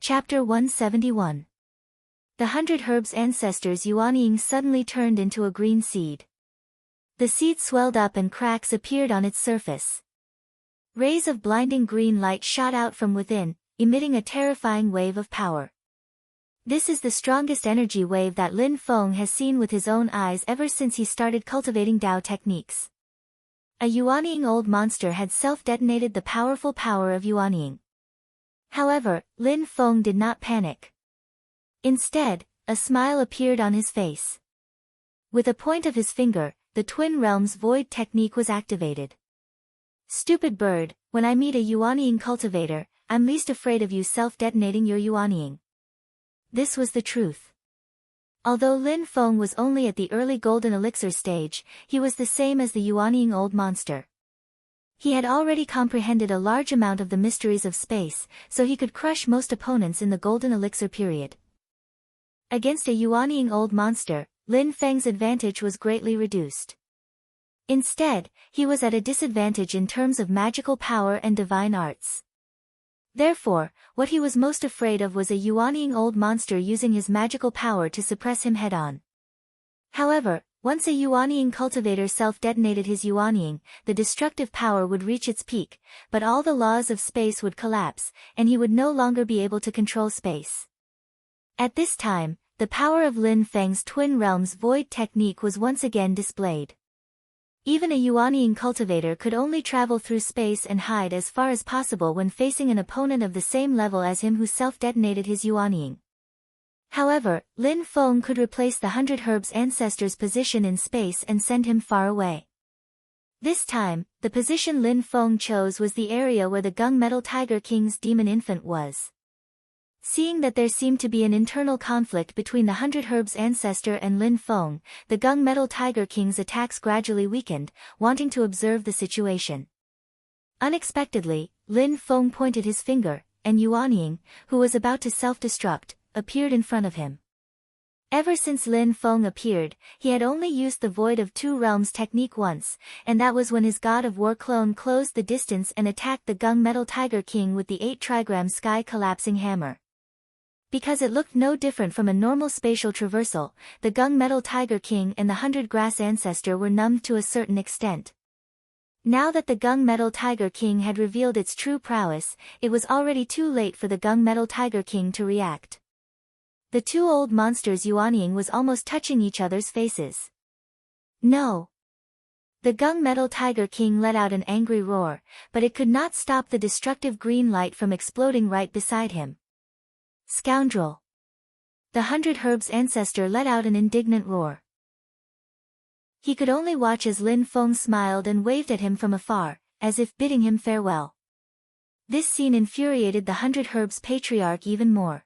Chapter 171. The 100 Herbs Ancestors Yuanying suddenly turned into a green seed. The seed swelled up and cracks appeared on its surface. Rays of blinding green light shot out from within, emitting a terrifying wave of power. This is the strongest energy wave that Lin Feng has seen with his own eyes ever since he started cultivating Dao techniques. A Yuanying old monster had self-detonated the powerful power of Yuanying. However, Lin Feng did not panic. Instead, a smile appeared on his face. With a point of his finger, the Twin Realms Void technique was activated. Stupid bird, when I meet a Yuanying cultivator, I'm least afraid of you self-detonating your Yuanying. This was the truth. Although Lin Feng was only at the early golden elixir stage, he was the same as the Yuanying old monster. He had already comprehended a large amount of the mysteries of space, so he could crush most opponents in the golden elixir period. Against a Yuanying old monster, Lin Feng's advantage was greatly reduced. Instead, he was at a disadvantage in terms of magical power and divine arts. Therefore, what he was most afraid of was a Yuanying old monster using his magical power to suppress him head-on. However, once a Yuanying cultivator self-detonated his Yuanying, the destructive power would reach its peak, but all the laws of space would collapse, and he would no longer be able to control space. At this time, the power of Lin Feng's Twin Realms Void technique was once again displayed. Even a Yuanying cultivator could only travel through space and hide as far as possible when facing an opponent of the same level as him who self-detonated his Yuanying. However, Lin Feng could replace the 100 Herbs Ancestors' position in space and send him far away. This time, the position Lin Feng chose was the area where the Gunmetal Tiger King's demon infant was. Seeing that there seemed to be an internal conflict between the 100 Herbs Ancestor and Lin Feng, the Gunmetal Tiger King's attacks gradually weakened, wanting to observe the situation. Unexpectedly, Lin Feng pointed his finger, and Yuanying, who was about to self-destruct, appeared in front of him. Ever since Lin Feng appeared, he had only used the Void of Two Realms technique once, and that was when his God of War clone closed the distance and attacked the Gunmetal Tiger King with the 8 trigram sky collapsing hammer. Because it looked no different from a normal spatial traversal, the Gunmetal Tiger King and the 100 Grass Ancestor were numbed to a certain extent. Now that the Gunmetal Tiger King had revealed its true prowess, it was already too late for the Gunmetal Tiger King to react. The two old monsters Yuanying was almost touching each other's faces. No! The Gunmetal Tiger King let out an angry roar, but it could not stop the destructive green light from exploding right beside him. Scoundrel! The 100 Herbs Ancestor let out an indignant roar. He could only watch as Lin Feng smiled and waved at him from afar, as if bidding him farewell. This scene infuriated the 100 Herbs Patriarch even more.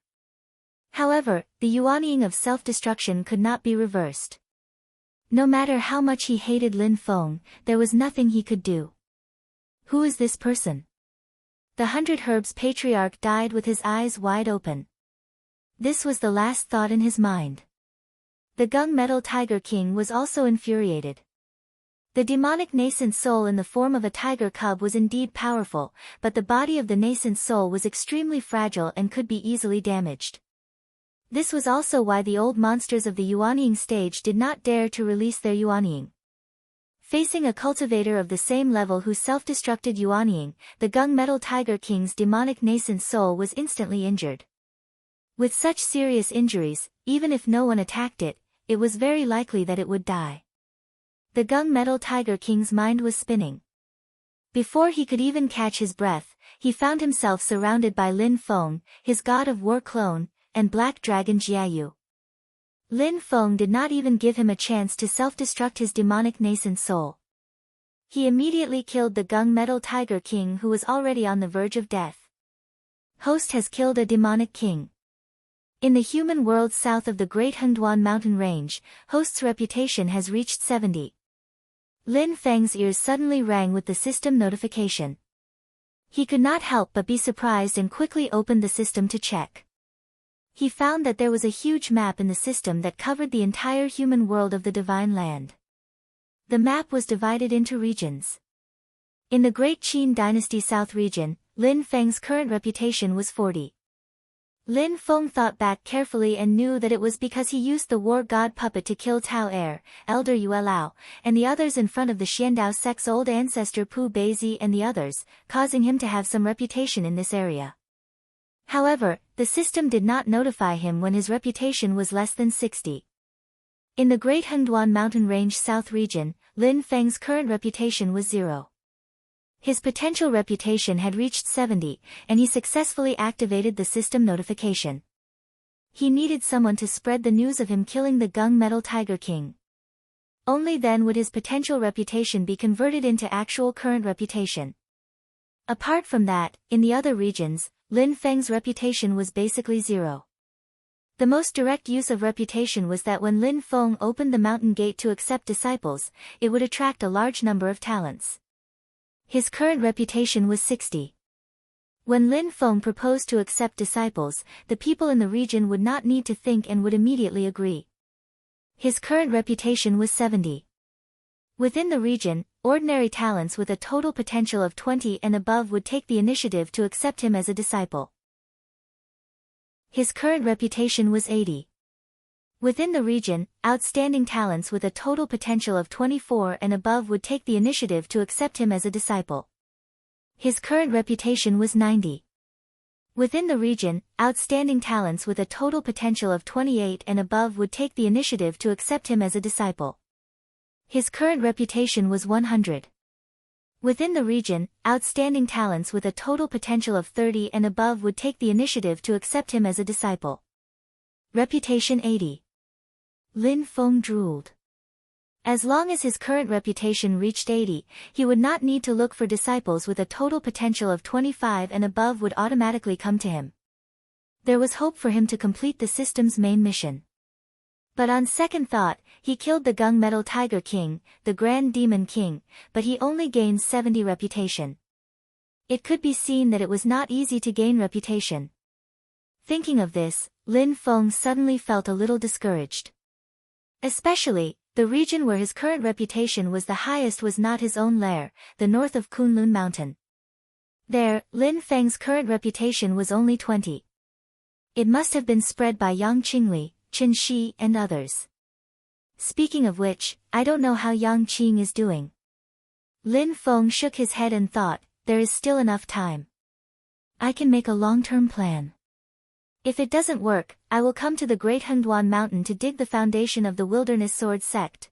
However, the Yuanying of self-destruction could not be reversed. No matter how much he hated Lin Feng, there was nothing he could do. Who is this person? The 100 Herbs Patriarch died with his eyes wide open. This was the last thought in his mind. The Gunmetal Tiger King was also infuriated. The demonic nascent soul in the form of a tiger cub was indeed powerful, but the body of the nascent soul was extremely fragile and could be easily damaged. This was also why the old monsters of the Yuanying stage did not dare to release their Yuanying. Facing a cultivator of the same level who self-destructed Yuanying, the Gunmetal Tiger King's demonic nascent soul was instantly injured. With such serious injuries, even if no one attacked it, it was very likely that it would die. The Gunmetal Tiger King's mind was spinning. Before he could even catch his breath, he found himself surrounded by Lin Feng, his God of War clone, and Black Dragon Jiayu. Lin Feng did not even give him a chance to self-destruct his demonic nascent soul. He immediately killed the Gunmetal Tiger King who was already on the verge of death. Host has killed a demonic king. In the human world south of the Great Hengduan mountain range, Host's reputation has reached 70. Lin Feng's ears suddenly rang with the system notification. He could not help but be surprised and quickly opened the system to check. He found that there was a huge map in the system that covered the entire human world of the Divine Land. The map was divided into regions. In the Great Qin Dynasty South region, Lin Feng's current reputation was 40. Lin Feng thought back carefully and knew that it was because he used the war god puppet to kill Tao Er, Elder Yue Lao, and the others in front of the Xiandao sect's old ancestor Pu Beizi and the others, causing him to have some reputation in this area. However, the system did not notify him when his reputation was less than 60. In the Great Hengduan Mountain Range South region, Lin Feng's current reputation was 0. His potential reputation had reached 70, and he successfully activated the system notification. He needed someone to spread the news of him killing the Gunmetal Tiger King. Only then would his potential reputation be converted into actual current reputation. Apart from that, in the other regions, Lin Feng's reputation was basically 0. The most direct use of reputation was that when Lin Feng opened the mountain gate to accept disciples, it would attract a large number of talents. His current reputation was 60. When Lin Feng proposed to accept disciples, the people in the region would not need to think and would immediately agree. His current reputation was 70. Within the region, ordinary talents with a total potential of 20 and above would take the initiative to accept him as a disciple. His current reputation was 80. Within the region, outstanding talents with a total potential of 24 and above would take the initiative to accept him as a disciple. His current reputation was 90. Within the region, outstanding talents with a total potential of 28 and above would take the initiative to accept him as a disciple. His current reputation was 100. Within the region, outstanding talents with a total potential of 30 and above would take the initiative to accept him as a disciple. Reputation 80. Lin Feng drooled. As long as his current reputation reached 80, he would not need to look for disciples with a total potential of 25 and above would automatically come to him. There was hope for him to complete the system's main mission. But on second thought, he killed the Gunmetal Tiger King, the Grand Demon King, but he only gained 70 reputation. It could be seen that it was not easy to gain reputation. Thinking of this, Lin Feng suddenly felt a little discouraged. Especially, the region where his current reputation was the highest was not his own lair, the north of Kunlun Mountain. There, Lin Feng's current reputation was only 20. It must have been spread by Yang Qingli, Chen Shi and others. Speaking of which, I don't know how Yang Qing is doing. Lin Feng shook his head and thought, there is still enough time. I can make a long-term plan. If it doesn't work, I will come to the Great Hengduan Mountain to dig the foundation of the Wilderness Sword sect.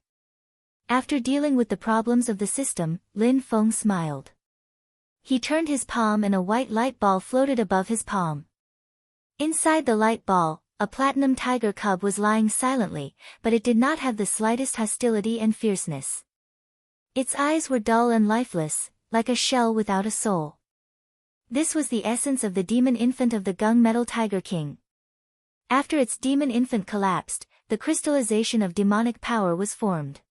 After dealing with the problems of the system, Lin Feng smiled. He turned his palm and a white light ball floated above his palm. Inside the light ball, a platinum tiger cub was lying silently, but it did not have the slightest hostility and fierceness. Its eyes were dull and lifeless, like a shell without a soul. This was the essence of the demon infant of the Gunmetal Tiger King. After its demon infant collapsed, the crystallization of demonic power was formed.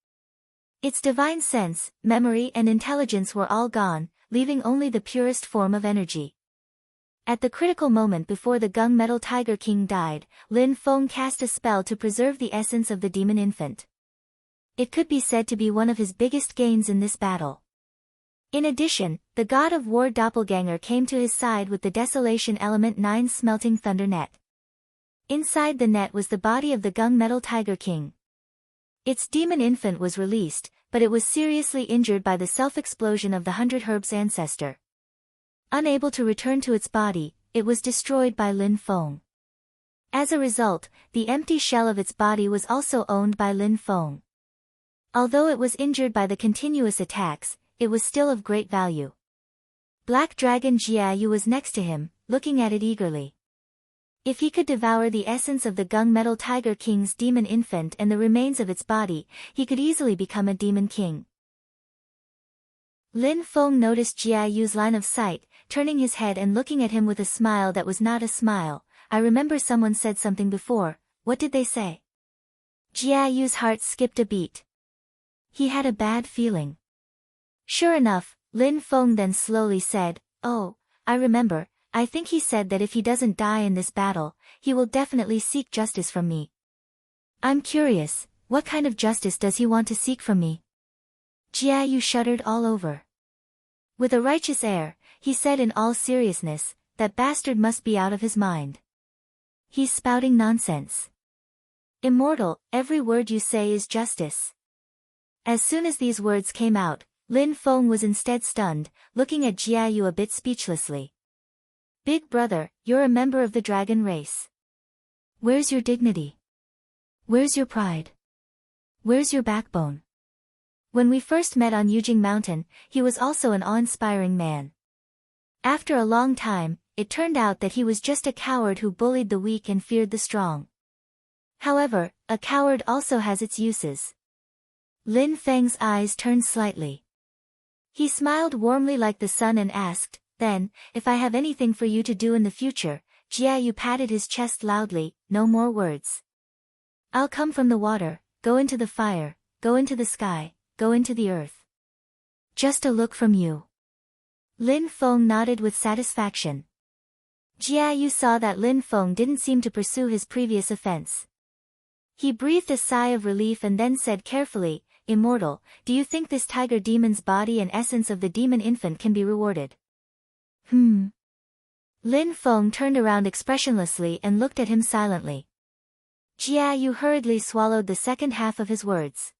Its divine sense, memory and intelligence were all gone, leaving only the purest form of energy. At the critical moment before the Gunmetal Tiger King died, Lin Feng cast a spell to preserve the essence of the demon infant. It could be said to be one of his biggest gains in this battle. In addition, the god of war doppelganger came to his side with the Desolation Element 9 smelting thunder net. Inside the net was the body of the Gunmetal Tiger King. Its demon infant was released, but it was seriously injured by the self-explosion of the 100 Herbs ancestor. Unable to return to its body, it was destroyed by Lin Feng. As a result, the empty shell of its body was also owned by Lin Feng. Although it was injured by the continuous attacks, it was still of great value. Black Dragon Jiayu was next to him, looking at it eagerly. If he could devour the essence of the Gunmetal Tiger King's demon infant and the remains of its body, he could easily become a demon king. Lin Feng noticed Jiayu's line of sight, turning his head and looking at him with a smile that was not a smile. I remember someone said something before, what did they say? Jiayu's heart skipped a beat. He had a bad feeling. Sure enough, Lin Feng then slowly said, oh, I remember, I think he said that if he doesn't die in this battle, he will definitely seek justice from me. I'm curious, what kind of justice does he want to seek from me? Jiayu shuddered all over. With a righteous air, he said in all seriousness, that bastard must be out of his mind. He's spouting nonsense. Immortal, every word you say is justice. As soon as these words came out, Lin Feng was instead stunned, looking at Jiayu a bit speechlessly. Big brother, you're a member of the dragon race. Where's your dignity? Where's your pride? Where's your backbone? When we first met on Yujing Mountain, he was also an awe-inspiring man. After a long time, it turned out that he was just a coward who bullied the weak and feared the strong. However, a coward also has its uses. Lin Feng's eyes turned slightly. He smiled warmly like the sun and asked, then, if I have anything for you to do in the future, Jiayu patted his chest loudly, no more words. I'll come from the water, go into the fire, go into the sky, go into the earth. Just a look from you. Lin Feng nodded with satisfaction. Jiayu saw that Lin Feng didn't seem to pursue his previous offense. He breathed a sigh of relief and then said carefully, Immortal, do you think this tiger demon's body and essence of the demon infant can be rewarded? Lin Feng turned around expressionlessly and looked at him silently. Jiayu hurriedly swallowed the second half of his words.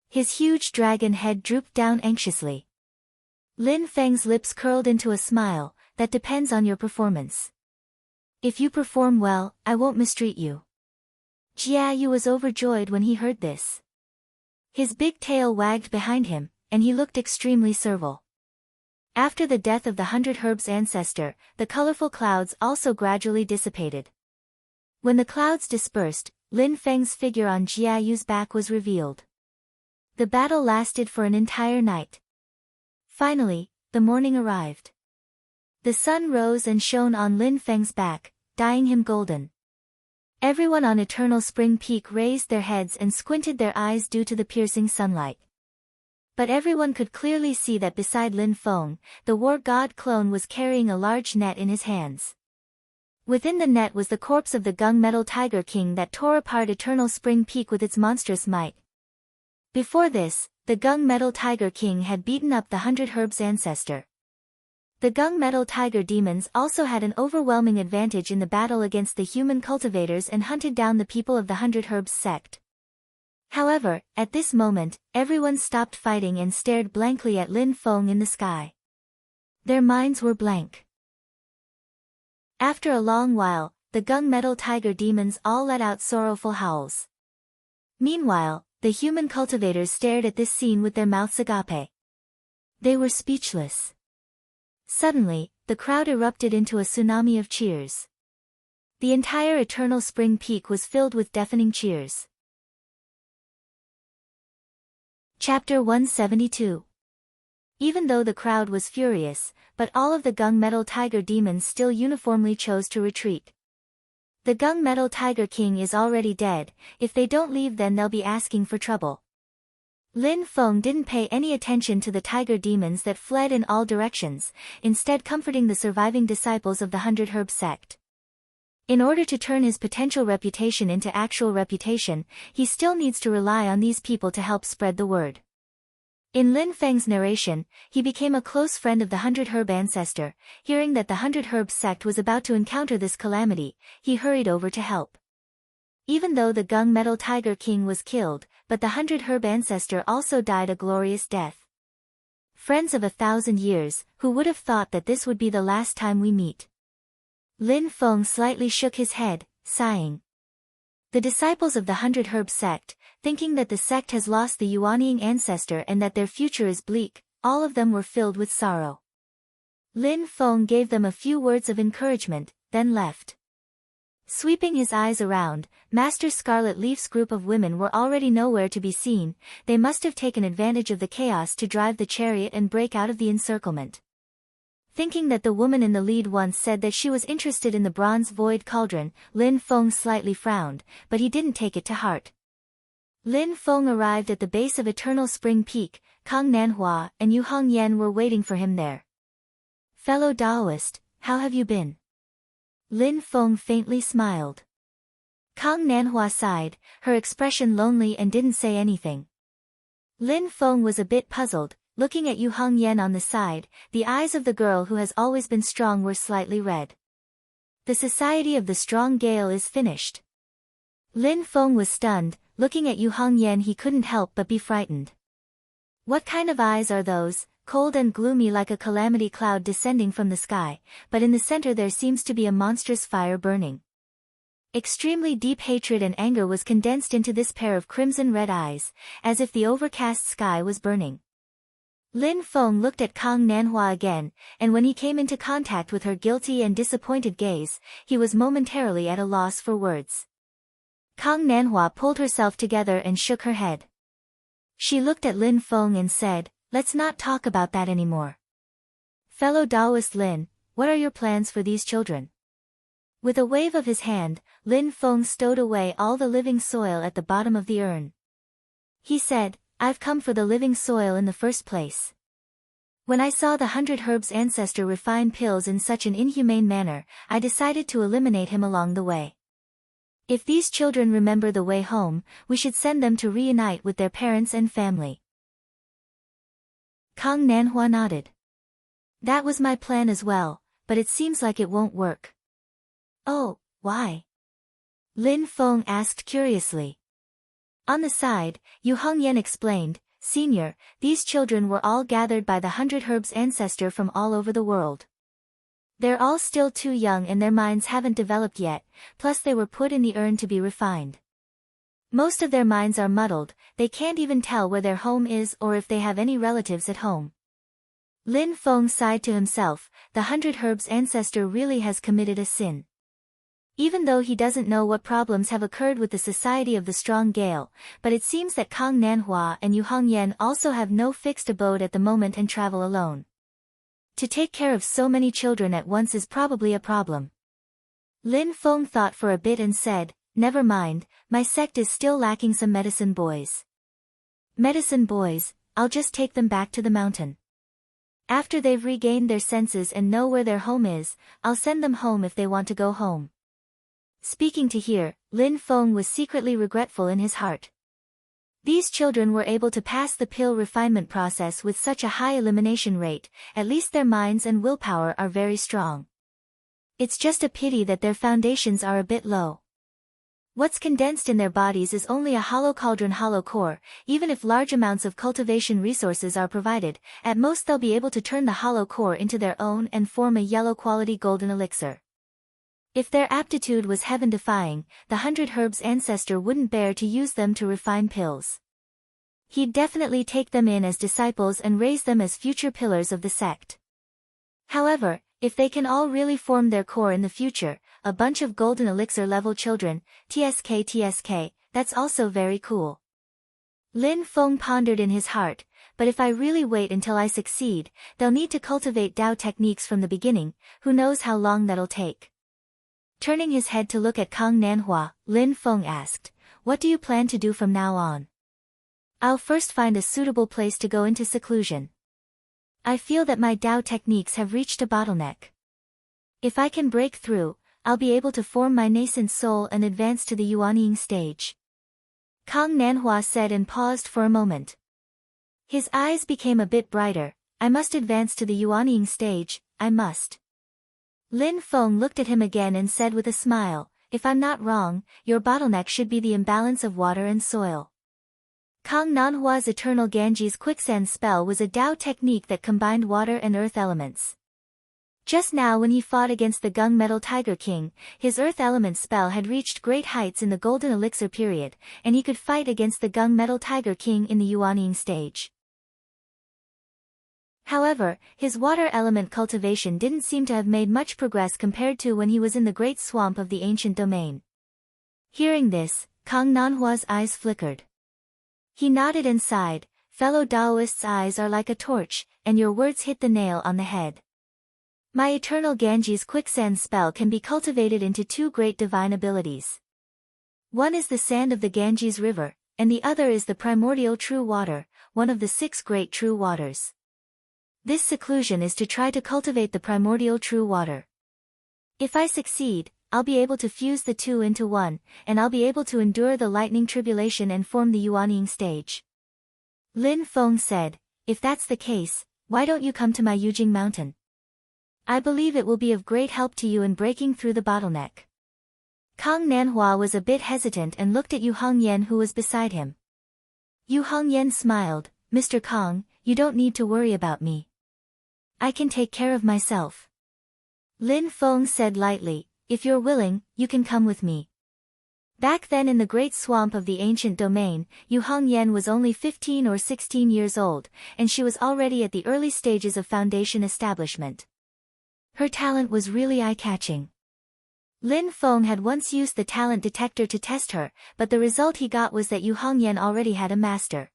His huge dragon head drooped down anxiously. Lin Feng's lips curled into a smile, that depends on your performance. If you perform well, I won't mistreat you. Jiayu was overjoyed when he heard this. His big tail wagged behind him, and he looked extremely servile. After the death of the 100 Herbs ancestor, the colorful clouds also gradually dissipated. When the clouds dispersed, Lin Feng's figure on Jiayu's back was revealed. The battle lasted for an entire night. Finally, the morning arrived. The sun rose and shone on Lin Feng's back, dyeing him golden. Everyone on Eternal Spring Peak raised their heads and squinted their eyes due to the piercing sunlight. But everyone could clearly see that beside Lin Feng, the war god clone was carrying a large net in his hands. Within the net was the corpse of the gunmetal tiger king that tore apart Eternal Spring Peak with its monstrous might. Before this, the gunmetal tiger king had beaten up the 100 Herbs ancestor. The gunmetal tiger demons also had an overwhelming advantage in the battle against the human cultivators and hunted down the people of the 100 Herbs sect. However, at this moment, everyone stopped fighting and stared blankly at Lin Feng in the sky. Their minds were blank. After a long while, the gunmetal tiger demons all let out sorrowful howls. Meanwhile, the human cultivators stared at this scene with their mouths agape. They were speechless. Suddenly, the crowd erupted into a tsunami of cheers. The entire Eternal Spring Peak was filled with deafening cheers. Chapter 172. Even though the crowd was furious, but all of the gunmetal tiger demons still uniformly chose to retreat. The gunmetal tiger king is already dead, if they don't leave then they'll be asking for trouble. Lin Feng didn't pay any attention to the tiger demons that fled in all directions, instead comforting the surviving disciples of the 100 Herb sect. In order to turn his potential reputation into actual reputation, he still needs to rely on these people to help spread the word. In Lin Feng's narration, he became a close friend of the 100 Herb ancestor. Hearing that the 100 Herb sect was about to encounter this calamity, he hurried over to help. Even though the gunmetal tiger king was killed, but the 100 Herb ancestor also died a glorious death. Friends of 1,000 years, who would have thought that this would be the last time we meet? Lin Feng slightly shook his head, sighing. The disciples of the 100 Herb sect, thinking that the sect has lost the Yuanying ancestor and that their future is bleak, all of them were filled with sorrow. Lin Feng gave them a few words of encouragement, then left. Sweeping his eyes around, Master Scarlet Leaf's group of women were already nowhere to be seen. They must have taken advantage of the chaos to drive the chariot and break out of the encirclement. Thinking that the woman in the lead once said that she was interested in the bronze void cauldron, Lin Feng slightly frowned, but he didn't take it to heart. Lin Feng arrived at the base of Eternal Spring Peak. Kang Nanhua and Yu Hongyan were waiting for him there. Fellow Taoist, how have you been? Lin Feng faintly smiled. Kang Nanhua sighed, her expression lonely and didn't say anything. Lin Feng was a bit puzzled, looking at Yu Hongyan on the side. The eyes of the girl who has always been strong were slightly red. The Society of the Strong Gale is finished. Lin Feng was stunned. Looking at Yu Hongyan, he couldn't help but be frightened. What kind of eyes are those, cold and gloomy like a calamity cloud descending from the sky, but in the center there seems to be a monstrous fire burning. Extremely deep hatred and anger was condensed into this pair of crimson-red eyes, as if the overcast sky was burning. Lin Feng looked at Kang Nanhua again, and when he came into contact with her guilty and disappointed gaze, he was momentarily at a loss for words. Kang Nanhua pulled herself together and shook her head. She looked at Lin Feng and said, "Let's not talk about that anymore. Fellow Taoist Lin, what are your plans for these children?" With a wave of his hand, Lin Feng stowed away all the living soil at the bottom of the urn. He said, "I've come for the living soil in the first place. When I saw the 100 Herbs ancestor refine pills in such an inhumane manner, I decided to eliminate him along the way. If these children remember the way home, we should send them to reunite with their parents and family." Kang Nanhua nodded. "That was my plan as well, but it seems like it won't work." "Oh, why?" Lin Feng asked curiously. On the side, Yu Hongyan explained, "Senior, these children were all gathered by the 100 Herbs ancestor from all over the world. They're all still too young and their minds haven't developed yet, plus they were put in the urn to be refined. Most of their minds are muddled, they can't even tell where their home is or if they have any relatives at home." Lin Feng sighed to himself, the 100 Herbs ancestor really has committed a sin. Even though he doesn't know what problems have occurred with the Society of the Strong Gale, but it seems that Kang Nanhua and Yu Hongyan also have no fixed abode at the moment and travel alone. To take care of so many children at once is probably a problem. Lin Feng thought for a bit and said, "Never mind, my sect is still lacking some medicine boys. Medicine boys, I'll just take them back to the mountain. After they've regained their senses and know where their home is, I'll send them home if they want to go home." Speaking to hear, Lin Feng was secretly regretful in his heart. These children were able to pass the pill refinement process with such a high elimination rate, at least their minds and willpower are very strong. It's just a pity that their foundations are a bit low. What's condensed in their bodies is only a hollow cauldron hollow core. Even if large amounts of cultivation resources are provided, at most they'll be able to turn the hollow core into their own and form a yellow quality golden elixir. If their aptitude was heaven-defying, the 100 Herbs ancestor wouldn't bear to use them to refine pills. He'd definitely take them in as disciples and raise them as future pillars of the sect. However, if they can all really form their core in the future, a bunch of golden elixir level children, TSK, that's also very cool. Lin Feng pondered in his heart, but if I really wait until I succeed, they'll need to cultivate Dao techniques from the beginning, who knows how long that'll take. Turning his head to look at Kang Nanhua, Lin Feng asked, "What do you plan to do from now on?" "I'll first find a suitable place to go into seclusion. I feel that my Dao techniques have reached a bottleneck. If I can break through, I'll be able to form my nascent soul and advance to the Yuanying stage." Kang Nanhua said and paused for a moment. His eyes became a bit brighter. "I must advance to the Yuanying stage, I must." Lin Feng looked at him again and said with a smile, "If I'm not wrong, your bottleneck should be the imbalance of water and soil." Kang Nanhua's Eternal Ganges quicksand spell was a Dao technique that combined water and earth elements. Just now when he fought against the Gunmetal Tiger King, his earth element spell had reached great heights in the Golden Elixir period, and he could fight against the Gunmetal Tiger King in the Yuanying stage. However, his water element cultivation didn't seem to have made much progress compared to when he was in the great swamp of the ancient domain. Hearing this, Kang Nanhua's eyes flickered. He nodded and sighed, "Fellow Taoists' eyes are like a torch, and your words hit the nail on the head. My Eternal Ganges quicksand spell can be cultivated into two great divine abilities. One is the sand of the Ganges River, and the other is the primordial true water, one of the 6 great true waters. This seclusion is to try to cultivate the primordial true water. If I succeed, I'll be able to fuse the two into one, and I'll be able to endure the lightning tribulation and form the Yuanying stage." Lin Feng said, "If that's the case, why don't you come to my Yujing mountain? I believe it will be of great help to you in breaking through the bottleneck. Kang Nanhua was a bit hesitant and looked at Yu Hongyan, who was beside him. Yu Hongyan smiled. Mr. Kang, you don't need to worry about me. I can take care of myself. Lin Feng said lightly, if you're willing, you can come with me. Back then in the great swamp of the ancient domain, Yu Hongyan was only 15 or 16 years old, and she was already at the early stages of foundation establishment. Her talent was really eye-catching. Lin Feng had once used the talent detector to test her, but the result he got was that Yu Hongyan already had a master.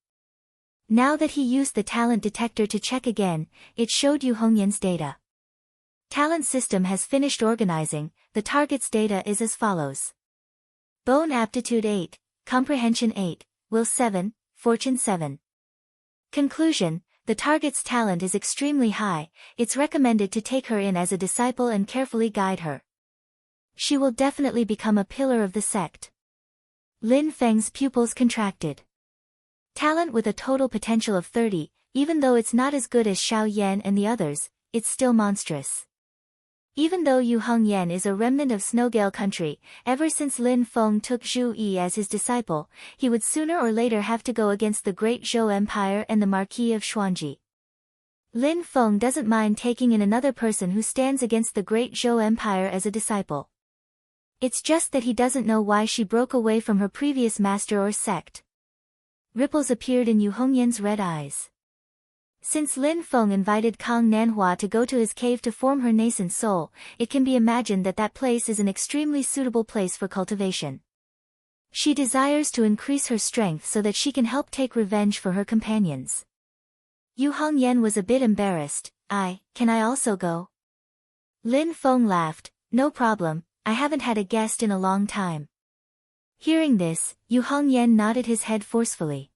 Now that he used the talent detector to check again, it showed Yu Hongyan's data. Talent system has finished organizing. The target's data is as follows. Bone aptitude 8, comprehension 8, will 7, fortune 7. Conclusion, the target's talent is extremely high. It's recommended to take her in as a disciple and carefully guide her. She will definitely become a pillar of the sect. Lin Feng's pupils contracted. Talent with a total potential of 30, even though it's not as good as Xiao Yan and the others, it's still monstrous. Even though Yu Hongyan is a remnant of Snowgale country, ever since Lin Feng took Zhu Yi as his disciple, he would sooner or later have to go against the Great Zhou Empire and the Marquis of Xuanji. Lin Feng doesn't mind taking in another person who stands against the Great Zhou Empire as a disciple. It's just that he doesn't know why she broke away from her previous master or sect. Ripples appeared in Yu Hongyan's red eyes. Since Lin Feng invited Kang Nanhua to go to his cave to form her nascent soul, it can be imagined that that place is an extremely suitable place for cultivation. She desires to increase her strength so that she can help take revenge for her companions. Yu Hongyan was a bit embarrassed. Can I also go? Lin Feng laughed. No problem, I haven't had a guest in a long time. Hearing this, Yu Hongyan nodded his head forcefully.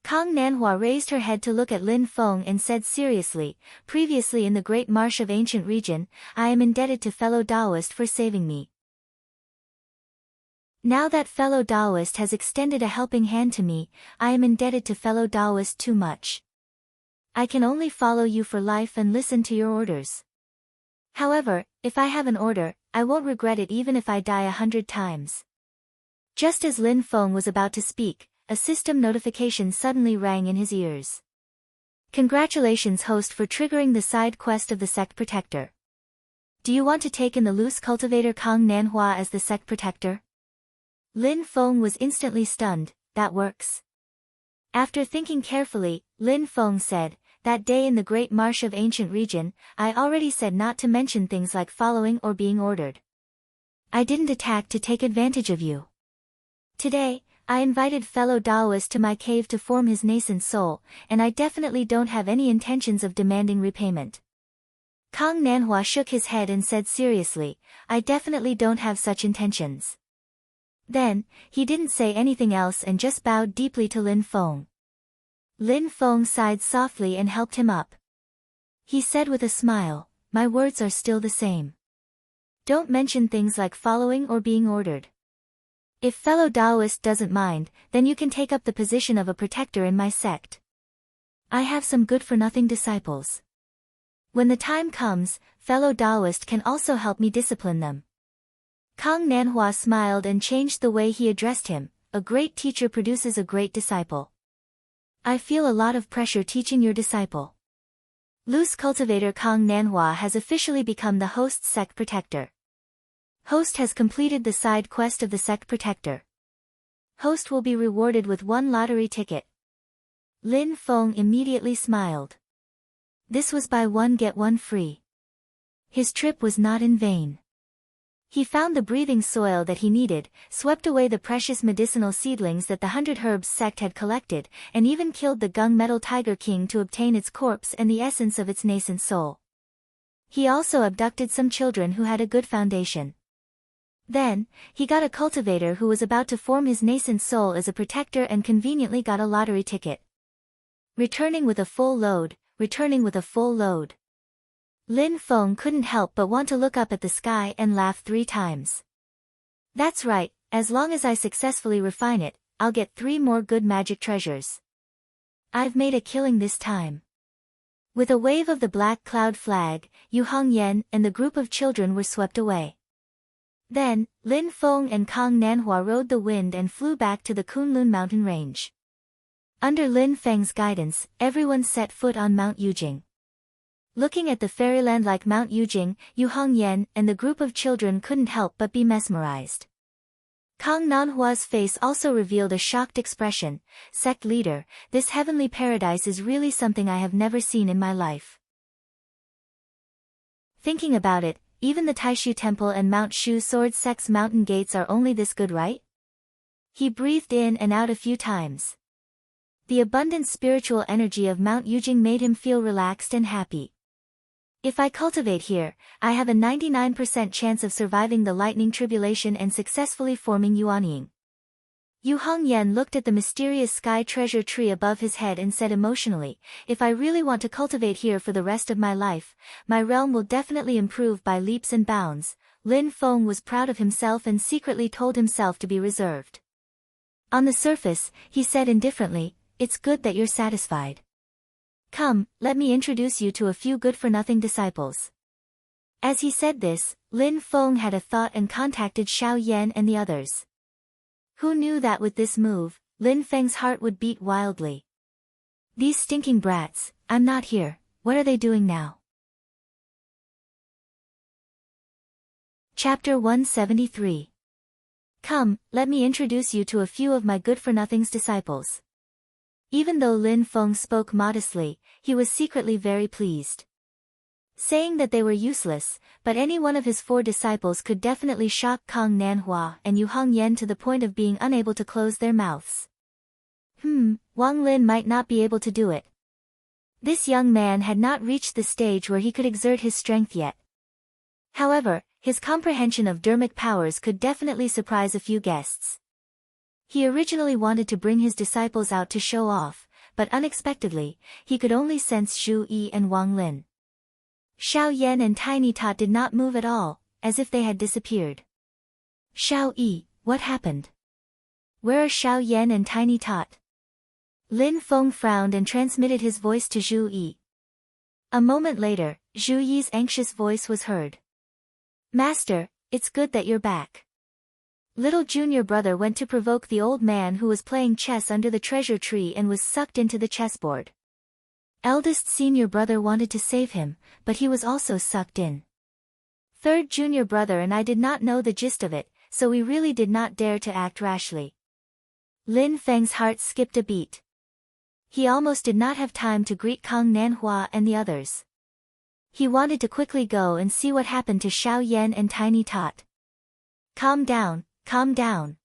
Kang Nanhua raised her head to look at Lin Feng and said seriously, previously in the Great Marsh of Ancient Region, I am indebted to fellow Taoist for saving me. Now that fellow Taoist has extended a helping hand to me, I am indebted to fellow Taoist too much. I can only follow you for life and listen to your orders. However, if I have an order, I won't regret it even if I die 100 times. Just as Lin Feng was about to speak, a system notification suddenly rang in his ears. Congratulations, host, for triggering the side quest of the sect protector. Do you want to take in the loose cultivator Kang Nanhua as the sect protector? Lin Feng was instantly stunned. That works. After thinking carefully, Lin Feng said, that day in the Great Marsh of Ancient Region, I already said not to mention things like following or being ordered. I didn't attack to take advantage of you. Today, I invited fellow Taoist to my cave to form his nascent soul, and I definitely don't have any intentions of demanding repayment. Kang Nanhua shook his head and said seriously, I definitely don't have such intentions. Then, he didn't say anything else and just bowed deeply to Lin Feng. Lin Feng sighed softly and helped him up. He said with a smile, my words are still the same. Don't mention things like following or being ordered. If fellow Taoist doesn't mind, then you can take up the position of a protector in my sect. I have some good-for-nothing disciples. When the time comes, fellow Taoist can also help me discipline them. Kang Nanhua smiled and changed the way he addressed him. A great teacher produces a great disciple. I feel a lot of pressure teaching your disciple. Loose cultivator Kang Nanhua has officially become the host's sect protector. Host has completed the side quest of the sect protector. Host will be rewarded with 1 lottery ticket. Lin Feng immediately smiled. This was buy one get one free. His trip was not in vain. He found the breathing soil that he needed, swept away the precious medicinal seedlings that the 100 Herbs sect had collected, and even killed the gunmetal tiger king to obtain its corpse and the essence of its nascent soul. He also abducted some children who had a good foundation. Then, he got a cultivator who was about to form his nascent soul as a protector and conveniently got a lottery ticket. Returning with a full load. Lin Feng couldn't help but want to look up at the sky and laugh 3 times. That's right, as long as I successfully refine it, I'll get 3 more good magic treasures. I've made a killing this time. With a wave of the black cloud flag, Yu Hongyan and the group of children were swept away. Then, Lin Feng and Kang Nanhua rode the wind and flew back to the Kunlun mountain range. Under Lin Feng's guidance, everyone set foot on Mount Yujing. Looking at the fairyland like Mount Yujing, Yu Hongyan and the group of children couldn't help but be mesmerized. Kang Nanhua's face also revealed a shocked expression. Sect leader, this heavenly paradise is really something I have never seen in my life. Thinking about it, even the Taishu Temple and Mount Shu Sword Sect's mountain gates are only this good, right? He breathed in and out a few times. The abundant spiritual energy of Mount Yujing made him feel relaxed and happy. If I cultivate here, I have a 99% chance of surviving the lightning tribulation and successfully forming Yuanying. Yu Hongyan looked at the mysterious sky treasure tree above his head and said emotionally, if I really want to cultivate here for the rest of my life, my realm will definitely improve by leaps and bounds. Lin Feng was proud of himself and secretly told himself to be reserved. On the surface, he said indifferently, it's good that you're satisfied. Come, let me introduce you to a few good-for-nothing disciples. As he said this, Lin Feng had a thought and contacted Xiao Yan and the others. Who knew that with this move, Lin Feng's heart would beat wildly. These stinking brats, I'm not here, what are they doing now? Chapter 173. Come, let me introduce you to a few of my good-for-nothing's disciples. Even though Lin Feng spoke modestly, he was secretly very pleased. Saying that they were useless, but any one of his 4 disciples could definitely shock Kang Nanhua and Yu Hongyan to the point of being unable to close their mouths. Wang Lin might not be able to do it. This young man had not reached the stage where he could exert his strength yet. However, his comprehension of dermic powers could definitely surprise a few guests. He originally wanted to bring his disciples out to show off, but unexpectedly, he could only sense Zhu Yi and Wang Lin. Xiao Yan and Tiny Tot did not move at all, as if they had disappeared. Xiao Yi, what happened? Where are Xiao Yan and Tiny Tot? Lin Feng frowned and transmitted his voice to Zhu Yi. A moment later, Zhu Yi's anxious voice was heard. Master, it's good that you're back. Little junior brother went to provoke the old man who was playing chess under the treasure tree and was sucked into the chessboard. Eldest senior brother wanted to save him, but he was also sucked in. Third junior brother and I did not know the gist of it, so we really did not dare to act rashly. Lin Feng's heart skipped a beat. He almost did not have time to greet Kang Nanhua and the others. He wanted to quickly go and see what happened to Xiao Yan and Tiny Tot. Calm down. Calm down.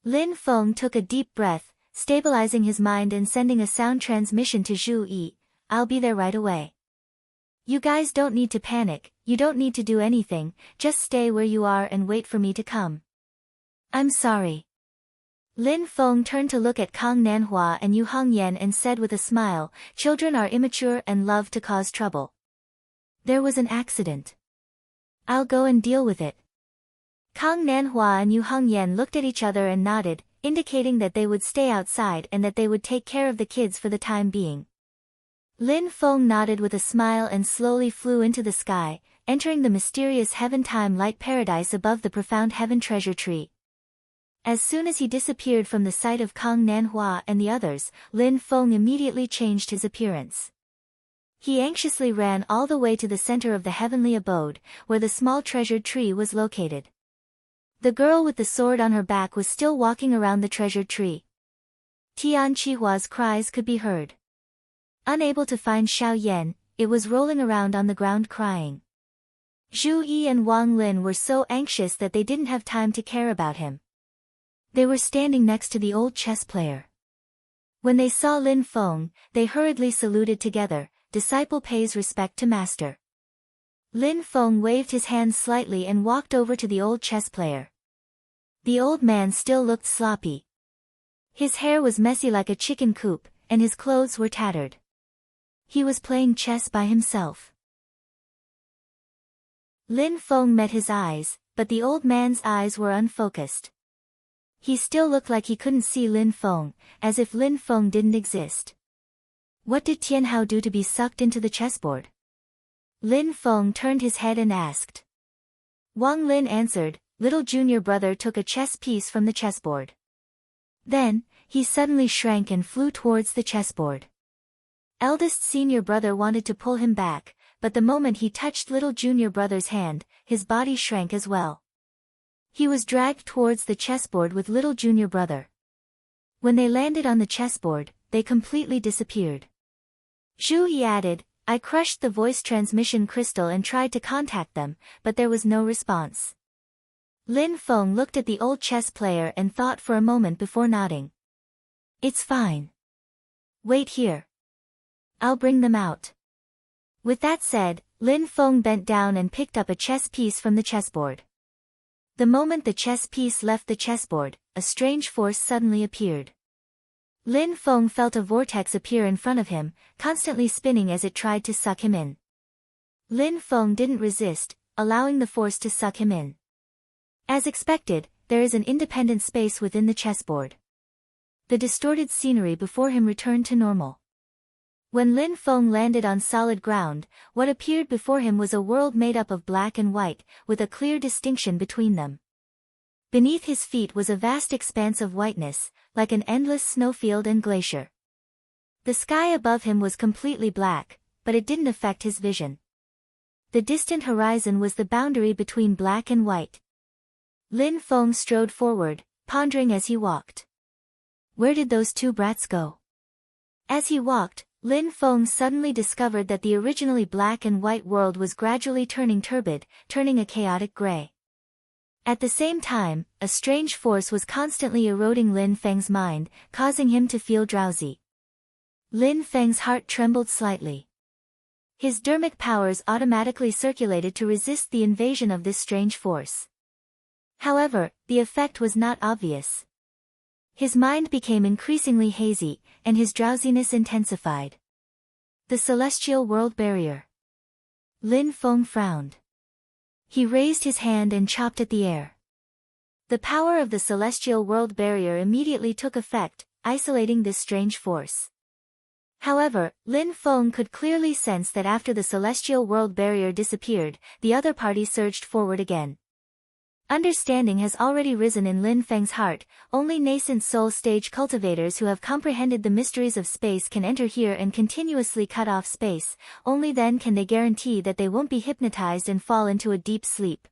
Lin Feng took a deep breath, stabilizing his mind and sending a sound transmission to Zhu Yi. I'll be there right away. You guys don't need to panic, you don't need to do anything, just stay where you are and wait for me to come. I'm sorry. Lin Feng turned to look at Kang Nanhua and Yu Hongyan and said with a smile, children are immature and love to cause trouble. There was an accident. I'll go and deal with it. Kang Nanhua and Yu Hongyan looked at each other and nodded, indicating that they would stay outside and that they would take care of the kids for the time being. Lin Feng nodded with a smile and slowly flew into the sky, entering the mysterious heaven-time light paradise above the profound heaven treasure tree. As soon as he disappeared from the sight of Kang Nanhua and the others, Lin Feng immediately changed his appearance. He anxiously ran all the way to the center of the heavenly abode, where the small treasured tree was located. The girl with the sword on her back was still walking around the treasured tree. Tian Chihua's cries could be heard. Unable to find Xiao Yan, it was rolling around on the ground crying. Zhu Yi and Wang Lin were so anxious that they didn't have time to care about him. They were standing next to the old chess player. When they saw Lin Feng, they hurriedly saluted together, disciple pays respect to master. Lin Feng waved his hand slightly and walked over to the old chess player. The old man still looked sloppy. His hair was messy like a chicken coop, and his clothes were tattered. He was playing chess by himself. Lin Feng met his eyes, but the old man's eyes were unfocused. He still looked like he couldn't see Lin Feng, as if Lin Feng didn't exist. What did Tianhao do to be sucked into the chessboard? Lin Feng turned his head and asked. Wang Lin answered, little junior brother took a chess piece from the chessboard. Then, he suddenly shrank and flew towards the chessboard. Eldest senior brother wanted to pull him back, but the moment he touched little junior brother's hand, his body shrank as well. He was dragged towards the chessboard with little junior brother. When they landed on the chessboard, they completely disappeared. Zhu Yi added, I crushed the voice transmission crystal and tried to contact them, but there was no response. Lin Feng looked at the old chess player and thought for a moment before nodding. It's fine. Wait here. I'll bring them out. With that said, Lin Feng bent down and picked up a chess piece from the chessboard. The moment the chess piece left the chessboard, a strange force suddenly appeared. Lin Feng felt a vortex appear in front of him, constantly spinning as it tried to suck him in. Lin Feng didn't resist, allowing the force to suck him in. As expected, there is an independent space within the chessboard. The distorted scenery before him returned to normal. When Lin Feng landed on solid ground, what appeared before him was a world made up of black and white, with a clear distinction between them. Beneath his feet was a vast expanse of whiteness, like an endless snowfield and glacier. The sky above him was completely black, but it didn't affect his vision. The distant horizon was the boundary between black and white. Lin Feng strode forward, pondering as he walked. Where did those two brats go? As he walked, Lin Feng suddenly discovered that the originally black and white world was gradually turning turbid, turning a chaotic gray. At the same time, a strange force was constantly eroding Lin Feng's mind, causing him to feel drowsy. Lin Feng's heart trembled slightly. His dermic powers automatically circulated to resist the invasion of this strange force. However, the effect was not obvious. His mind became increasingly hazy, and his drowsiness intensified. The celestial world barrier. Lin Feng frowned. He raised his hand and chopped at the air. The power of the celestial world barrier immediately took effect, isolating this strange force. However, Lin Feng could clearly sense that after the celestial world barrier disappeared, the other party surged forward again. Understanding has already risen in Lin Feng's heart, only nascent soul stage cultivators who have comprehended the mysteries of space can enter here and continuously cut off space, only then can they guarantee that they won't be hypnotized and fall into a deep sleep.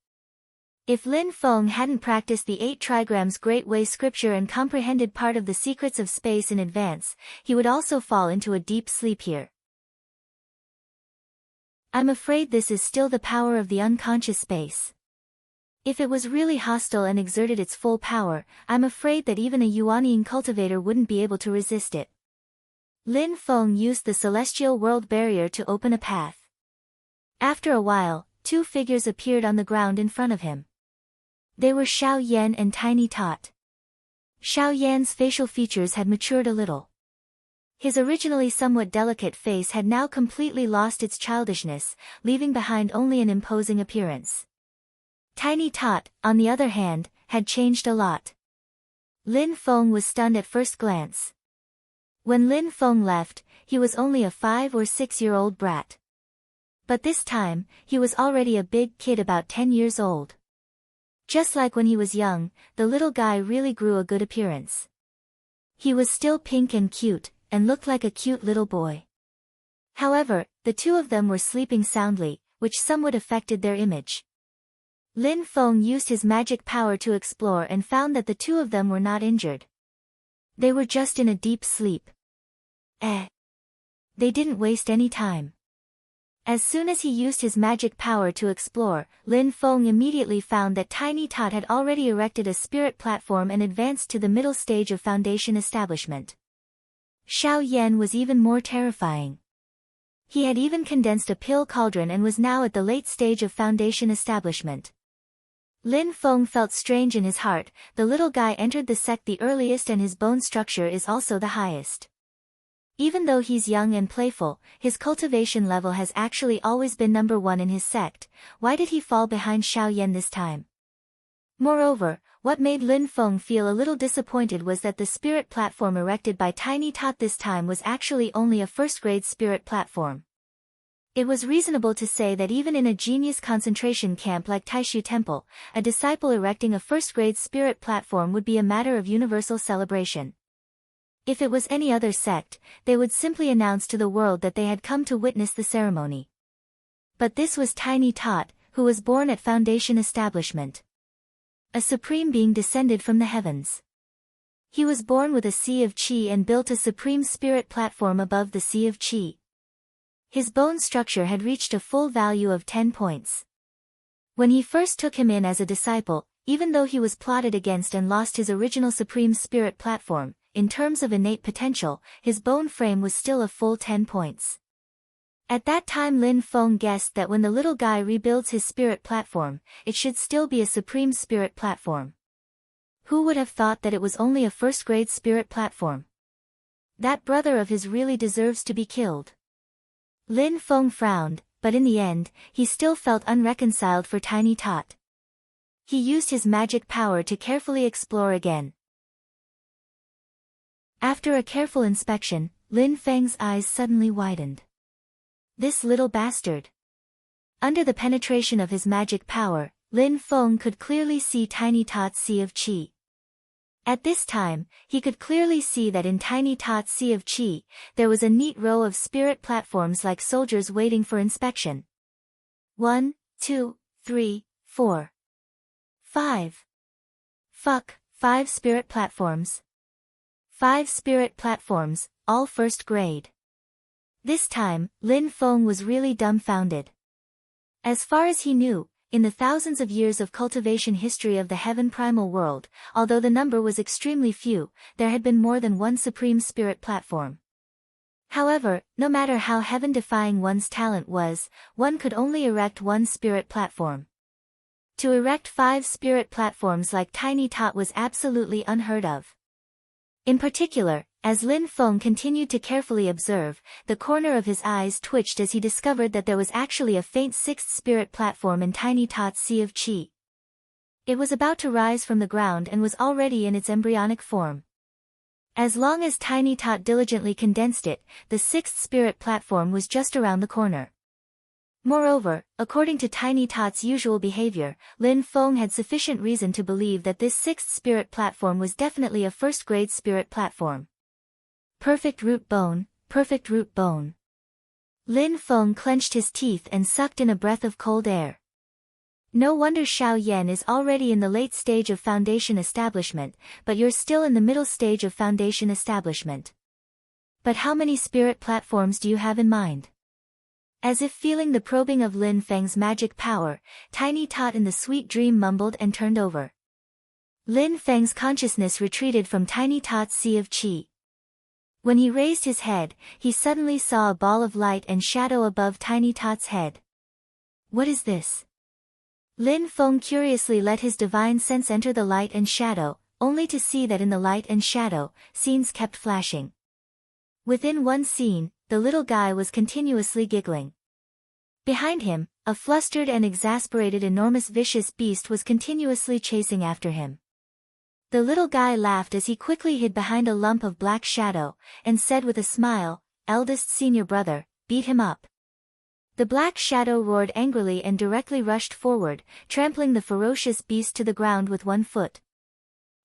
If Lin Feng hadn't practiced the 8 trigrams Great Way scripture and comprehended part of the secrets of space in advance, he would also fall into a deep sleep here. I'm afraid this is still the power of the unconscious space. If it was really hostile and exerted its full power, I'm afraid that even a Yuanying cultivator wouldn't be able to resist it. Lin Feng used the celestial world barrier to open a path. After a while, 2 figures appeared on the ground in front of him. They were Xiao Yan and Tiny Tot. Xiao Yan's facial features had matured a little. His originally somewhat delicate face had now completely lost its childishness, leaving behind only an imposing appearance. Tiny Tot, on the other hand, had changed a lot. Lin Feng was stunned at first glance. When Lin Feng left, he was only a 5 or 6-year-old brat. But this time, he was already a big kid about 10 years old. Just like when he was young, the little guy really grew a good appearance. He was still pink and cute, and looked like a cute little boy. However, the two of them were sleeping soundly, which somewhat affected their image. Lin Feng used his magic power to explore and found that the two of them were not injured. They were just in a deep sleep. They didn't waste any time. As soon as he used his magic power to explore, Lin Feng immediately found that Tiny Tot had already erected a spirit platform and advanced to the middle stage of foundation establishment. Xiao Yan was even more terrifying. He had even condensed a pill cauldron and was now at the late stage of foundation establishment. Lin Feng felt strange in his heart. The little guy entered the sect the earliest and his bone structure is also the highest. Even though he's young and playful, his cultivation level has actually always been number 1 in his sect. Why did he fall behind Xiao Yan this time? Moreover, what made Lin Feng feel a little disappointed was that the spirit platform erected by Tiny Tot this time was actually only a first-grade spirit platform. It was reasonable to say that even in a genius concentration camp like Taishu Temple, a disciple erecting a first-grade spirit platform would be a matter of universal celebration. If it was any other sect, they would simply announce to the world that they had come to witness the ceremony. But this was Tiny Tot, who was born at Foundation Establishment. A supreme being descended from the heavens. He was born with a sea of chi and built a supreme spirit platform above the sea of chi. His bone structure had reached a full value of 10 points. When he first took him in as a disciple, even though he was plotted against and lost his original supreme spirit platform, in terms of innate potential, his bone frame was still a full 10 points. At that time Lin Feng guessed that when the little guy rebuilds his spirit platform, it should still be a supreme spirit platform. Who would have thought that it was only a first-grade spirit platform? That brother of his really deserves to be killed. Lin Feng frowned, but in the end, he still felt unreconciled for Tiny Tot. He used his magic power to carefully explore again. After a careful inspection, Lin Feng's eyes suddenly widened. This little bastard. Under the penetration of his magic power, Lin Feng could clearly see Tiny Tot's sea of chi. At this time, he could clearly see that in Tiny Tot's sea of chi, there was a neat row of spirit platforms like soldiers waiting for inspection. 1, 2, 3, 4. 5. 5 spirit platforms. 5 spirit platforms, all first grade. This time, Lin Feng was really dumbfounded. As far as he knew, in the thousands of years of cultivation history of the heaven primal world, although the number was extremely few, there had been more than one supreme spirit platform. However, no matter how heaven-defying one's talent was, one could only erect one spirit platform. To erect 5 spirit platforms like Tiny Tot was absolutely unheard of. In particular, as Lin Feng continued to carefully observe, the corner of his eyes twitched as he discovered that there was actually a faint 6th spirit platform in Tiny Tot's sea of chi. It was about to rise from the ground and was already in its embryonic form. As long as Tiny Tot diligently condensed it, the 6th spirit platform was just around the corner. Moreover, according to Tiny Tot's usual behavior, Lin Feng had sufficient reason to believe that this 6th spirit platform was definitely a first-grade spirit platform. Perfect root bone, perfect root bone. Lin Feng clenched his teeth and sucked in a breath of cold air. No wonder Xiao Yan is already in the late stage of foundation establishment, but you're still in the middle stage of foundation establishment. But how many spirit platforms do you have in mind? As if feeling the probing of Lin Feng's magic power, Tiny Tot in the sweet dream mumbled and turned over. Lin Feng's consciousness retreated from Tiny Tot's sea of chi. When he raised his head, he suddenly saw a ball of light and shadow above Tiny Tot's head. What is this? Lin Feng curiously let his divine sense enter the light and shadow, only to see that in the light and shadow, scenes kept flashing. Within one scene, the little guy was continuously giggling. Behind him, a flustered and exasperated enormous vicious beast was continuously chasing after him. The little guy laughed as he quickly hid behind a lump of black shadow, and said with a smile, "Eldest senior brother, beat him up." The black shadow roared angrily and directly rushed forward, trampling the ferocious beast to the ground with one foot.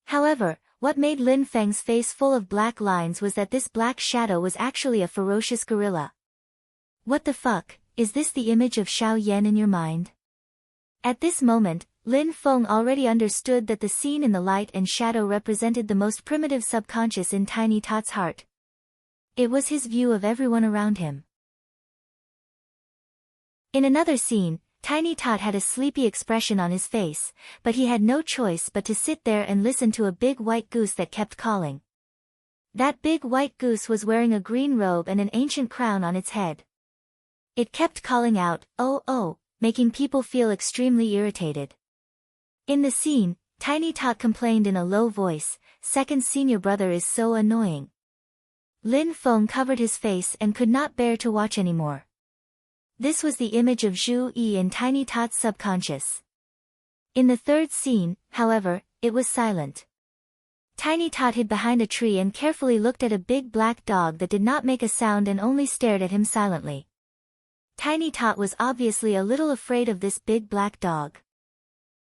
However, what made Lin Feng's face full of black lines was that this black shadow was actually a ferocious gorilla. What the fuck, is this the image of Xiao Yan in your mind? At this moment, Lin Feng already understood that the scene in the light and shadow represented the most primitive subconscious in Tiny Tot's heart. It was his view of everyone around him. In another scene, Tiny Tot had a sleepy expression on his face, but he had no choice but to sit there and listen to a big white goose that kept calling. That big white goose was wearing a green robe and an ancient crown on its head. It kept calling out, "Oh oh," making people feel extremely irritated. In the scene, Tiny Tot complained in a low voice, "Second senior brother is so annoying." Lin Feng covered his face and could not bear to watch anymore. This was the image of Zhu Yi in Tiny Tot's subconscious. In the third scene, however, it was silent. Tiny Tot hid behind a tree and carefully looked at a big black dog that did not make a sound and only stared at him silently. Tiny Tot was obviously a little afraid of this big black dog.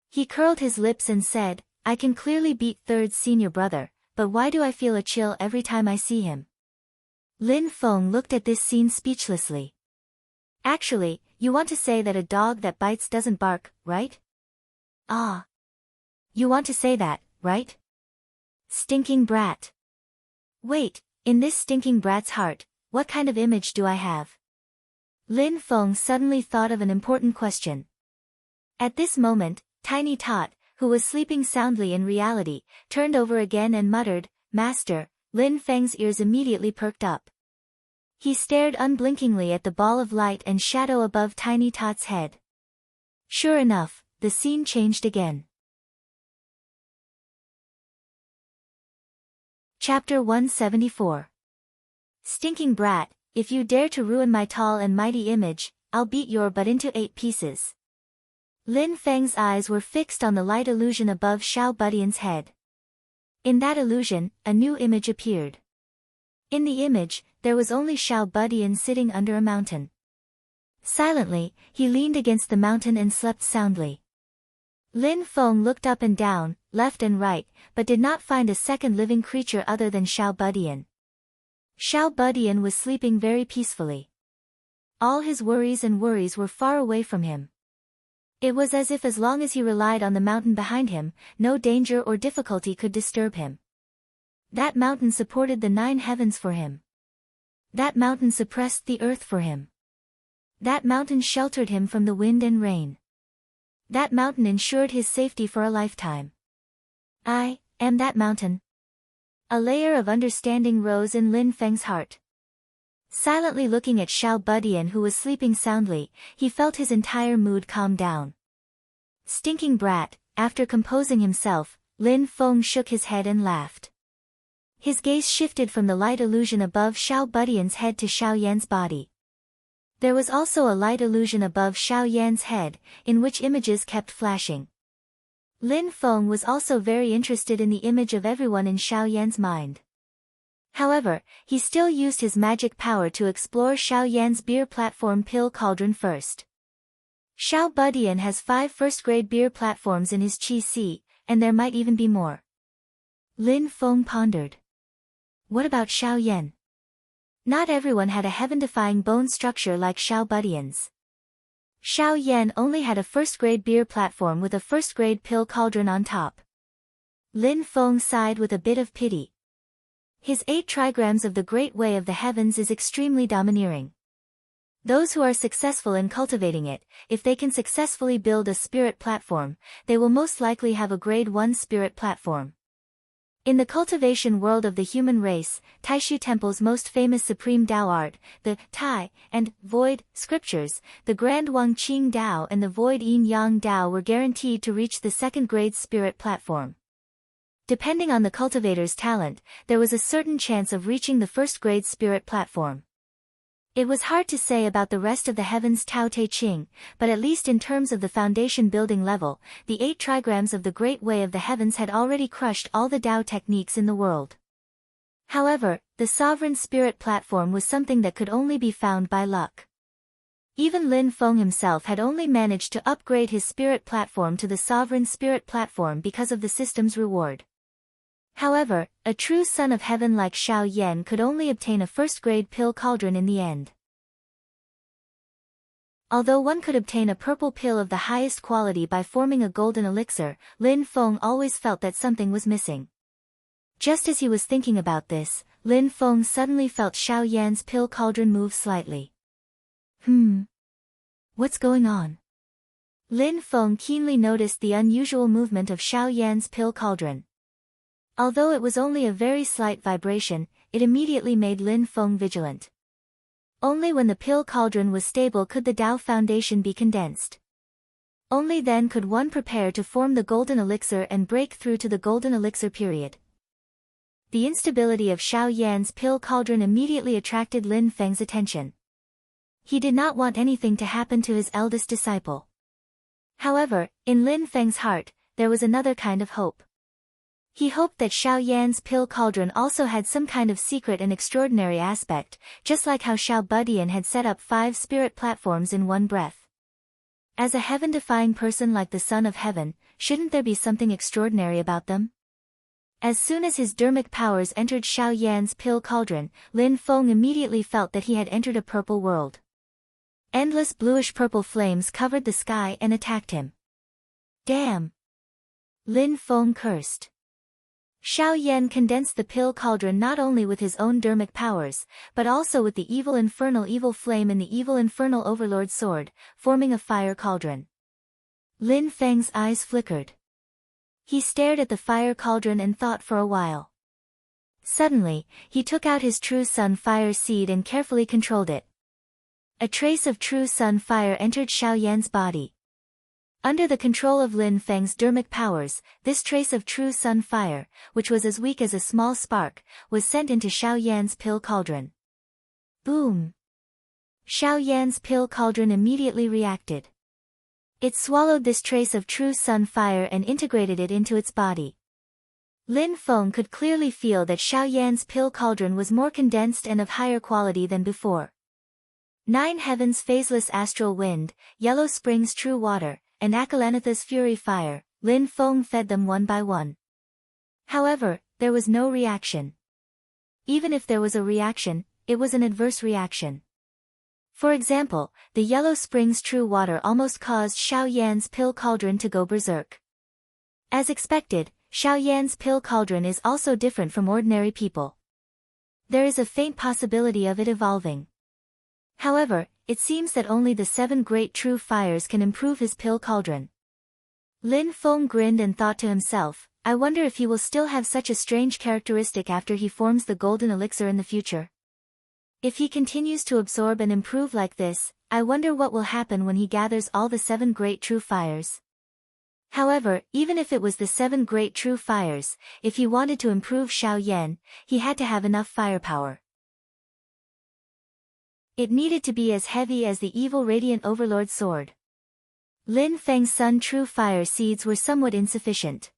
He curled his lips and said, "I can clearly beat third senior brother, but why do I feel a chill every time I see him?" Lin Feng looked at this scene speechlessly. "Actually, you want to say that a dog that bites doesn't bark, right?" "Ah. You want to say that, right? Stinking brat. Wait, in this stinking brat's heart, what kind of image do I have?" Lin Feng suddenly thought of an important question. At this moment, Tiny Tot, who was sleeping soundly in reality, turned over again and muttered, "Master." Lin Feng's ears immediately perked up. He stared unblinkingly at the ball of light and shadow above Tiny Tot's head. Sure enough, the scene changed again. Chapter 174. Stinking brat, if you dare to ruin my tall and mighty image, I'll beat your butt into 8 pieces. Lin Feng's eyes were fixed on the light illusion above Xiao Budian's head. In that illusion, a new image appeared. In the image, there was only Xiao Budian sitting under a mountain. Silently, he leaned against the mountain and slept soundly. Lin Feng looked up and down, left and right, but did not find a second living creature other than Xiao Budian. Xiao Budian was sleeping very peacefully. All his worries were far away from him. It was as if as long as he relied on the mountain behind him, no danger or difficulty could disturb him. That mountain supported the 9 heavens for him. That mountain suppressed the earth for him. That mountain sheltered him from the wind and rain. That mountain ensured his safety for a lifetime. I am that mountain. A layer of understanding rose in Lin Feng's heart. Silently looking at Xiao Budian who was sleeping soundly, he felt his entire mood calm down. Stinking brat, after composing himself, Lin Feng shook his head and laughed. His gaze shifted from the light illusion above Xiao Budian's head to Xiao Yan's body. There was also a light illusion above Xiao Yan's head, in which images kept flashing. Lin Feng was also very interested in the image of everyone in Xiao Yan's mind. However, he still used his magic power to explore Xiao Yan's beer platform pill cauldron first. Xiao Budian has 5 first-grade beer platforms in his Qi Si, and there might even be more. Lin Feng pondered. What about Xiao Yan? Not everyone had a heaven-defying bone structure like Xiao Budian's. Xiao Yan only had a first-grade beer platform with a first-grade pill cauldron on top. Lin Feng sighed with a bit of pity. His 8 trigrams of the Great Way of the Heavens is extremely domineering. Those who are successful in cultivating it, if they can successfully build a spirit platform, they will most likely have a grade 1 spirit platform. In the cultivation world of the human race, Taishu Temple's most famous supreme Tao art, the Tai and Void scriptures, the Grand Wang Qing Tao and the Void Yin Yang Tao were guaranteed to reach the 2nd grade spirit platform. Depending on the cultivator's talent, there was a certain chance of reaching the 1st grade spirit platform. It was hard to say about the rest of the heavens Tao Te Ching, but at least in terms of the foundation building level, the 8 trigrams of the Great Way of the Heavens had already crushed all the Tao techniques in the world. However, the sovereign spirit platform was something that could only be found by luck. Even Lin Feng himself had only managed to upgrade his spirit platform to the sovereign spirit platform because of the system's reward. However, a true son of heaven like Xiao Yan could only obtain a first-grade pill cauldron in the end. Although one could obtain a purple pill of the highest quality by forming a golden elixir, Lin Feng always felt that something was missing. Just as he was thinking about this, Lin Feng suddenly felt Xiao Yan's pill cauldron move slightly. What's going on? Lin Feng keenly noticed the unusual movement of Xiao Yan's pill cauldron. Although it was only a very slight vibration, it immediately made Lin Feng vigilant. Only when the pill cauldron was stable could the Tao foundation be condensed. Only then could one prepare to form the golden elixir and break through to the golden elixir period. The instability of Xiao Yan's pill cauldron immediately attracted Lin Feng's attention. He did not want anything to happen to his eldest disciple. However, in Lin Feng's heart, there was another kind of hope. He hoped that Xiao Yan's pill cauldron also had some kind of secret and extraordinary aspect, just like how Xiao Budian had set up 5 spirit platforms in one breath. As a heaven-defying person like the Son of Heaven, shouldn't there be something extraordinary about them? As soon as his dermic powers entered Xiao Yan's pill cauldron, Lin Feng immediately felt that he had entered a purple world. Endless bluish-purple flames covered the sky and attacked him. Damn! Lin Feng cursed. Xiao Yan condensed the pill cauldron not only with his own dermic powers, but also with the evil evil flame and the evil infernal overlord sword, forming a fire cauldron. Lin Feng's eyes flickered. He stared at the fire cauldron and thought for a while. Suddenly, he took out his true sun fire seed and carefully controlled it. A trace of true sun fire entered Xiao Yan's body. Under the control of Lin Feng's dermic powers, this trace of true sun fire, which was as weak as a small spark, was sent into Xiao Yan's pill cauldron. Boom! Xiao Yan's pill cauldron immediately reacted. It swallowed this trace of true sun fire and integrated it into its body. Lin Feng could clearly feel that Xiao Yan's pill cauldron was more condensed and of higher quality than before. 9 heavens phaseless astral wind, Yellow Spring's true water, and Akalanatha's fury fire, Lin Feng fed them one by one. However, there was no reaction. Even if there was a reaction, it was an adverse reaction. For example, the Yellow Spring's true water almost caused Xiao Yan's pill cauldron to go berserk. As expected, Xiao Yan's pill cauldron is also different from ordinary people. There is a faint possibility of it evolving. However, it seems that only the 7 great true fires can improve his pill cauldron. Lin Feng grinned and thought to himself, I wonder if he will still have such a strange characteristic after he forms the golden elixir in the future. If he continues to absorb and improve like this, I wonder what will happen when he gathers all the 7 great true fires. However, even if it was the 7 great true fires, if he wanted to improve Xiao Yan, he had to have enough firepower. It needed to be as heavy as the evil radiant overlord sword. Lin Feng's Sun True Fire seeds were somewhat insufficient.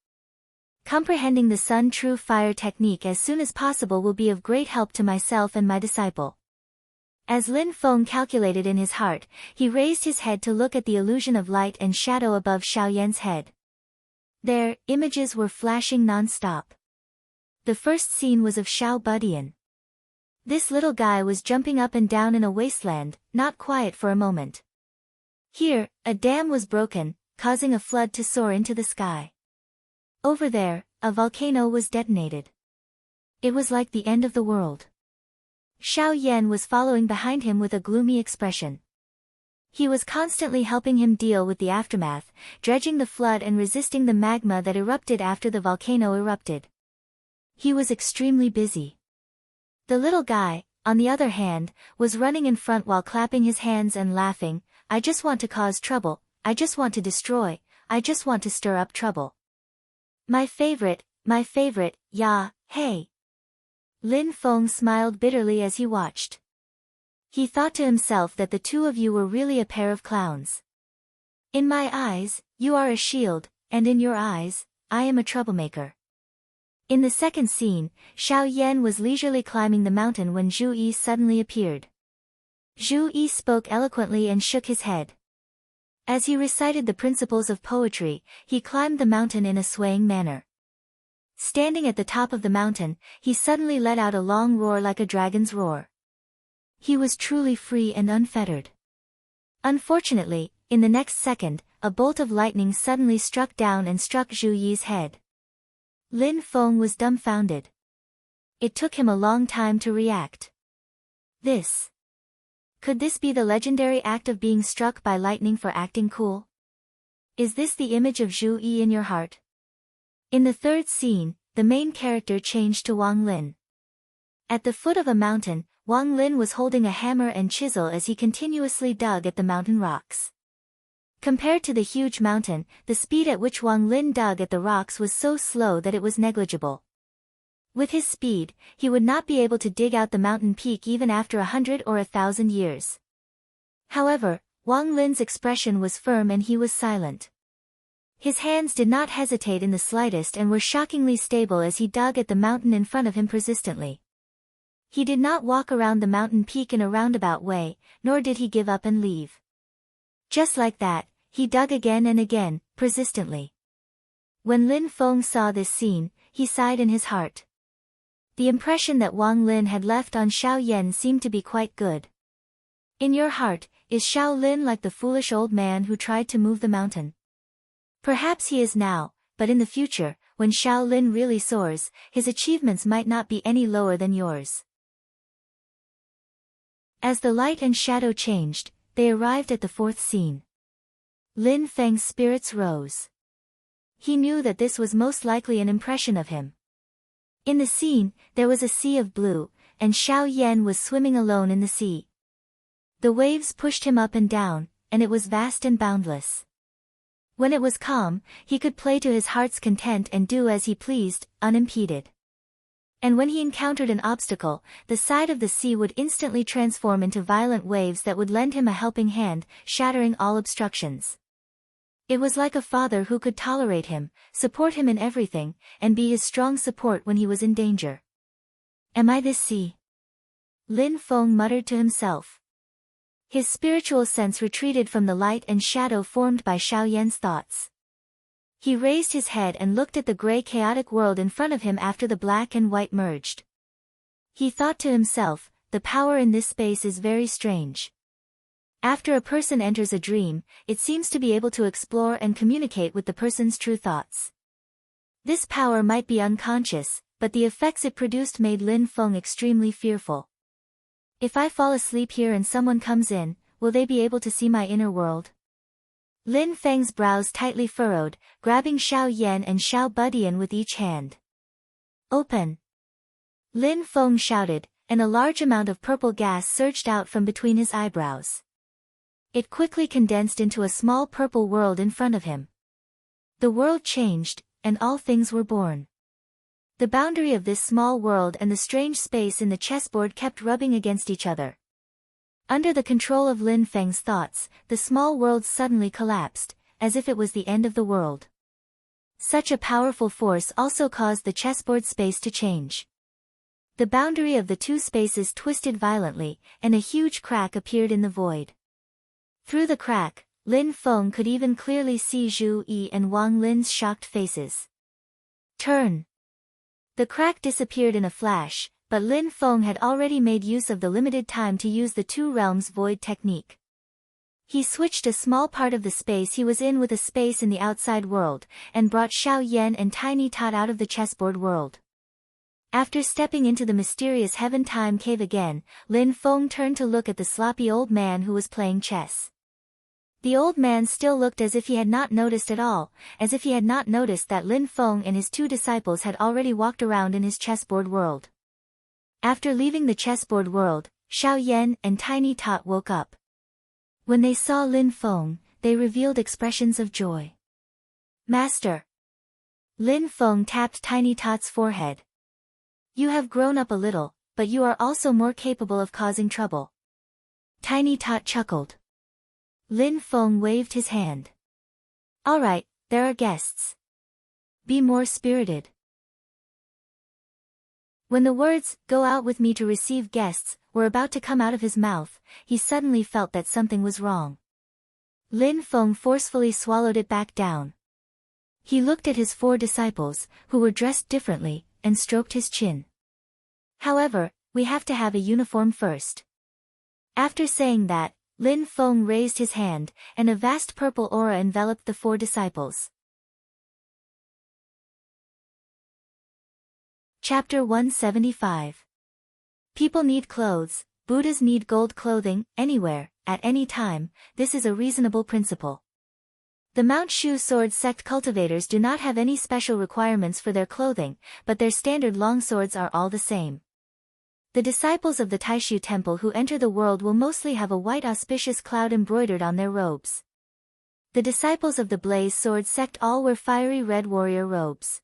Comprehending the Sun True Fire technique as soon as possible will be of great help to myself and my disciple. As Lin Feng calculated in his heart, he raised his head to look at the illusion of light and shadow above Xiao Yan's head. There, images were flashing non-stop. The first scene was of Xiao Budian. This little guy was jumping up and down in a wasteland, not quiet for a moment. Here, a dam was broken, causing a flood to soar into the sky. Over there, a volcano was detonated. It was like the end of the world. Xiao Yan was following behind him with a gloomy expression. He was constantly helping him deal with the aftermath, dredging the flood and resisting the magma that erupted after the volcano erupted. He was extremely busy. The little guy, on the other hand, was running in front while clapping his hands and laughing, I just want to cause trouble, I just want to destroy, I just want to stir up trouble. My favorite, yeah, hey. Lin Feng smiled bitterly as he watched. He thought to himself that the two of you were really a pair of clowns. In my eyes, you are a shield, and in your eyes, I am a troublemaker. In the second scene, Xiao Yan was leisurely climbing the mountain when Zhu Yi suddenly appeared. Zhu Yi spoke eloquently and shook his head. As he recited the principles of poetry, he climbed the mountain in a swaying manner. Standing at the top of the mountain, he suddenly let out a long roar like a dragon's roar. He was truly free and unfettered. Unfortunately, in the next second, a bolt of lightning suddenly struck down and struck Zhu Yi's head. Lin Feng was dumbfounded. It took him a long time to react. Could this be the legendary act of being struck by lightning for acting cool? Is this the image of Zhu Yi in your heart? In the third scene, the main character changed to Wang Lin. At the foot of a mountain, Wang Lin was holding a hammer and chisel as he continuously dug at the mountain rocks. Compared to the huge mountain, the speed at which Wang Lin dug at the rocks was so slow that it was negligible. With his speed, he would not be able to dig out the mountain peak even after 100 or 1,000 years. However, Wang Lin's expression was firm and he was silent. His hands did not hesitate in the slightest and were shockingly stable as he dug at the mountain in front of him persistently. He did not walk around the mountain peak in a roundabout way, nor did he give up and leave. Just like that, he dug again and again, persistently. When Lin Feng saw this scene, he sighed in his heart. The impression that Wang Lin had left on Xiao Yan seemed to be quite good. In your heart, is Xiao Lin like the foolish old man who tried to move the mountain? Perhaps he is now, but in the future, when Xiao Lin really soars, his achievements might not be any lower than yours. As the light and shadow changed, they arrived at the fourth scene. Lin Feng's spirits rose. He knew that this was most likely an impression of him. In the scene, there was a sea of blue, and Xiao Yan was swimming alone in the sea. The waves pushed him up and down, and it was vast and boundless. When it was calm, he could play to his heart's content and do as he pleased, unimpeded. And when he encountered an obstacle, the side of the sea would instantly transform into violent waves that would lend him a helping hand, shattering all obstructions. It was like a father who could tolerate him, support him in everything, and be his strong support when he was in danger. Am I this sea? Lin Feng muttered to himself. His spiritual sense retreated from the light and shadow formed by Xiao Yan's thoughts. He raised his head and looked at the gray chaotic world in front of him after the black and white merged. He thought to himself, the power in this space is very strange. After a person enters a dream, it seems to be able to explore and communicate with the person's true thoughts. This power might be unconscious, but the effects it produced made Lin Feng extremely fearful. If I fall asleep here and someone comes in, will they be able to see my inner world? Lin Feng's brows tightly furrowed, grabbing Xiao Yan and Xiao Budian with each hand. Open! Lin Feng shouted, and a large amount of purple gas surged out from between his eyebrows. It quickly condensed into a small purple world in front of him. The world changed, and all things were born. The boundary of this small world and the strange space in the chessboard kept rubbing against each other. Under the control of Lin Feng's thoughts, the small world suddenly collapsed, as if it was the end of the world. Such a powerful force also caused the chessboard space to change. The boundary of the two spaces twisted violently, and a huge crack appeared in the void. Through the crack, Lin Feng could even clearly see Zhu Yi and Wang Lin's shocked faces. Turn! The crack disappeared in a flash, but Lin Feng had already made use of the limited time to use the two realms void technique. He switched a small part of the space he was in with a space in the outside world, and brought Xiao Yan and Tiny Tot out of the chessboard world. After stepping into the mysterious Heaven-Time cave again, Lin Feng turned to look at the sloppy old man who was playing chess. The old man still looked as if he had not noticed at all, as if he had not noticed that Lin Feng and his two disciples had already walked around in his chessboard world. After leaving the chessboard world, Xiao Yan and Tiny Tot woke up. When they saw Lin Feng, they revealed expressions of joy. Master! Lin Feng tapped Tiny Tot's forehead. You have grown up a little, but you are also more capable of causing trouble. Tiny Tot chuckled. Lin Feng waved his hand. All right, there are guests. Be more spirited. When the words, go out with me to receive guests, were about to come out of his mouth, he suddenly felt that something was wrong. Lin Feng forcefully swallowed it back down. He looked at his four disciples, who were dressed differently, and stroked his chin. However, we have to have a uniform first. After saying that, Lin Feng raised his hand, and a vast purple aura enveloped the four disciples. Chapter 175. People need clothes, Buddhas need gold clothing, anywhere, at any time, this is a reasonable principle. The Mount Shu sword sect cultivators do not have any special requirements for their clothing, but their standard longswords are all the same. The disciples of the Taishu temple who enter the world will mostly have a white auspicious cloud embroidered on their robes. The disciples of the Blaze sword sect all wear fiery red warrior robes.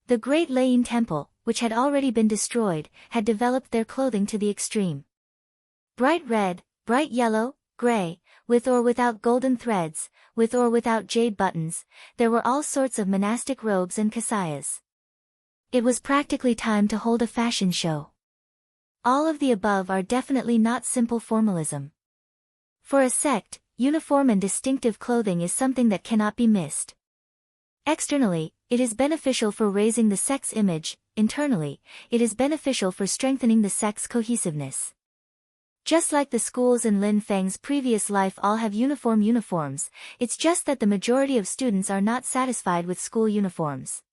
The Great Lane temple, which had already been destroyed, had developed their clothing to the extreme. Bright red, bright yellow, gray, with or without golden threads, with or without jade buttons, there were all sorts of monastic robes and kasayas. It was practically time to hold a fashion show. All of the above are definitely not simple formalism. For a sect, uniform and distinctive clothing is something that cannot be missed. Externally, it is beneficial for raising the sect's image. Internally, it is beneficial for strengthening the sect's cohesiveness. Just like the schools in Lin Feng's previous life all have uniforms, it's just that the majority of students are not satisfied with school uniforms.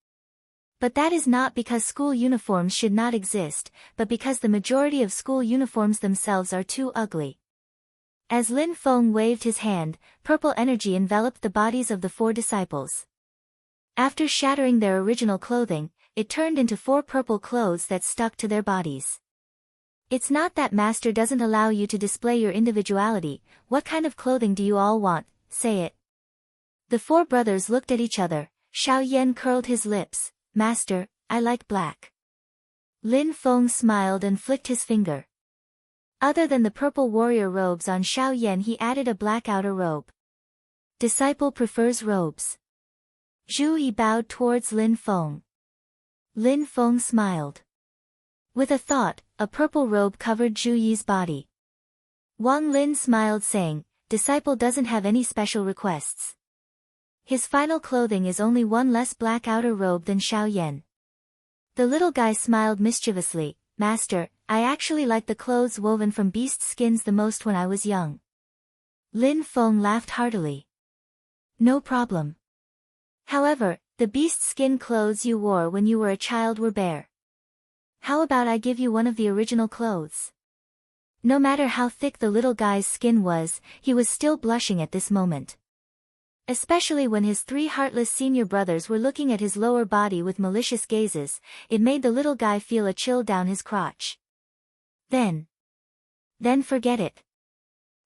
But that is not because school uniforms should not exist, but because the majority of school uniforms themselves are too ugly. As Lin Feng waved his hand, purple energy enveloped the bodies of the 4 disciples. After shattering their original clothing, it turned into 4 purple clothes that stuck to their bodies. It's not that Master doesn't allow you to display your individuality. What kind of clothing do you all want? Say it. The 4 brothers looked at each other. Xiao Yan curled his lips. Master, I like black. Lin Feng smiled and flicked his finger. Other than the purple warrior robes on Xiao Yan, he added a black outer robe. Disciple prefers robes. Zhu Yi bowed towards Lin Feng. Lin Feng smiled. With a thought, a purple robe covered Zhu Yi's body. Wang Lin smiled saying, Disciple doesn't have any special requests. His final clothing is only 1 less black outer robe than Xiao Yan. The little guy smiled mischievously. Master, I actually like the clothes woven from beast skins the most when I was young. Lin Feng laughed heartily. No problem. However, the beast skin clothes you wore when you were a child were bare. How about I give you one of the original clothes? No matter how thick the little guy's skin was, he was still blushing at this moment. Especially when his 3 heartless senior brothers were looking at his lower body with malicious gazes, it made the little guy feel a chill down his crotch. Then forget it.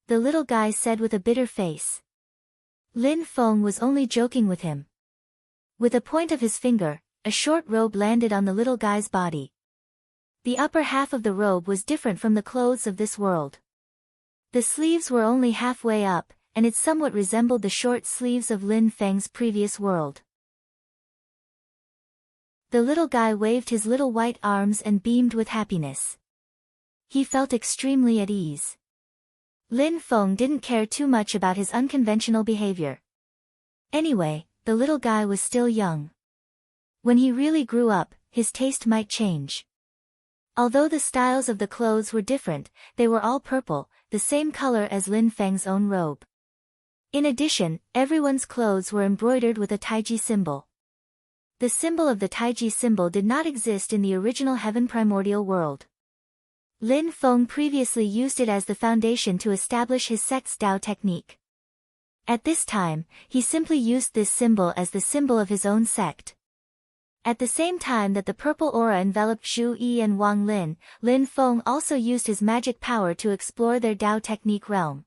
The little guy said with a bitter face. Lin Feng was only joking with him. With a point of his finger, a short robe landed on the little guy's body. The upper half of the robe was different from the clothes of this world. The sleeves were only halfway up, and it somewhat resembled the short sleeves of Lin Feng's previous world. The little guy waved his little white arms and beamed with happiness. He felt extremely at ease. Lin Feng didn't care too much about his unconventional behavior. Anyway, the little guy was still young. When he really grew up, his taste might change. Although the styles of the clothes were different, they were all purple, the same color as Lin Feng's own robe. In addition, everyone's clothes were embroidered with a Taiji symbol. The symbol of the Taiji symbol did not exist in the original Heaven Primordial world. Lin Feng previously used it as the foundation to establish his sect's Dao technique. At this time, he simply used this symbol as the symbol of his own sect. At the same time that the purple aura enveloped Zhu Yi and Wang Lin, Lin Feng also used his magic power to explore their Dao technique realm.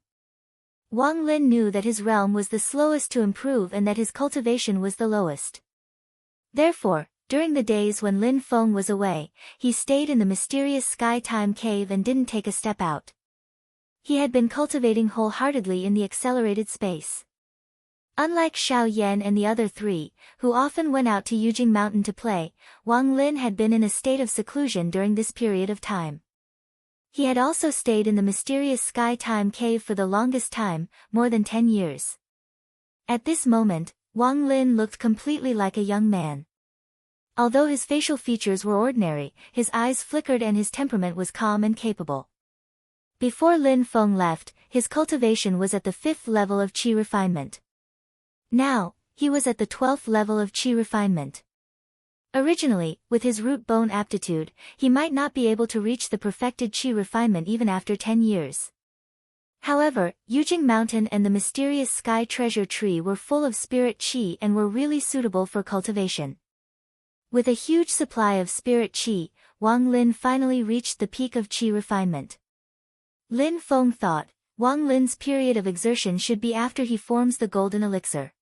Wang Lin knew that his realm was the slowest to improve and that his cultivation was the lowest. Therefore, during the days when Lin Feng was away, he stayed in the mysterious Sky Time Cave and didn't take a step out. He had been cultivating wholeheartedly in the accelerated space. Unlike Xiao Yan and the other 3, who often went out to Yujing Mountain to play, Wang Lin had been in a state of seclusion during this period of time. He had also stayed in the mysterious Sky Time Cave for the longest time, more than 10 years. At this moment, Wang Lin looked completely like a young man. Although his facial features were ordinary, his eyes flickered and his temperament was calm and capable. Before Lin Feng left, his cultivation was at the 5th level of qi refinement. Now, he was at the 12th level of qi refinement. Originally, with his root bone aptitude, he might not be able to reach the perfected qi refinement even after 10 years. However, Yujing Mountain and the mysterious Sky Treasure Tree were full of spirit qi and were really suitable for cultivation. With a huge supply of spirit qi, Wang Lin finally reached the peak of qi refinement. Lin Feng thought, Wang Lin's period of exertion should be after he forms the golden elixir.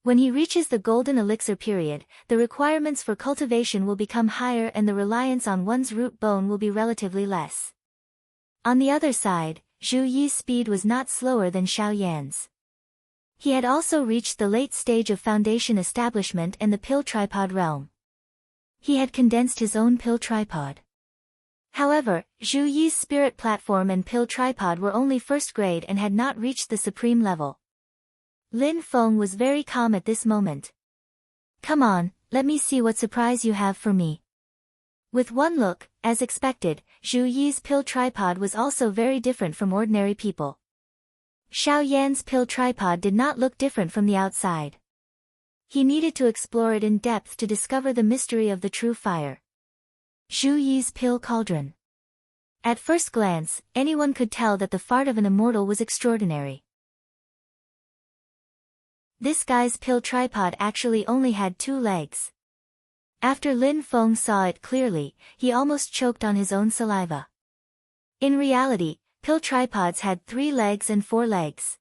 When he reaches the golden elixir period, the requirements for cultivation will become higher and the reliance on one's root bone will be relatively less. On the other side, Zhu Yi's speed was not slower than Xiao Yan's. He had also reached the late stage of foundation establishment and the pill tripod realm. He had condensed his own pill tripod. However, Zhu Yi's spirit platform and pill tripod were only first grade and had not reached the supreme level. Lin Feng was very calm at this moment. "Come on, let me see what surprise you have for me." With one look, as expected, Zhu Yi's pill tripod was also very different from ordinary people. Xiao Yan's pill tripod did not look different from the outside. He needed to explore it in depth to discover the mystery of the true fire. Zhu Yi's pill cauldron. At first glance, anyone could tell that the fart of an immortal was extraordinary. This guy's pill tripod actually only had 2 legs. After Lin Feng saw it clearly, he almost choked on his own saliva. In reality, pill tripods had 3 legs and 4 legs.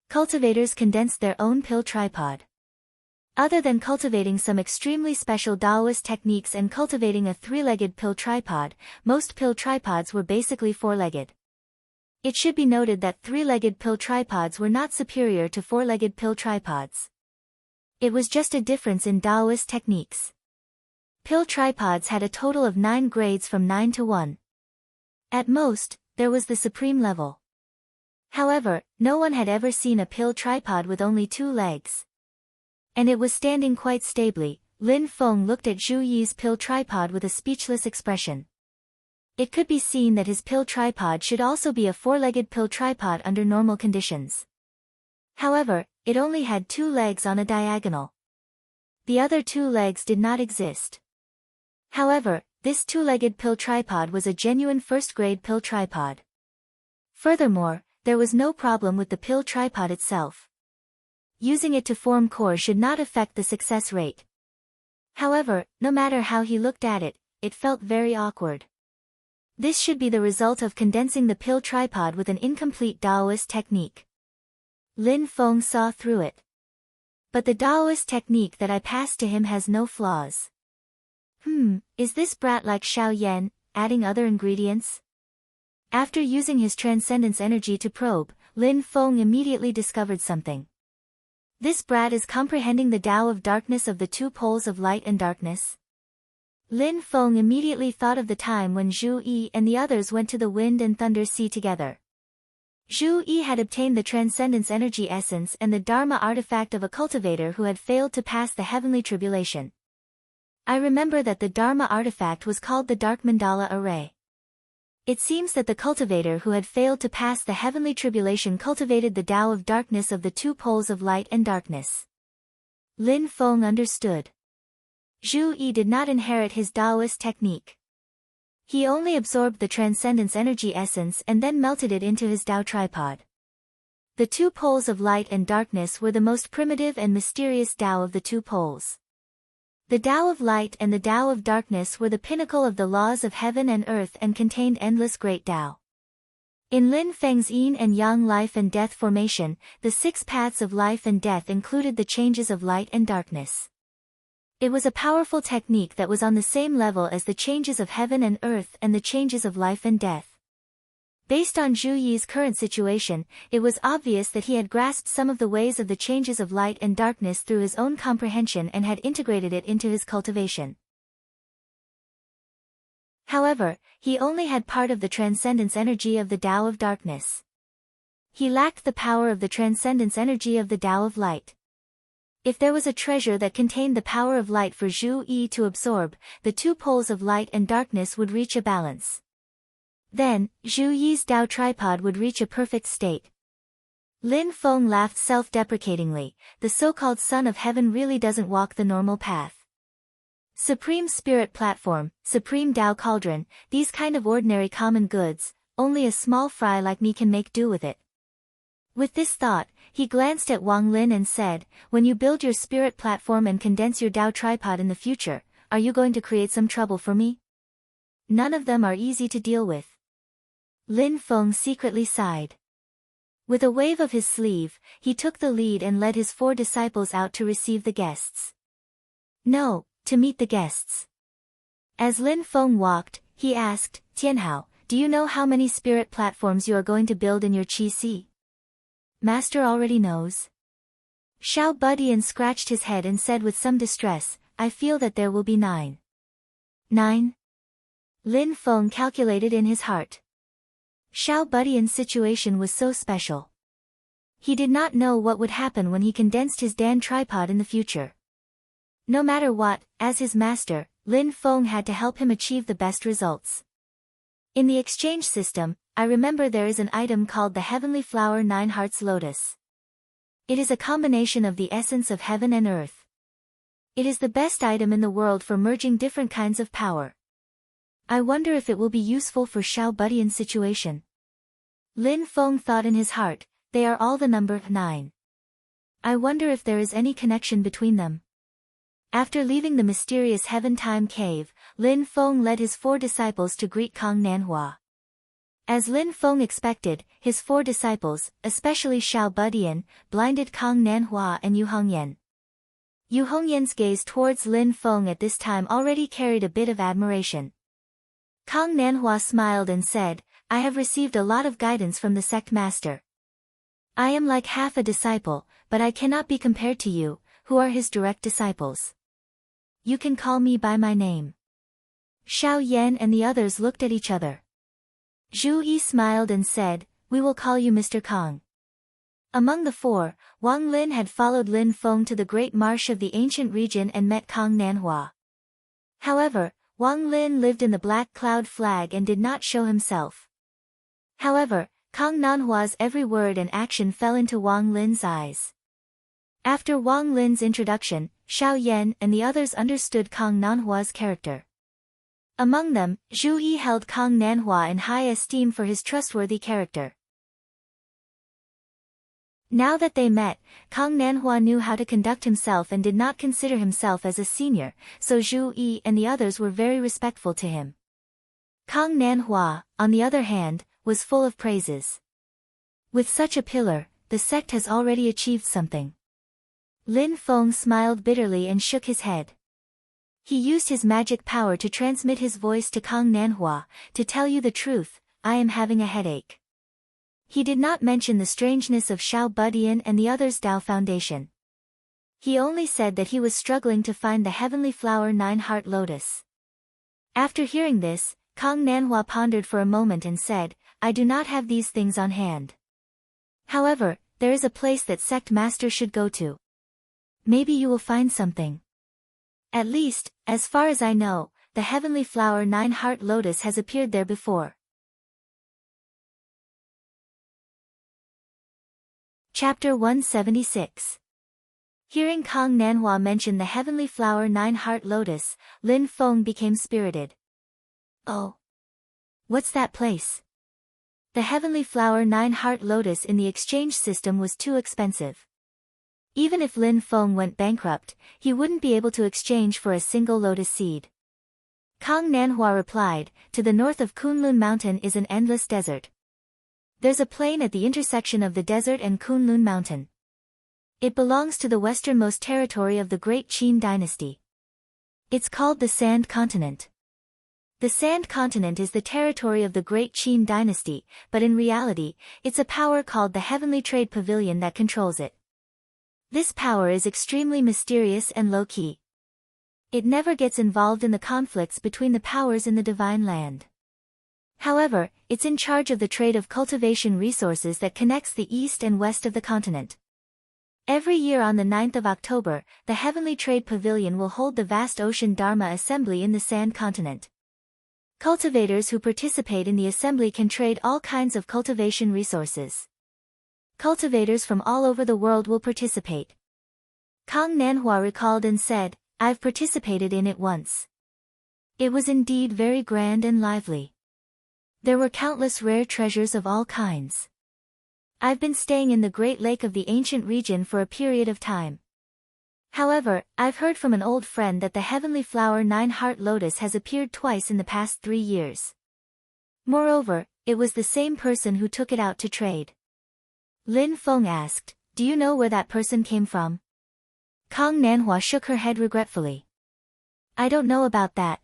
Cultivators condensed their own pill tripod. Other than cultivating some extremely special Taoist techniques and cultivating a 3-legged pill tripod, most pill tripods were basically 4-legged. It should be noted that 3-legged pill tripods were not superior to 4-legged pill tripods. It was just a difference in Taoist techniques. Pill tripods had a total of 9 grades from 9 to 1. At most, there was the supreme level. However, no one had ever seen a pill tripod with only 2 legs. And it was standing quite stably. Lin Feng looked at Zhu Yi's pill tripod with a speechless expression. It could be seen that his pill tripod should also be a 4-legged pill tripod under normal conditions. However, it only had 2 legs on a diagonal. The other 2 legs did not exist. However, this 2-legged pill tripod was a genuine first-grade pill tripod. Furthermore, there was no problem with the pill tripod itself. Using it to form core should not affect the success rate. However, no matter how he looked at it, it felt very awkward. This should be the result of condensing the pill tripod with an incomplete Taoist technique. Lin Feng saw through it. But the Taoist technique that I passed to him has no flaws. Is this brat like Xiao Yan, adding other ingredients? After using his transcendence energy to probe, Lin Feng immediately discovered something. This brat is comprehending the Tao of darkness of the 2 poles of light and darkness. Lin Feng immediately thought of the time when Zhu Yi and the others went to the Wind and Thunder Sea together. Zhu Yi had obtained the transcendence energy essence and the Dharma artifact of a cultivator who had failed to pass the heavenly tribulation. I remember that the Dharma artifact was called the Dark Mandala Array. It seems that the cultivator who had failed to pass the heavenly tribulation cultivated the Tao of darkness of the 2 poles of light and darkness. Lin Feng understood. Zhu Yi did not inherit his Taoist technique. He only absorbed the transcendence energy essence and then melted it into his Tao tripod. The 2 poles of light and darkness were the most primitive and mysterious Tao of the 2 poles. The Tao of light and the Tao of darkness were the pinnacle of the laws of heaven and earth and contained endless great Tao. In Lin Feng's yin and yang life and death formation, the 6 paths of life and death included the changes of light and darkness. It was a powerful technique that was on the same level as the changes of heaven and earth and the changes of life and death. Based on Zhu Yi's current situation, it was obvious that he had grasped some of the ways of the changes of light and darkness through his own comprehension and had integrated it into his cultivation. However, he only had part of the transcendence energy of the Tao of darkness. He lacked the power of the transcendence energy of the Tao of light. If there was a treasure that contained the power of light for Zhu Yi to absorb, the 2 poles of light and darkness would reach a balance. Then, Zhu Yi's Tao tripod would reach a perfect state. Lin Feng laughed self-deprecatingly. The so-called Son of Heaven really doesn't walk the normal path. Supreme Spirit Platform, Supreme Tao Cauldron, these kind of ordinary common goods, only a small fry like me can make do with it. With this thought, he glanced at Wang Lin and said, when you build your spirit platform and condense your Tao tripod in the future, are you going to create some trouble for me? None of them are easy to deal with. Lin Feng secretly sighed. With a wave of his sleeve, he took the lead and led his 4 disciples out to receive the guests. No, to meet the guests. As Lin Feng walked, he asked, Tianhao, do you know how many spirit platforms you are going to build in your Qi Si? Master already knows. Xiao Budian scratched his head and said with some distress, I feel that there will be 9. 9? Lin Feng calculated in his heart. Xiao Budian's situation was so special. He did not know what would happen when he condensed his Dan tripod in the future. No matter what, as his master, Lin Feng had to help him achieve the best results. In the exchange system, I remember there is an item called the Heavenly Flower 9 Hearts Lotus. It is a combination of the essence of heaven and earth. It is the best item in the world for merging different kinds of power. I wonder if it will be useful for Xiao Budian's situation. Lin Feng thought in his heart, they are all the number 9. I wonder if there is any connection between them. After leaving the mysterious Heaven-Time Cave, Lin Feng led his 4 disciples to greet Kang Nanhua. As Lin Feng expected, his 4 disciples, especially Xiao Budian, blinded Kang Nanhua and Yu Hongyan. Yu Hongyan's gaze towards Lin Feng at this time already carried a bit of admiration. Kang Nanhua smiled and said, I have received a lot of guidance from the sect master. I am like half a disciple, but I cannot be compared to you, who are his direct disciples. You can call me by my name. Xiao Yan and the others looked at each other. Zhu Yi smiled and said, we will call you Mr. Kang. Among the 4, Wang Lin had followed Lin Feng to the great marsh of the ancient region and met Kang Nanhua. However, Wang Lin lived in the Black Cloud Flag and did not show himself. However, Kang Nanhua's every word and action fell into Wang Lin's eyes. After Wang Lin's introduction, Xiao Yan and the others understood Kang Nanhua's character. Among them, Zhu Yi held Kang Nanhua in high esteem for his trustworthy character. Now that they met, Kang Nanhua knew how to conduct himself and did not consider himself as a senior, so Zhu Yi and the others were very respectful to him. Kang Nanhua, on the other hand, was full of praises. With such a pillar, the sect has already achieved something. Lin Feng smiled bitterly and shook his head. He used his magic power to transmit his voice to Kang Nanhua, to tell you the truth, I am having a headache. He did not mention the strangeness of Xiao Budian and the others' Dao Foundation. He only said that he was struggling to find the Heavenly Flower 9-Heart Lotus. After hearing this, Kang Nanhua pondered for a moment and said, I do not have these things on hand. However, there is a place that sect master should go to. Maybe you will find something. At least, as far as I know, the Heavenly Flower 9-Heart Lotus has appeared there before. Chapter 176. Hearing Kang Nanhua mention the Heavenly Flower 9-Heart Lotus, Lin Feng became spirited. Oh. What's that place? The Heavenly Flower 9-Heart Lotus in the exchange system was too expensive. Even if Lin Feng went bankrupt, he wouldn't be able to exchange for a single lotus seed. Kang Nanhua replied, to the north of Kunlun Mountain is an endless desert. There's a plain at the intersection of the desert and Kunlun Mountain. It belongs to the westernmost territory of the Great Qin dynasty. It's called the Sand Continent. The Sand Continent is the territory of the Great Qin dynasty, but in reality, it's a power called the Heavenly Trade Pavilion that controls it. This power is extremely mysterious and low-key. It never gets involved in the conflicts between the powers in the Divine Land. However, it's in charge of the trade of cultivation resources that connects the east and west of the continent. Every year on the 9th of October, the Heavenly Trade Pavilion will hold the vast Ocean Dharma Assembly in the Sand Continent. Cultivators who participate in the assembly can trade all kinds of cultivation resources. Cultivators from all over the world will participate. Kang Nanhua recalled and said, I've participated in it once. It was indeed very grand and lively. There were countless rare treasures of all kinds. I've been staying in the Great Lake of the ancient region for a period of time. However, I've heard from an old friend that the Heavenly Flower 9-Heart Lotus has appeared twice in the past 3 years. Moreover, it was the same person who took it out to trade. Lin Feng asked, do you know where that person came from? Kang Nanhua shook her head regretfully. I don't know about that.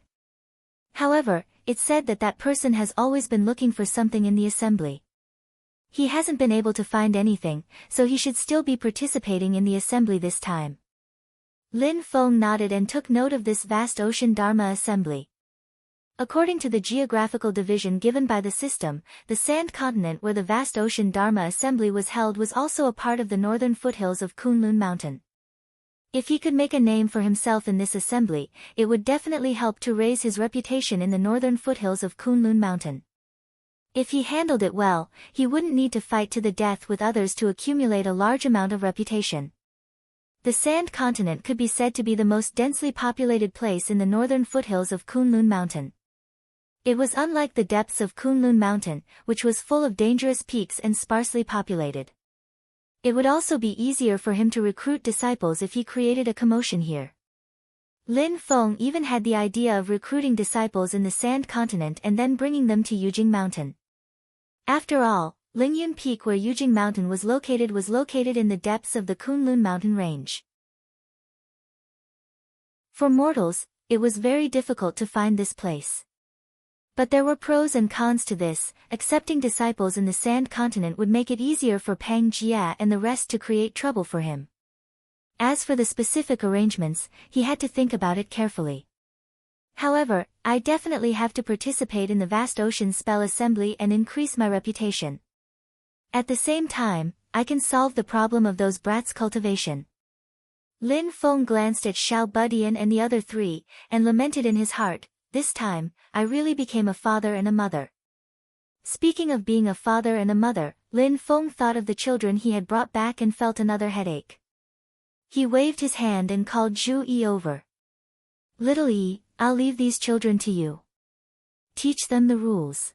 However, it's said that that person has always been looking for something in the assembly. He hasn't been able to find anything, so he should still be participating in the assembly this time. Lin Feng nodded and took note of this vast ocean Dharma assembly. According to the geographical division given by the system, the sand continent where the vast ocean Dharma assembly was held was also a part of the northern foothills of Kunlun Mountain. If he could make a name for himself in this assembly, it would definitely help to raise his reputation in the northern foothills of Kunlun Mountain. If he handled it well, he wouldn't need to fight to the death with others to accumulate a large amount of reputation. The sand continent could be said to be the most densely populated place in the northern foothills of Kunlun Mountain. It was unlike the depths of Kunlun Mountain, which was full of dangerous peaks and sparsely populated. It would also be easier for him to recruit disciples if he created a commotion here. Lin Feng even had the idea of recruiting disciples in the sand continent and then bringing them to Yujing Mountain. After all, Lingyun Peak where Yujing Mountain was located in the depths of the Kunlun Mountain range. For mortals, it was very difficult to find this place. But there were pros and cons to this. Accepting disciples in the sand continent would make it easier for Pang Jia and the rest to create trouble for him. As for the specific arrangements, he had to think about it carefully. However, I definitely have to participate in the vast ocean spell assembly and increase my reputation. At the same time, I can solve the problem of those brats' cultivation. Lin Feng glanced at Xiao Budian and the other three, and lamented in his heart, this time, I really became a father and a mother. Speaking of being a father and a mother, Lin Feng thought of the children he had brought back and felt another headache. He waved his hand and called Zhu Yi over. Little Yi, I'll leave these children to you. Teach them the rules.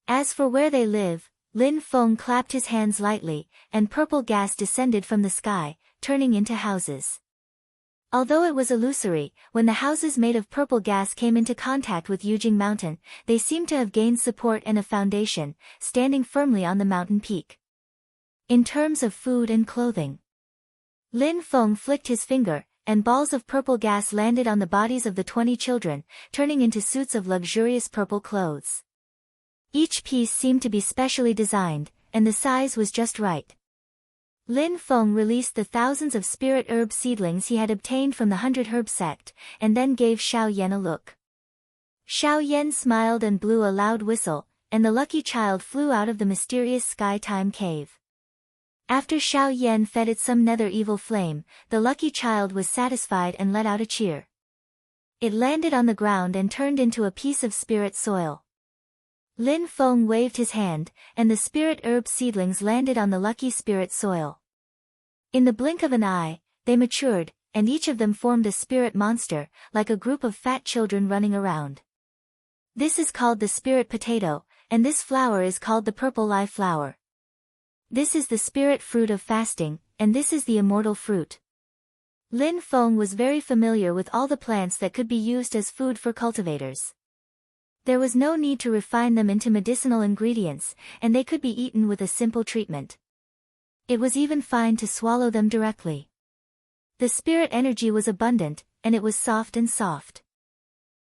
As for where they live, Lin Feng clapped his hands lightly, and purple gas descended from the sky, turning into houses. Although it was illusory, when the houses made of purple gas came into contact with Yujing Mountain, they seemed to have gained support and a foundation, standing firmly on the mountain peak. In terms of food and clothing, Lin Feng flicked his finger, and balls of purple gas landed on the bodies of the 20 children, turning into suits of luxurious purple clothes. Each piece seemed to be specially designed, and the size was just right. Lin Feng released the thousands of spirit herb seedlings he had obtained from the 100 Herb sect, and then gave Xiao Yan a look. Xiao Yan smiled and blew a loud whistle, and the lucky child flew out of the mysterious sky-time cave. After Xiao Yan fed it some nether evil flame, the lucky child was satisfied and let out a cheer. It landed on the ground and turned into a piece of spirit soil. Lin Feng waved his hand, and the spirit herb seedlings landed on the lucky spirit soil. In the blink of an eye, they matured, and each of them formed a spirit monster, like a group of fat children running around. This is called the spirit potato, and this flower is called the purple live flower. This is the spirit fruit of fasting, and this is the immortal fruit. Lin Feng was very familiar with all the plants that could be used as food for cultivators. There was no need to refine them into medicinal ingredients, and they could be eaten with a simple treatment. It was even fine to swallow them directly. The spirit energy was abundant, and it was soft.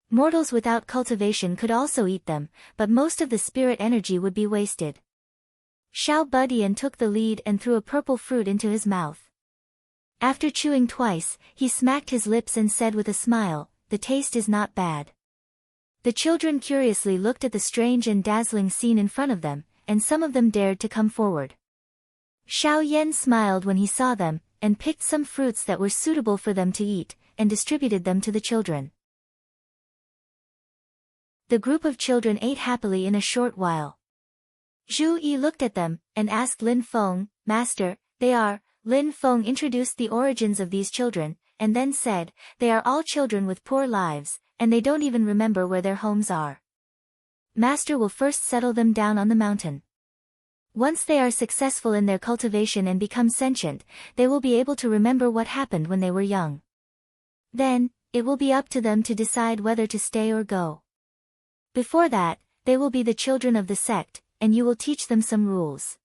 Mortals without cultivation could also eat them, but most of the spirit energy would be wasted. Xiao Budian took the lead and threw a purple fruit into his mouth. After chewing twice, he smacked his lips and said with a smile, "The taste is not bad." The children curiously looked at the strange and dazzling scene in front of them, and some of them dared to come forward. Xiao Yan smiled when he saw them, and picked some fruits that were suitable for them to eat, and distributed them to the children. The group of children ate happily in a short while. Zhu Yi looked at them, and asked Lin Feng, "Master, they are..." Lin Feng introduced the origins of these children, and then said, "They are all children with poor lives, and they don't even remember where their homes are. Master will first settle them down on the mountain. Once they are successful in their cultivation and become sentient, they will be able to remember what happened when they were young. Then, it will be up to them to decide whether to stay or go. Before that, they will be the children of the sect, and you will teach them some rules."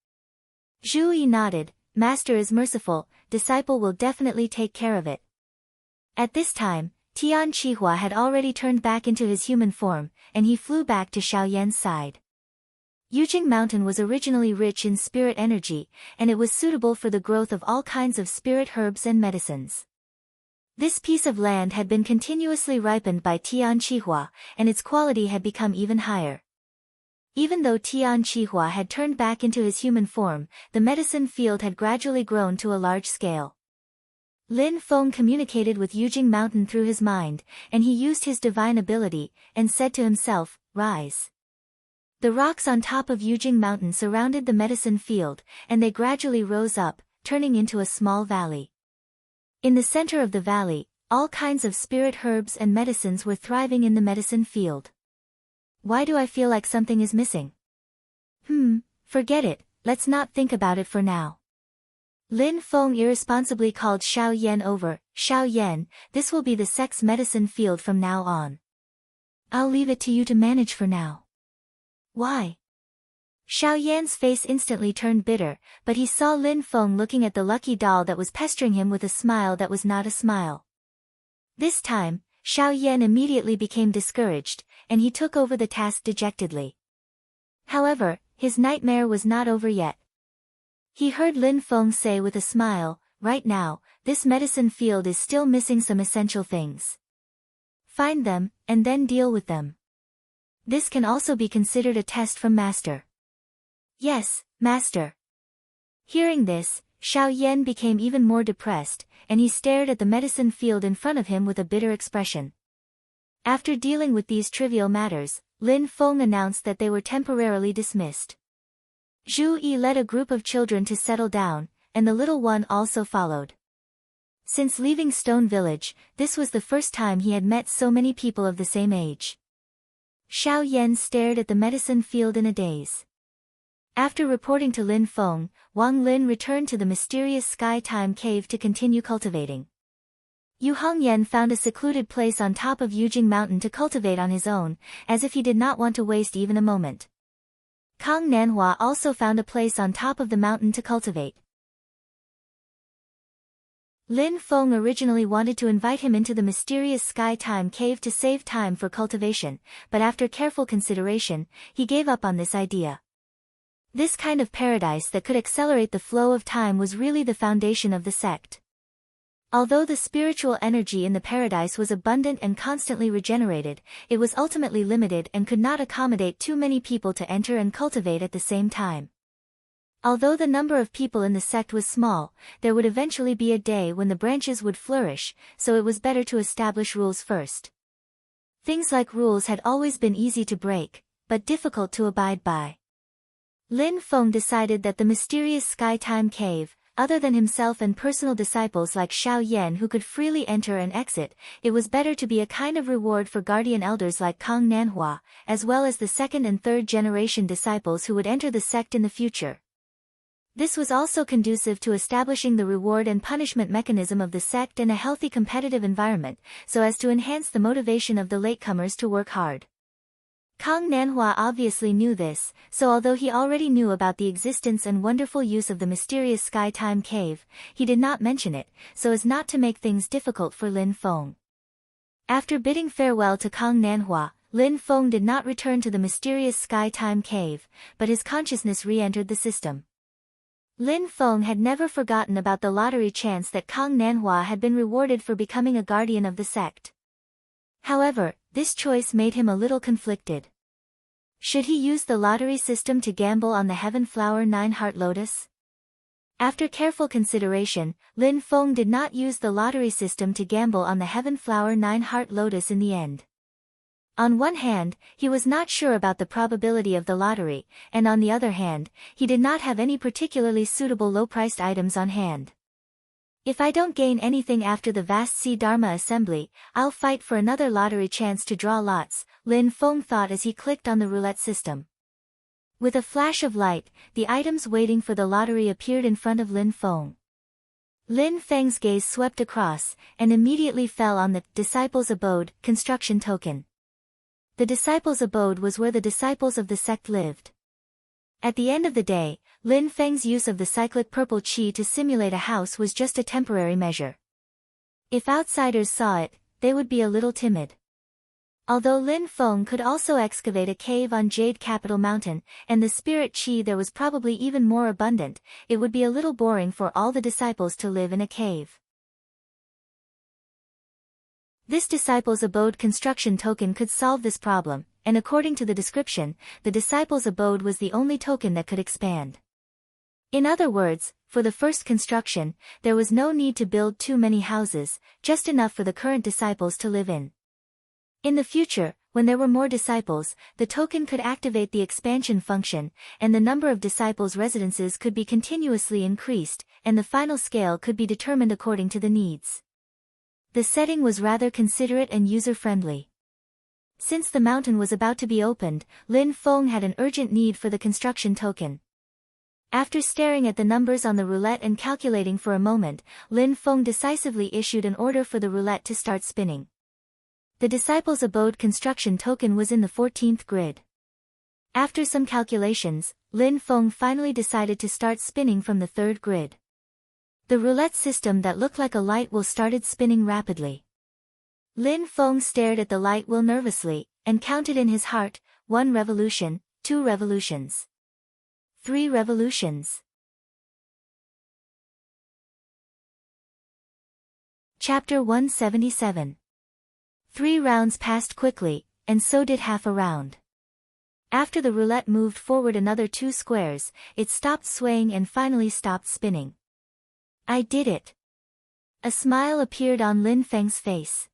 Zhu Yi nodded. "Master is merciful, disciple will definitely take care of it." At this time, Tian Qihua had already turned back into his human form, and he flew back to Xiaoyan's side. Yujing Mountain was originally rich in spirit energy, and it was suitable for the growth of all kinds of spirit herbs and medicines. This piece of land had been continuously ripened by Tian Qihua, and its quality had become even higher. Even though Tian Qihua had turned back into his human form, the medicine field had gradually grown to a large scale. Lin Feng communicated with Yujing Mountain through his mind, and he used his divine ability, and said to himself, "Rise." The rocks on top of Yujing Mountain surrounded the medicine field, and they gradually rose up, turning into a small valley. In the center of the valley, all kinds of spirit herbs and medicines were thriving in the medicine field. Why do I feel like something is missing? Forget it, let's not think about it for now. Lin Feng irresponsibly called Xiao Yan over. "Xiao Yan, this will be the sex medicine field from now on. I'll leave it to you to manage for now." "Why?" Xiao Yan's face instantly turned bitter, but he saw Lin Feng looking at the lucky doll that was pestering him with a smile that was not a smile. This time, Xiao Yan immediately became discouraged, and he took over the task dejectedly. However, his nightmare was not over yet. He heard Lin Feng say with a smile, "Right now, this medicine field is still missing some essential things. Find them, and then deal with them. This can also be considered a test from Master." "Yes, Master." Hearing this, Xiao Yan became even more depressed, and he stared at the medicine field in front of him with a bitter expression. After dealing with these trivial matters, Lin Feng announced that they were temporarily dismissed. Zhu Yi led a group of children to settle down, and the little one also followed. Since leaving Stone Village, this was the first time he had met so many people of the same age. Xiao Yan stared at the medicine field in a daze. After reporting to Lin Feng, Wang Lin returned to the mysterious Sky Time Cave to continue cultivating. Yu Hongyan found a secluded place on top of Yujing Mountain to cultivate on his own, as if he did not want to waste even a moment. Kang Nanhua also found a place on top of the mountain to cultivate. Lin Feng originally wanted to invite him into the mysterious Sky Time Cave to save time for cultivation, but after careful consideration, he gave up on this idea. This kind of paradise that could accelerate the flow of time was really the foundation of the sect. Although the spiritual energy in the paradise was abundant and constantly regenerated, it was ultimately limited and could not accommodate too many people to enter and cultivate at the same time. Although the number of people in the sect was small, there would eventually be a day when the branches would flourish, so it was better to establish rules first. Things like rules had always been easy to break, but difficult to abide by. Lin Feng decided that the mysterious Sky Time Cave, other than himself and personal disciples like Xiao Yan who could freely enter and exit, it was better to be a kind of reward for guardian elders like Kang Nanhua, as well as the second and third generation disciples who would enter the sect in the future. This was also conducive to establishing the reward and punishment mechanism of the sect and a healthy competitive environment, so as to enhance the motivation of the latecomers to work hard. Kang Nanhua obviously knew this, so although he already knew about the existence and wonderful use of the mysterious Sky Time Cave, he did not mention it, so as not to make things difficult for Lin Feng. After bidding farewell to Kang Nanhua, Lin Feng did not return to the mysterious Sky Time Cave, but his consciousness re-entered the system. Lin Feng had never forgotten about the lottery chance that Kang Nanhua had been rewarded for becoming a guardian of the sect. However, this choice made him a little conflicted. Should he use the lottery system to gamble on the Heaven Flower 9-Heart Lotus? After careful consideration, Lin Feng did not use the lottery system to gamble on the Heaven Flower 9-Heart Lotus in the end. On one hand, he was not sure about the probability of the lottery, and on the other hand, he did not have any particularly suitable low-priced items on hand. If I don't gain anything after the vast Sea Dharma assembly, I'll fight for another lottery chance to draw lots, Lin Feng thought as he clicked on the roulette system. With a flash of light, the items waiting for the lottery appeared in front of Lin Feng. Lin Feng's gaze swept across, and immediately fell on the Disciples' Abode construction token. The Disciples' Abode was where the disciples of the sect lived. At the end of the day, Lin Feng's use of the cyclic purple qi to simulate a house was just a temporary measure. If outsiders saw it, they would be a little timid. Although Lin Feng could also excavate a cave on Jade Capital Mountain, and the spirit chi there was probably even more abundant, it would be a little boring for all the disciples to live in a cave. This disciples' abode construction token could solve this problem, and according to the description, the disciples' abode was the only token that could expand. In other words, for the first construction, there was no need to build too many houses, just enough for the current disciples to live in. In the future, when there were more disciples, the token could activate the expansion function, and the number of disciples' residences could be continuously increased, and the final scale could be determined according to the needs. The setting was rather considerate and user-friendly. Since the mountain was about to be opened, Lin Feng had an urgent need for the construction token. After staring at the numbers on the roulette and calculating for a moment, Lin Feng decisively issued an order for the roulette to start spinning. The disciples' abode construction token was in the 14th grid. After some calculations, Lin Feng finally decided to start spinning from the 3rd grid. The roulette system that looked like a light wheel started spinning rapidly. Lin Feng stared at the light wheel nervously, and counted in his heart, 1 revolution, 2 revolutions. 3 revolutions. Chapter 177. 3 rounds passed quickly, and so did half a round. After the roulette moved forward another 2 squares, it stopped swaying and finally stopped spinning. I did it. A smile appeared on Lin Feng's face.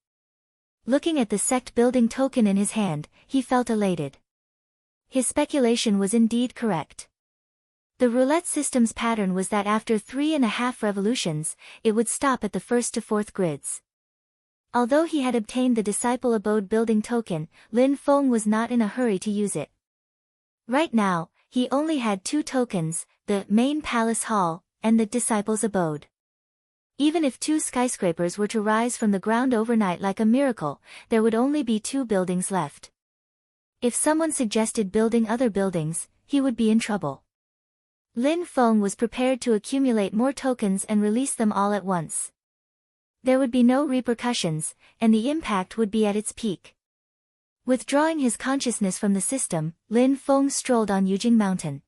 Looking at the sect building token in his hand, he felt elated. His speculation was indeed correct. The roulette system's pattern was that after 3.5 revolutions, it would stop at the 1st to 4th grids. Although he had obtained the disciple abode building token, Lin Feng was not in a hurry to use it. Right now, he only had 2 tokens, the main palace hall, and the disciple's abode. Even if 2 skyscrapers were to rise from the ground overnight like a miracle, there would only be 2 buildings left. If someone suggested building other buildings, he would be in trouble. Lin Feng was prepared to accumulate more tokens and release them all at once. There would be no repercussions, and the impact would be at its peak. Withdrawing his consciousness from the system, Lin Feng strolled on Yujing Mountain.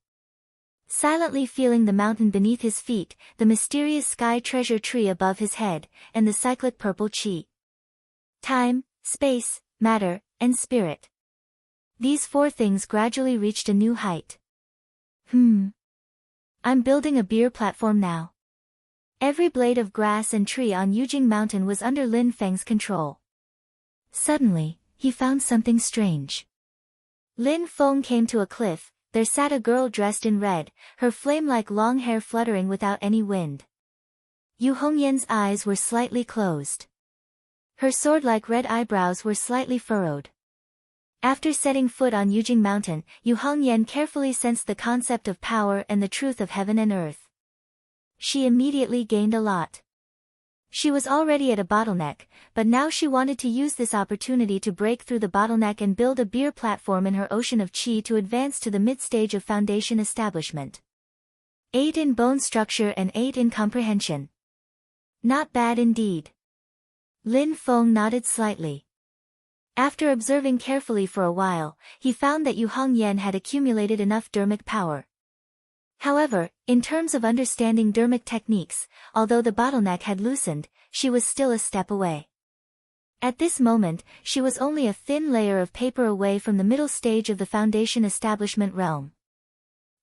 Silently feeling the mountain beneath his feet, the mysterious sky treasure tree above his head, and the cyclic purple chi. Time, space, matter, and spirit. These 4 things gradually reached a new height. I'm building a beer platform now. Every blade of grass and tree on Yujing Mountain was under Lin Feng's control. Suddenly, he found something strange. Lin Feng came to a cliff. There sat a girl dressed in red, her flame-like long hair fluttering without any wind. Yu Hongyan's eyes were slightly closed. Her sword-like red eyebrows were slightly furrowed. After setting foot on Yujing Mountain, Yu Hongyan carefully sensed the concept of power and the truth of heaven and earth. She immediately gained a lot. She was already at a bottleneck, but now she wanted to use this opportunity to break through the bottleneck and build a beer platform in her ocean of chi to advance to the mid-stage of foundation establishment. 8 in bone structure and 8 in comprehension. Not bad indeed. Lin Feng nodded slightly. After observing carefully for a while, he found that Yu Hongyan had accumulated enough dermic power. However, in terms of understanding dermic techniques, although the bottleneck had loosened, she was still a step away. At this moment, she was only a thin layer of paper away from the middle stage of the foundation establishment realm.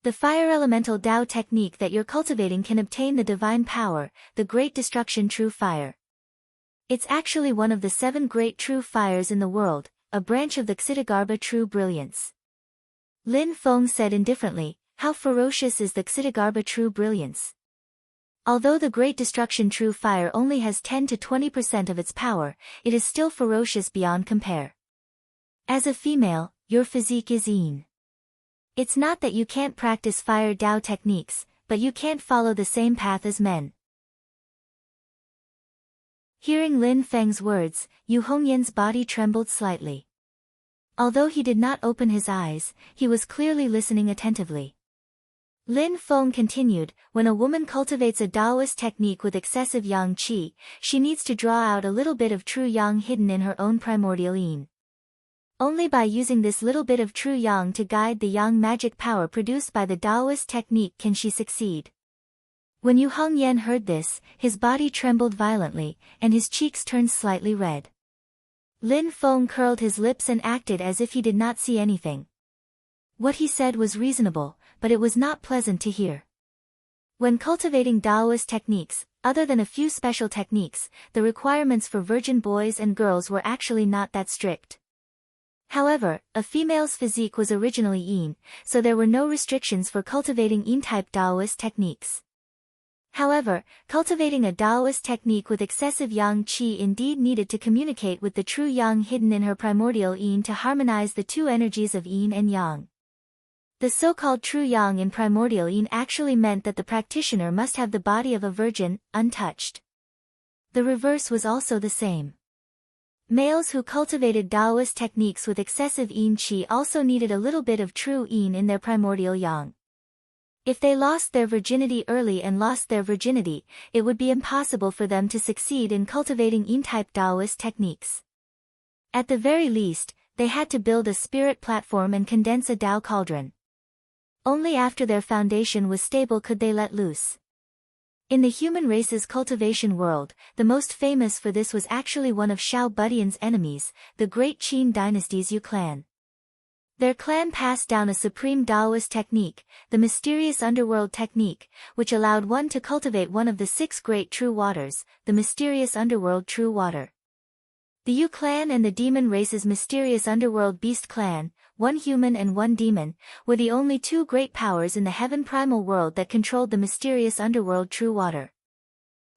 The fire elemental Tao technique that you're cultivating can obtain the divine power, the great destruction true fire. It's actually one of the 7 great true fires in the world, a branch of the Ksitagarbha true brilliance. Lin Feng said indifferently, how ferocious is the Ksitagarbha true brilliance? Although the Great Destruction True Fire only has 10 to 20% of its power, it is still ferocious beyond compare. As a female, your physique is yin. It's not that you can't practice fire Tao techniques, but you can't follow the same path as men. Hearing Lin Feng's words, Yu Hongyan's body trembled slightly. Although he did not open his eyes, he was clearly listening attentively. Lin Feng continued, when a woman cultivates a Taoist technique with excessive yang qi, she needs to draw out a little bit of true yang hidden in her own primordial yin. Only by using this little bit of true yang to guide the yang magic power produced by the Taoist technique can she succeed. When Yu Hongyan heard this, his body trembled violently, and his cheeks turned slightly red. Lin Feng curled his lips and acted as if he did not see anything. What he said was reasonable, but it was not pleasant to hear. When cultivating Taoist techniques, other than a few special techniques, the requirements for virgin boys and girls were actually not that strict. However, a female's physique was originally yin, so there were no restrictions for cultivating yin-type Taoist techniques. However, cultivating a Taoist technique with excessive yang qi indeed needed to communicate with the true yang hidden in her primordial yin to harmonize the two energies of yin and yang. The so-called true yang in primordial yin actually meant that the practitioner must have the body of a virgin, untouched. The reverse was also the same. Males who cultivated Taoist techniques with excessive yin qi also needed a little bit of true yin in their primordial yang. If they lost their virginity early and lost their virginity, it would be impossible for them to succeed in cultivating yin-type Taoist techniques. At the very least, they had to build a spirit platform and condense a Tao cauldron. Only after their foundation was stable could they let loose. In the human race's cultivation world, the most famous for this was actually one of Xiao Budian's enemies, the great Qin dynasty's Yu clan. Their clan passed down a supreme Taoist technique, the mysterious underworld technique, which allowed one to cultivate one of the 6 great true waters, the mysterious underworld true water. The Yu clan and the demon race's mysterious underworld beast clan, one human and one demon, were the only 2 great powers in the heaven primal world that controlled the mysterious underworld true water.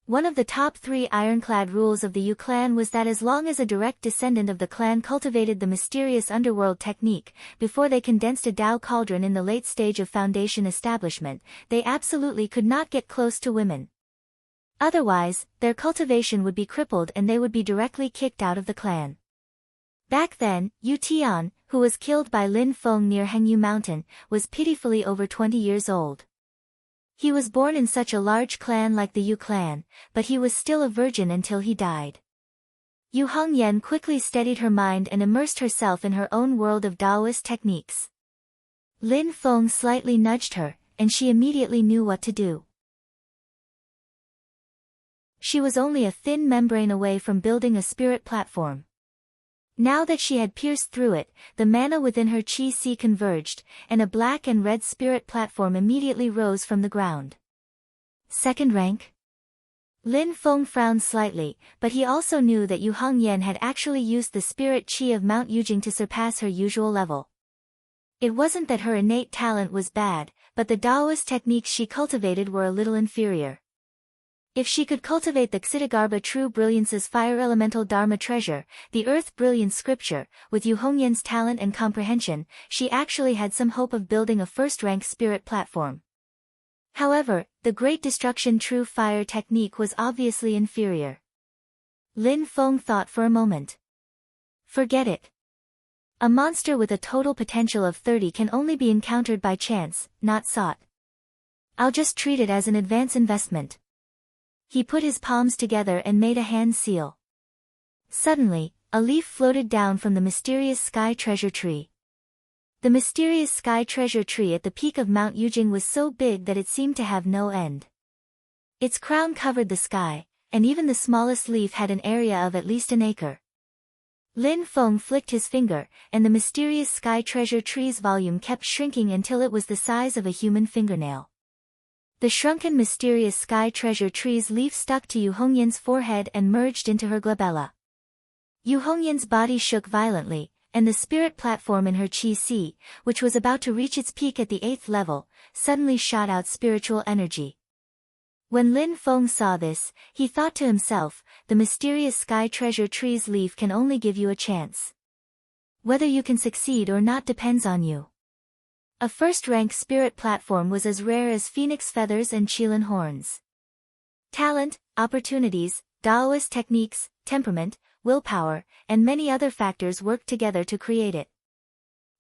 One of the top 3 ironclad rules of the Yu clan was that as long as a direct descendant of the clan cultivated the mysterious underworld technique, before they condensed a Tao cauldron in the late stage of foundation establishment, they absolutely could not get close to women. Otherwise, their cultivation would be crippled and they would be directly kicked out of the clan. Back then, Yu Tian, who was killed by Lin Feng near Hengyu Mountain, was pitifully over 20 years old. He was born in such a large clan like the Yu clan, but he was still a virgin until he died. Yu Hongyan quickly steadied her mind and immersed herself in her own world of Taoist techniques. Lin Feng slightly nudged her, and she immediately knew what to do. She was only a thin membrane away from building a spirit platform. Now that she had pierced through it, the mana within her chi si converged, and a black and red spirit platform immediately rose from the ground. Second rank? Lin Feng frowned slightly, but he also knew that Yu Hongyan had actually used the spirit chi of Mount Yujing to surpass her usual level. It wasn't that her innate talent was bad, but the Taoist techniques she cultivated were a little inferior. If she could cultivate the Ksitigarbha True Brilliance's Fire Elemental Dharma Treasure, the Earth Brilliance Scripture, with Yu Hongyan's talent and comprehension, she actually had some hope of building a first-rank spirit platform. However, the Great Destruction True Fire technique was obviously inferior. Lin Feng thought for a moment. Forget it. A monster with a total potential of 30 can only be encountered by chance, not sought. I'll just treat it as an advance investment. He put his palms together and made a hand seal. Suddenly, a leaf floated down from the mysterious sky treasure tree. The mysterious sky treasure tree at the peak of Mount Yujing was so big that it seemed to have no end. Its crown covered the sky, and even the smallest leaf had an area of at least an acre. Lin Feng flicked his finger, and the mysterious sky treasure tree's volume kept shrinking until it was the size of a human fingernail. The shrunken mysterious sky treasure tree's leaf stuck to Yu Hongyan's forehead and merged into her glabella. Yu Hongyan's body shook violently, and the spirit platform in her chi si, which was about to reach its peak at the 8th level, suddenly shot out spiritual energy. When Lin Feng saw this, he thought to himself, the mysterious sky treasure tree's leaf can only give you a chance. Whether you can succeed or not depends on you. A first-rank spirit platform was as rare as phoenix feathers and qilin horns. Talent, opportunities, Taoist techniques, temperament, willpower, and many other factors worked together to create it.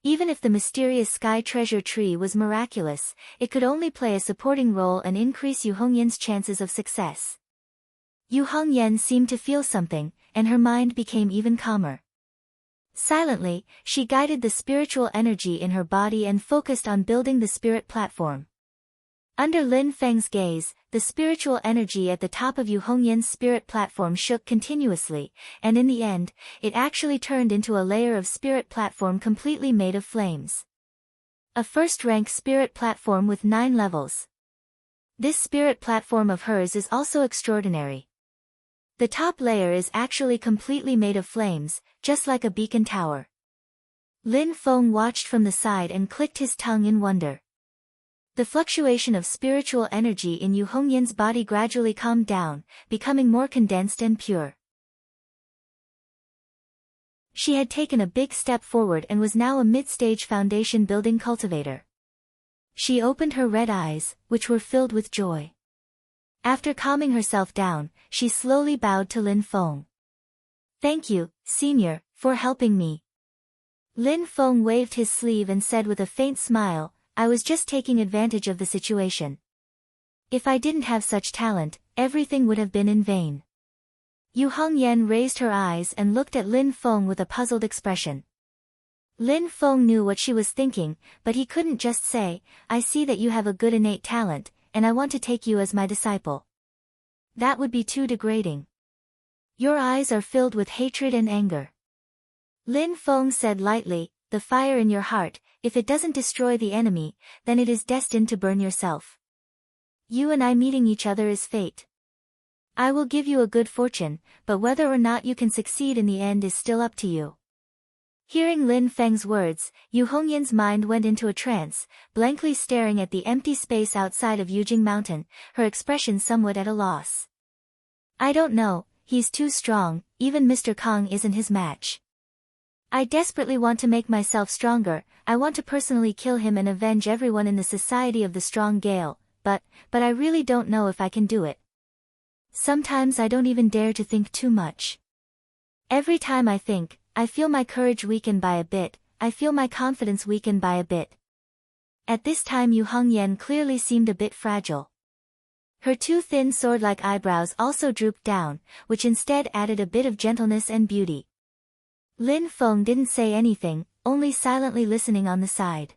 Even if the mysterious sky treasure tree was miraculous, it could only play a supporting role and increase Yu Hongyan's chances of success. Yu Hongyan seemed to feel something, and her mind became even calmer. Silently, she guided the spiritual energy in her body and focused on building the spirit platform. Under Lin Feng's gaze, the spiritual energy at the top of Yu Hongyan's spirit platform shook continuously, and in the end, it actually turned into a layer of spirit platform completely made of flames. A first-rank spirit platform with 9 levels. This spirit platform of hers is also extraordinary. The top layer is actually completely made of flames, just like a beacon tower. Lin Feng watched from the side and clicked his tongue in wonder. The fluctuation of spiritual energy in Yu Hongyan's body gradually calmed down, becoming more condensed and pure. She had taken a big step forward and was now a mid-stage foundation building cultivator. She opened her red eyes, which were filled with joy. After calming herself down, she slowly bowed to Lin Feng. "Thank you, Senior, for helping me." Lin Feng waved his sleeve and said with a faint smile, "I was just taking advantage of the situation. If I didn't have such talent, everything would have been in vain." Yu Hongyan raised her eyes and looked at Lin Feng with a puzzled expression. Lin Feng knew what she was thinking, but he couldn't just say, "I see that you have a good innate talent, and I want to take you as my disciple." That would be too degrading. "Your eyes are filled with hatred and anger." Lin Feng said lightly, "The fire in your heart, if it doesn't destroy the enemy, then it is destined to burn yourself. You and I meeting each other is fate. I will give you a good fortune, but whether or not you can succeed in the end is still up to you." Hearing Lin Feng's words, Yu Hongyan's mind went into a trance, blankly staring at the empty space outside of Yujing Mountain, her expression somewhat at a loss. "I don't know, he's too strong, even Mr. Kong isn't his match. I desperately want to make myself stronger, I want to personally kill him and avenge everyone in the Society of the Strong Gale, but I really don't know if I can do it. Sometimes I don't even dare to think too much. Every time I think, I feel my courage weaken by a bit, I feel my confidence weaken by a bit." At this time Yu Hongyan clearly seemed a bit fragile. Her 2 thin sword-like eyebrows also drooped down, which instead added a bit of gentleness and beauty. Lin Feng didn't say anything, only silently listening on the side.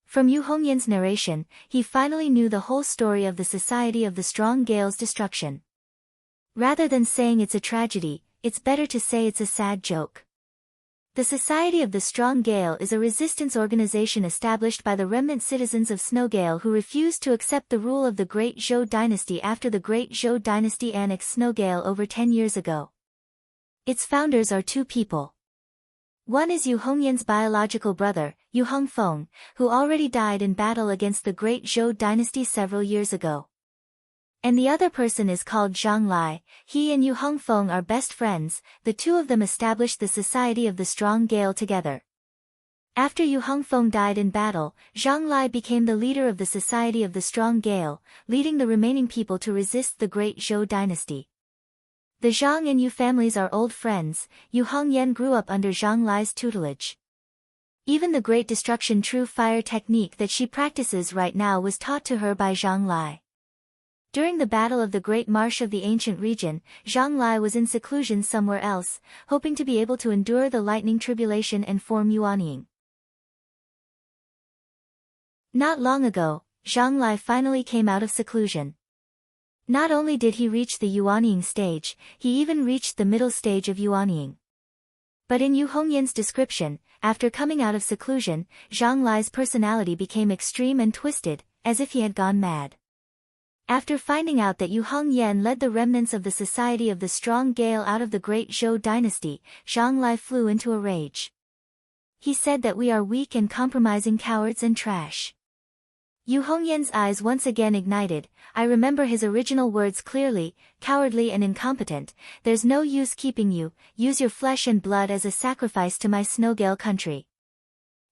From Yu Hongyan's narration, he finally knew the whole story of the Society of the Strong Gale's destruction. Rather than saying it's a tragedy, it's better to say it's a sad joke. The Society of the Strong Gale is a resistance organization established by the remnant citizens of Snowgale who refused to accept the rule of the Great Zhou dynasty after the Great Zhou dynasty annexed Snowgale over 10 years ago. Its founders are 2 people. One is Yu Hongyan's biological brother, Yu Hongfeng, who already died in battle against the Great Zhou dynasty several years ago. And the other person is called Zhang Lai. He and Yu Hongfeng are best friends, the 2 of them established the Society of the Strong Gale together. After Yu Hongfeng died in battle, Zhang Lai became the leader of the Society of the Strong Gale, leading the remaining people to resist the Great Zhou dynasty. The Zhang and Yu families are old friends. Yu Hongyan grew up under Zhang Lai's tutelage. Even the Great Destruction True Fire technique that she practices right now was taught to her by Zhang Lai. During the Battle of the Great Marsh of the ancient region, Zhang Lai was in seclusion somewhere else, hoping to be able to endure the lightning tribulation and form Yuanying. Not long ago, Zhang Lai finally came out of seclusion. Not only did he reach the Yuanying stage, he even reached the middle stage of Yuanying. But in Yu Hongyan's description, after coming out of seclusion, Zhang Lai's personality became extreme and twisted, as if he had gone mad. After finding out that Yu Hongyan led the remnants of the Society of the Strong Gale out of the Great Zhou dynasty, Zhang Lai flew into a rage. He said that we are weak and compromising cowards and trash. Yu Hongyan's eyes once again ignited. I remember his original words clearly, cowardly and incompetent. There's no use keeping you, use your flesh and blood as a sacrifice to my Snowgale country.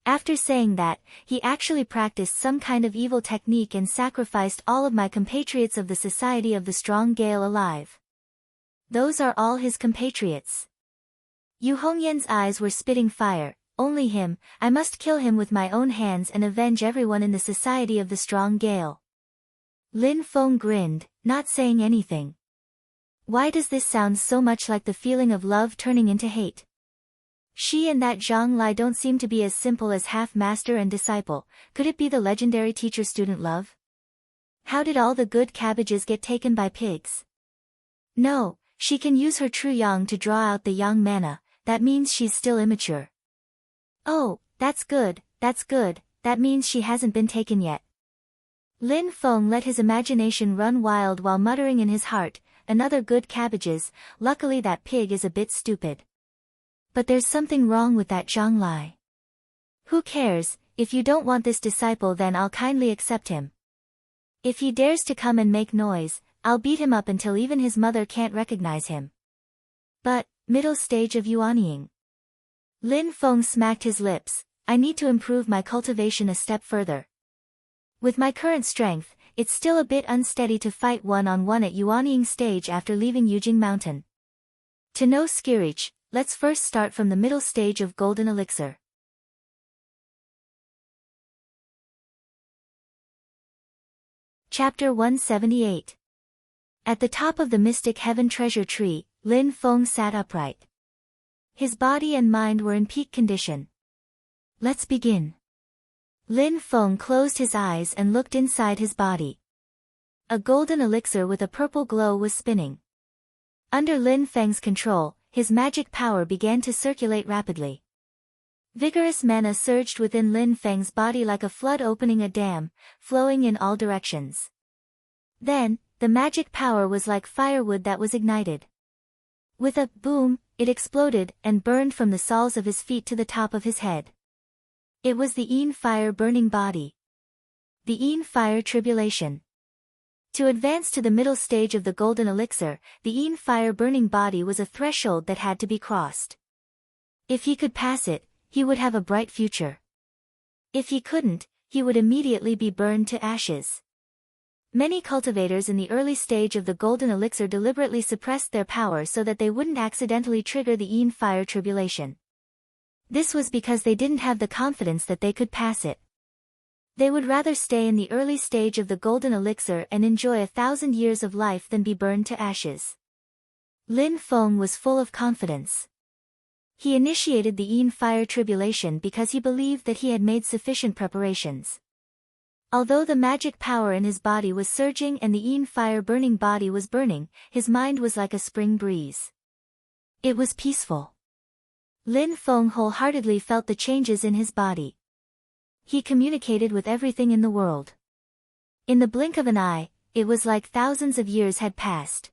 After saying that, he actually practiced some kind of evil technique and sacrificed all of my compatriots of the Society of the Strong Gale alive. Those are all his compatriots. Yu Hongyan's eyes were spitting fire. only him, I must kill him with my own hands and avenge everyone in the society of the strong Gale. Lin Feng grinned, not saying anything. Why does this sound so much like the feeling of love turning into hate? She and that Zhang Lai don't seem to be as simple as half-master and disciple. Could it be the legendary teacher-student love? How did all the good cabbages get taken by pigs? No, she can use her true yang to draw out the yang mana. That means she's still immature. Oh, that's good, that means she hasn't been taken yet. Lin Feng let his imagination run wild while muttering in his heart, another good cabbages, luckily that pig is a bit stupid. But there's something wrong with that Zhang Lai. Who cares, if you don't want this disciple then I'll kindly accept him. If he dares to come and make noise, I'll beat him up until even his mother can't recognize him. But, middle stage of yuanying. Lin Feng smacked his lips, I need to improve my cultivation a step further. With my current strength, it's still a bit unsteady to fight one-on-one at yuanying stage after leaving Yujing Mountain. To know Skirich, let's first start from the middle stage of Golden Elixir. Chapter 178. At the top of the Mystic Heaven Treasure Tree, Lin Feng sat upright. His body and mind were in peak condition. Let's begin. Lin Feng closed his eyes and looked inside his body. A golden elixir with a purple glow was spinning. Under Lin Feng's control, his magic power began to circulate rapidly. Vigorous mana surged within Lin Feng's body like a flood opening a dam, flowing in all directions. Then, the magic power was like firewood that was ignited. With a boom, it exploded and burned from the soles of his feet to the top of his head. It was the Yin Fire burning body. The Yin Fire tribulation. To advance to the middle stage of the golden elixir, the Yin Fire burning body was a threshold that had to be crossed. If he could pass it, he would have a bright future. If he couldn't, he would immediately be burned to ashes. Many cultivators in the early stage of the golden elixir deliberately suppressed their power so that they wouldn't accidentally trigger the Yin Fire tribulation. This was because they didn't have the confidence that they could pass it. They would rather stay in the early stage of the golden elixir and enjoy 1,000 years of life than be burned to ashes. Lin Feng was full of confidence. He initiated the Yin Fire tribulation because he believed that he had made sufficient preparations. Although the magic power in his body was surging and the Yin Fire burning body was burning, his mind was like a spring breeze. It was peaceful. Lin Feng wholeheartedly felt the changes in his body. He communicated with everything in the world. In the blink of an eye, it was like thousands of years had passed.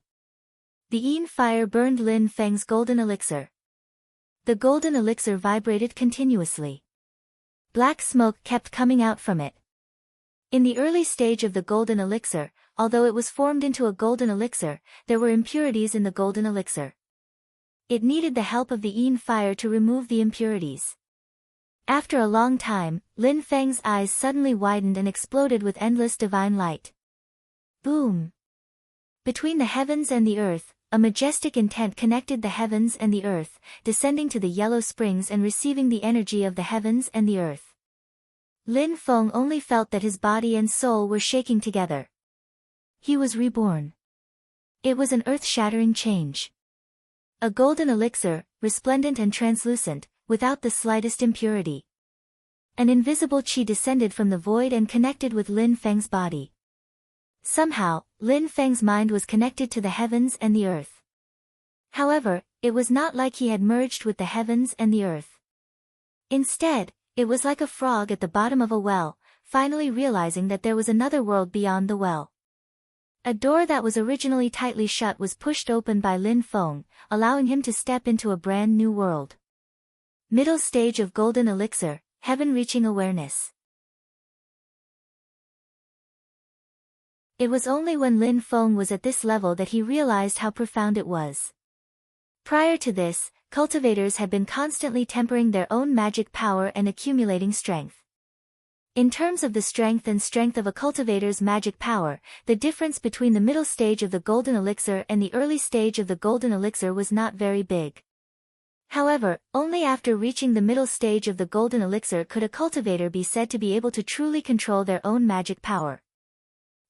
The Yin Fire burned Lin Feng's golden elixir. The golden elixir vibrated continuously. Black smoke kept coming out from it. In the early stage of the golden elixir, although it was formed into a golden elixir, there were impurities in the golden elixir. It needed the help of the Yin Fire to remove the impurities. After a long time, Lin Feng's eyes suddenly widened and exploded with endless divine light. Boom! Between the heavens and the earth, a majestic intent connected the heavens and the earth, descending to the yellow springs and receiving the energy of the heavens and the earth. Lin Feng only felt that his body and soul were shaking together. He was reborn. It was an earth-shattering change. A golden elixir, resplendent and translucent, without the slightest impurity. An invisible qi descended from the void and connected with Lin Feng's body. Somehow, Lin Feng's mind was connected to the heavens and the earth. However, it was not like he had merged with the heavens and the earth. Instead, it was like a frog at the bottom of a well, finally realizing that there was another world beyond the well. A door that was originally tightly shut was pushed open by Lin Feng, allowing him to step into a brand new world. Middle stage of golden elixir, heaven-reaching awareness. It was only when Lin Feng was at this level that he realized how profound it was. Prior to this, cultivators had been constantly tempering their own magic power and accumulating strength. In terms of the strength of a cultivator's magic power, the difference between the middle stage of the golden elixir and the early stage of the golden elixir was not very big. However, only after reaching the middle stage of the golden elixir could a cultivator be said to be able to truly control their own magic power.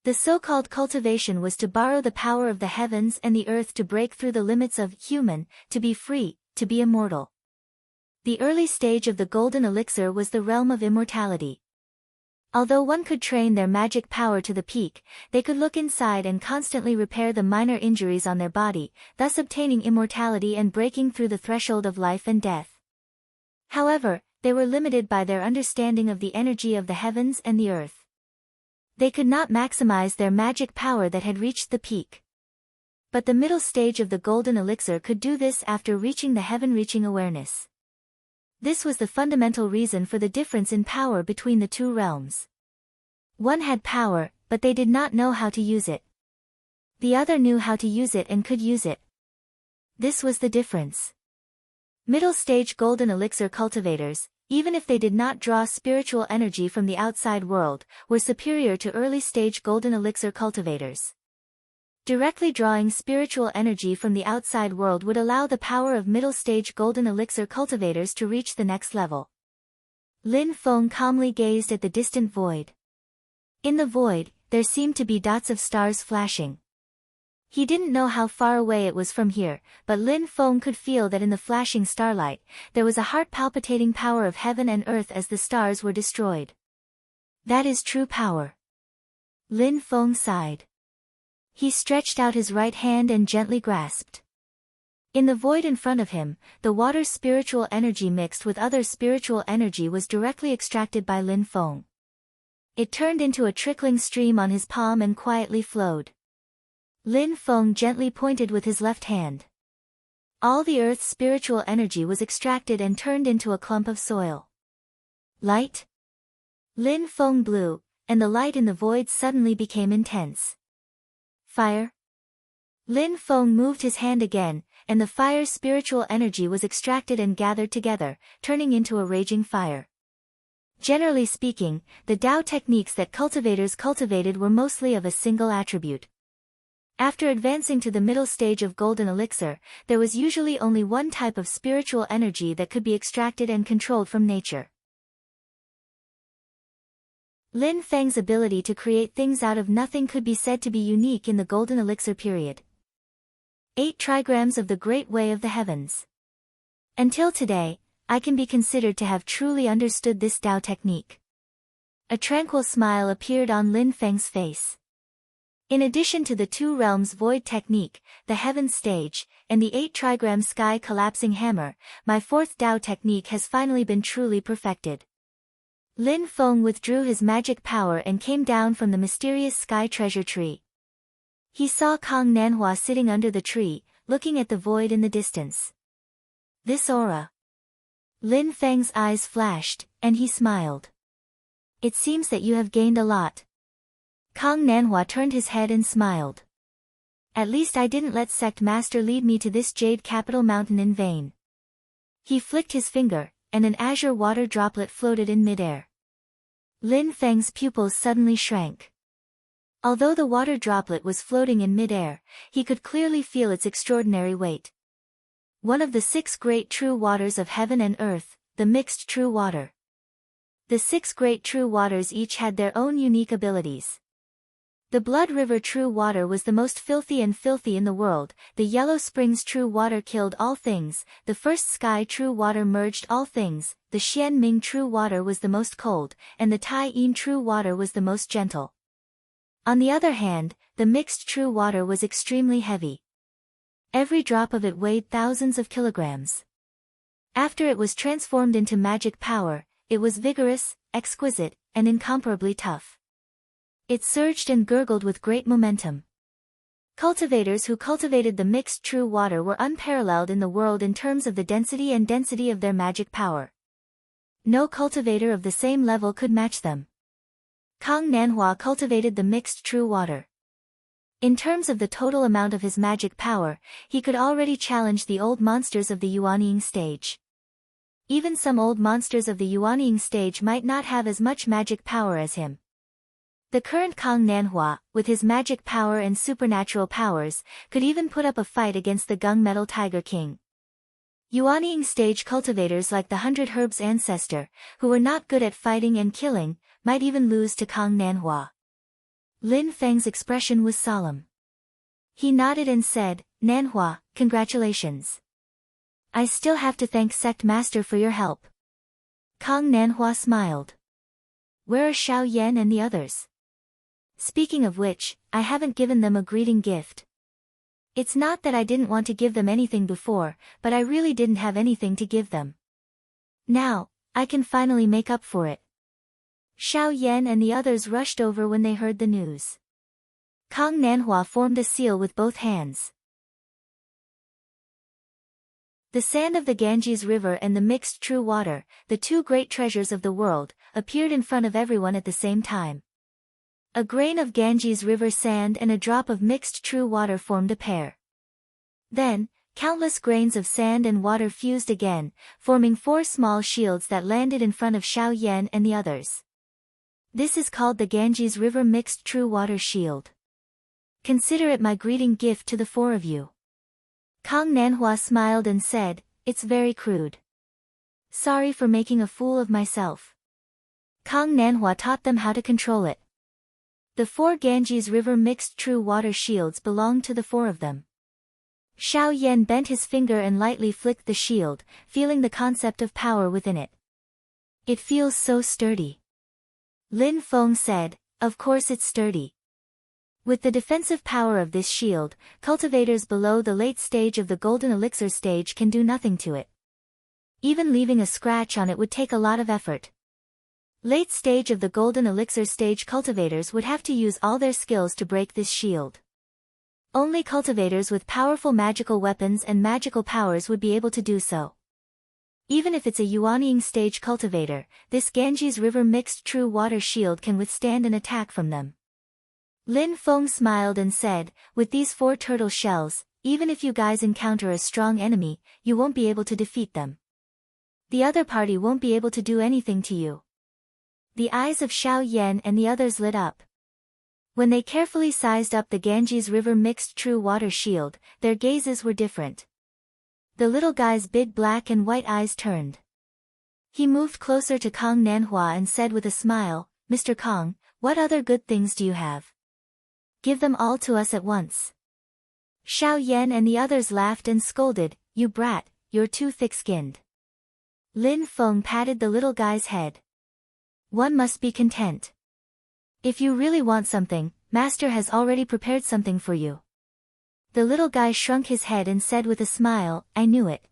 The so-called cultivation was to borrow the power of the heavens and the earth to break through the limits of human, to be free, to be immortal. The early stage of the golden elixir was the realm of immortality. Although one could train their magic power to the peak, they could look inside and constantly repair the minor injuries on their body, thus obtaining immortality and breaking through the threshold of life and death. However, they were limited by their understanding of the energy of the heavens and the earth. They could not maximize their magic power that had reached the peak. But the middle stage of the golden elixir could do this after reaching the heaven-reaching awareness. This was the fundamental reason for the difference in power between the two realms. One had power, but they did not know how to use it. The other knew how to use it and could use it. This was the difference. Middle-stage golden elixir cultivators, even if they did not draw spiritual energy from the outside world, were superior to early-stage golden elixir cultivators. Directly drawing spiritual energy from the outside world would allow the power of middle-stage golden elixir cultivators to reach the next level. Lin Feng calmly gazed at the distant void. In the void, there seemed to be dots of stars flashing. He didn't know how far away it was from here, but Lin Feng could feel that in the flashing starlight, there was a heart-palpitating power of heaven and earth as the stars were destroyed. That is true power. Lin Feng sighed. He stretched out his right hand and gently grasped. In the void in front of him, the water's spiritual energy mixed with other spiritual energy was directly extracted by Lin Feng. It turned into a trickling stream on his palm and quietly flowed. Lin Feng gently pointed with his left hand. All the earth's spiritual energy was extracted and turned into a clump of soil. Light? Lin Feng blew, and the light in the void suddenly became intense. Fire? Lin Feng moved his hand again, and the fire's spiritual energy was extracted and gathered together, turning into a raging fire. Generally speaking, the Tao techniques that cultivators cultivated were mostly of a single attribute. After advancing to the middle stage of golden elixir, there was usually only one type of spiritual energy that could be extracted and controlled from nature. Lin Feng's ability to create things out of nothing could be said to be unique in the golden elixir period. 8 trigrams of the Great Way of the Heavens. Until today, I can be considered to have truly understood this Tao technique. A tranquil smile appeared on Lin Feng's face. In addition to the 2 realms void technique, the heaven stage, and the 8 trigram sky collapsing hammer, my 4th Tao technique has finally been truly perfected. Lin Feng withdrew his magic power and came down from the mysterious sky treasure tree. He saw Kong Nanhua sitting under the tree, looking at the void in the distance. This aura. Lin Feng's eyes flashed, and he smiled. It seems that you have gained a lot. Kong Nanhua turned his head and smiled. At least I didn't let Sect Master lead me to this jade capital mountain in vain. He flicked his finger, and an azure water droplet floated in midair. Lin Feng's pupils suddenly shrank. Although the water droplet was floating in midair, he could clearly feel its extraordinary weight. One of the 6 great true waters of heaven and earth, the mixed true water. The 6 great true waters each had their own unique abilities. The Blood River True Water was the most filthy in the world, the Yellow Springs True Water killed all things, the First Sky True Water merged all things, the Xian Ming True Water was the most cold, and the Tai Yin True Water was the most gentle. On the other hand, the Mixed True Water was extremely heavy. Every drop of it weighed thousands of kilograms. After it was transformed into magic power, it was vigorous, exquisite, and incomparably tough. It surged and gurgled with great momentum. Cultivators who cultivated the mixed true water were unparalleled in the world in terms of the density of their magic power. No cultivator of the same level could match them. Kong Nanhua cultivated the mixed true water. In terms of the total amount of his magic power, he could already challenge the old monsters of the Yuanying stage. Even some old monsters of the Yuanying stage might not have as much magic power as him. The current Kong Nanhua, with his magic power and supernatural powers, could even put up a fight against the Gung Metal Tiger King. Yuanying stage cultivators like the 100 Herbs ancestor, who were not good at fighting and killing, might even lose to Kang Nanhua. Lin Feng's expression was solemn. He nodded and said, Nanhua, congratulations. I still have to thank Sect Master for your help. Kang Nanhua smiled. Where are Xiao Yan and the others? Speaking of which, I haven't given them a greeting gift. It's not that I didn't want to give them anything before, but I really didn't have anything to give them. Now, I can finally make up for it. Xiao Yan and the others rushed over when they heard the news. Kang Nanhua formed a seal with both hands. The sand of the Ganges River and the mixed true water, the two great treasures of the world, appeared in front of everyone at the same time. A grain of Ganges River sand and a drop of mixed true water formed a pair. Then, countless grains of sand and water fused again, forming 4 small shields that landed in front of Xiao Yan and the others. This is called the Ganges River Mixed True Water Shield. Consider it my greeting gift to the 4 of you. Kang Nanhua smiled and said, It's very crude. Sorry for making a fool of myself. Kang Nanhua taught them how to control it. The 4 Ganges River Mixed True Water Shields belonged to the 4 of them. Xiao Yan bent his finger and lightly flicked the shield, feeling the concept of power within it. It feels so sturdy. Lin Feng said, Of course it's sturdy. With the defensive power of this shield, cultivators below the late stage of the Golden Elixir stage can do nothing to it. Even leaving a scratch on it would take a lot of effort. Late stage of the Golden Elixir stage cultivators would have to use all their skills to break this shield. Only cultivators with powerful magical weapons and magical powers would be able to do so. Even if it's a Yuanying stage cultivator, this Ganges River Mixed True Water Shield can withstand an attack from them. Lin Feng smiled and said, With these 4 turtle shells, even if you guys encounter a strong enemy, you won't be able to defeat them. The other party won't be able to do anything to you. The eyes of Xiao Yan and the others lit up. When they carefully sized up the Ganges River Mixed True Water Shield, their gazes were different. The little guy's big black and white eyes turned. He moved closer to Kang Nanhua and said with a smile, Mr. Kang, what other good things do you have? Give them all to us at once. Xiao Yan and the others laughed and scolded, You brat, you're too thick-skinned. Lin Feng patted the little guy's head. One must be content. If you really want something, Master has already prepared something for you. The little guy shrunk his head and said with a smile, I knew it.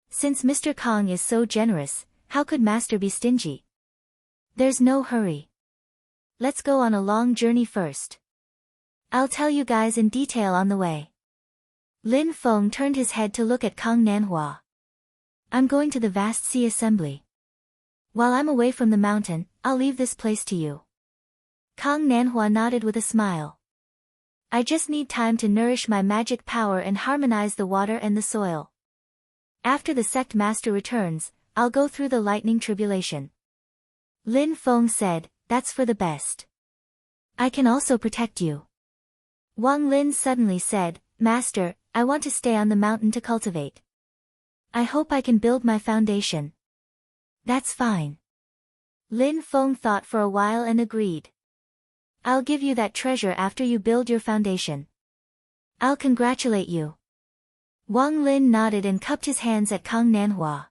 Since Mr. Kang is so generous, how could Master be stingy? There's no hurry. Let's go on a long journey first. I'll tell you guys in detail on the way. Lin Feng turned his head to look at Kang Nanhua. I'm going to the vast sea assembly. While I'm away from the mountain, I'll leave this place to you. Kang Nanhua nodded with a smile. I just need time to nourish my magic power and harmonize the water and the soil. After the sect master returns, I'll go through the lightning tribulation. Lin Feng said, That's for the best. I can also protect you. Wang Lin suddenly said, Master, I want to stay on the mountain to cultivate. I hope I can build my foundation. That's fine. Lin Feng thought for a while and agreed. I'll give you that treasure after you build your foundation. I'll congratulate you. Wang Lin nodded and cupped his hands at Kang Nanhua.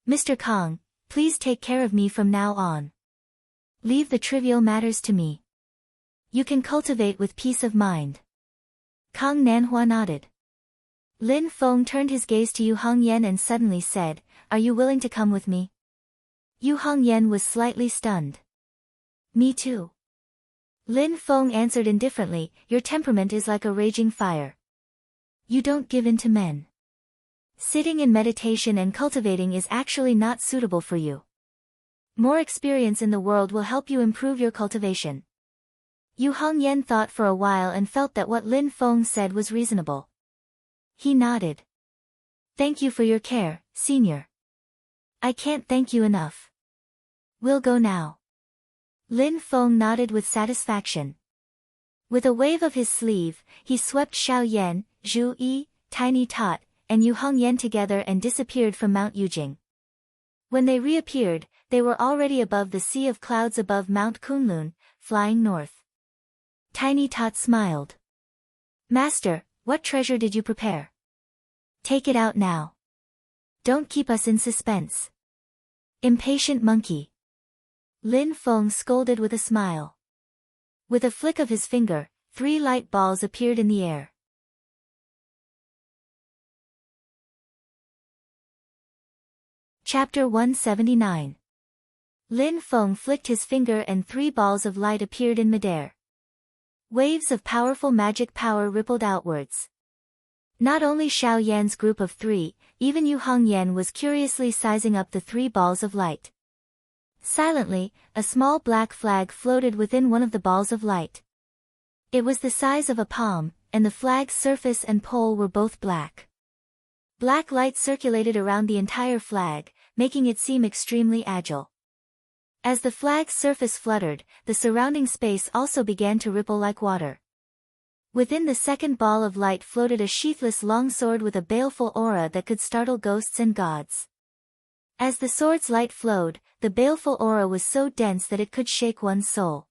Mr. Kang, please take care of me from now on. Leave the trivial matters to me. You can cultivate with peace of mind. Kang Nanhua nodded. Lin Feng turned his gaze to Yu Hongyan and suddenly said, Are you willing to come with me? Yu Hongyan was slightly stunned. Me too. Lin Feng answered indifferently, Your temperament is like a raging fire. You don't give in to men. Sitting in meditation and cultivating is actually not suitable for you. More experience in the world will help you improve your cultivation. Yu Hongyan thought for a while and felt that what Lin Feng said was reasonable. He nodded. Thank you for your care, senior. I can't thank you enough. We'll go now. Lin Feng nodded with satisfaction. With a wave of his sleeve, he swept Xiao Yan, Zhu Yi, Tiny Tot, and Yu Hongyan together and disappeared from Mount Yujing. When they reappeared, they were already above the sea of clouds above Mount Kunlun, flying north. Tiny Tot smiled. Master, what treasure did you prepare? Take it out now. Don't keep us in suspense. Impatient monkey. Lin Feng scolded with a smile. With a flick of his finger, 3 light balls appeared in the air. Chapter 179. Lin Feng flicked his finger and 3 balls of light appeared in midair. Waves of powerful magic power rippled outwards. Not only Xiao Yan's group of 3, even Yu Hongyan was curiously sizing up the 3 balls of light. Silently, a small black flag floated within one of the balls of light. It was the size of a palm, and the flag's surface and pole were both black. Black light circulated around the entire flag, making it seem extremely agile. As the flag's surface fluttered, the surrounding space also began to ripple like water. Within the second ball of light floated a sheathless longsword with a baleful aura that could startle ghosts and gods. As the sword's light flowed, the baleful aura was so dense that it could shake one's soul.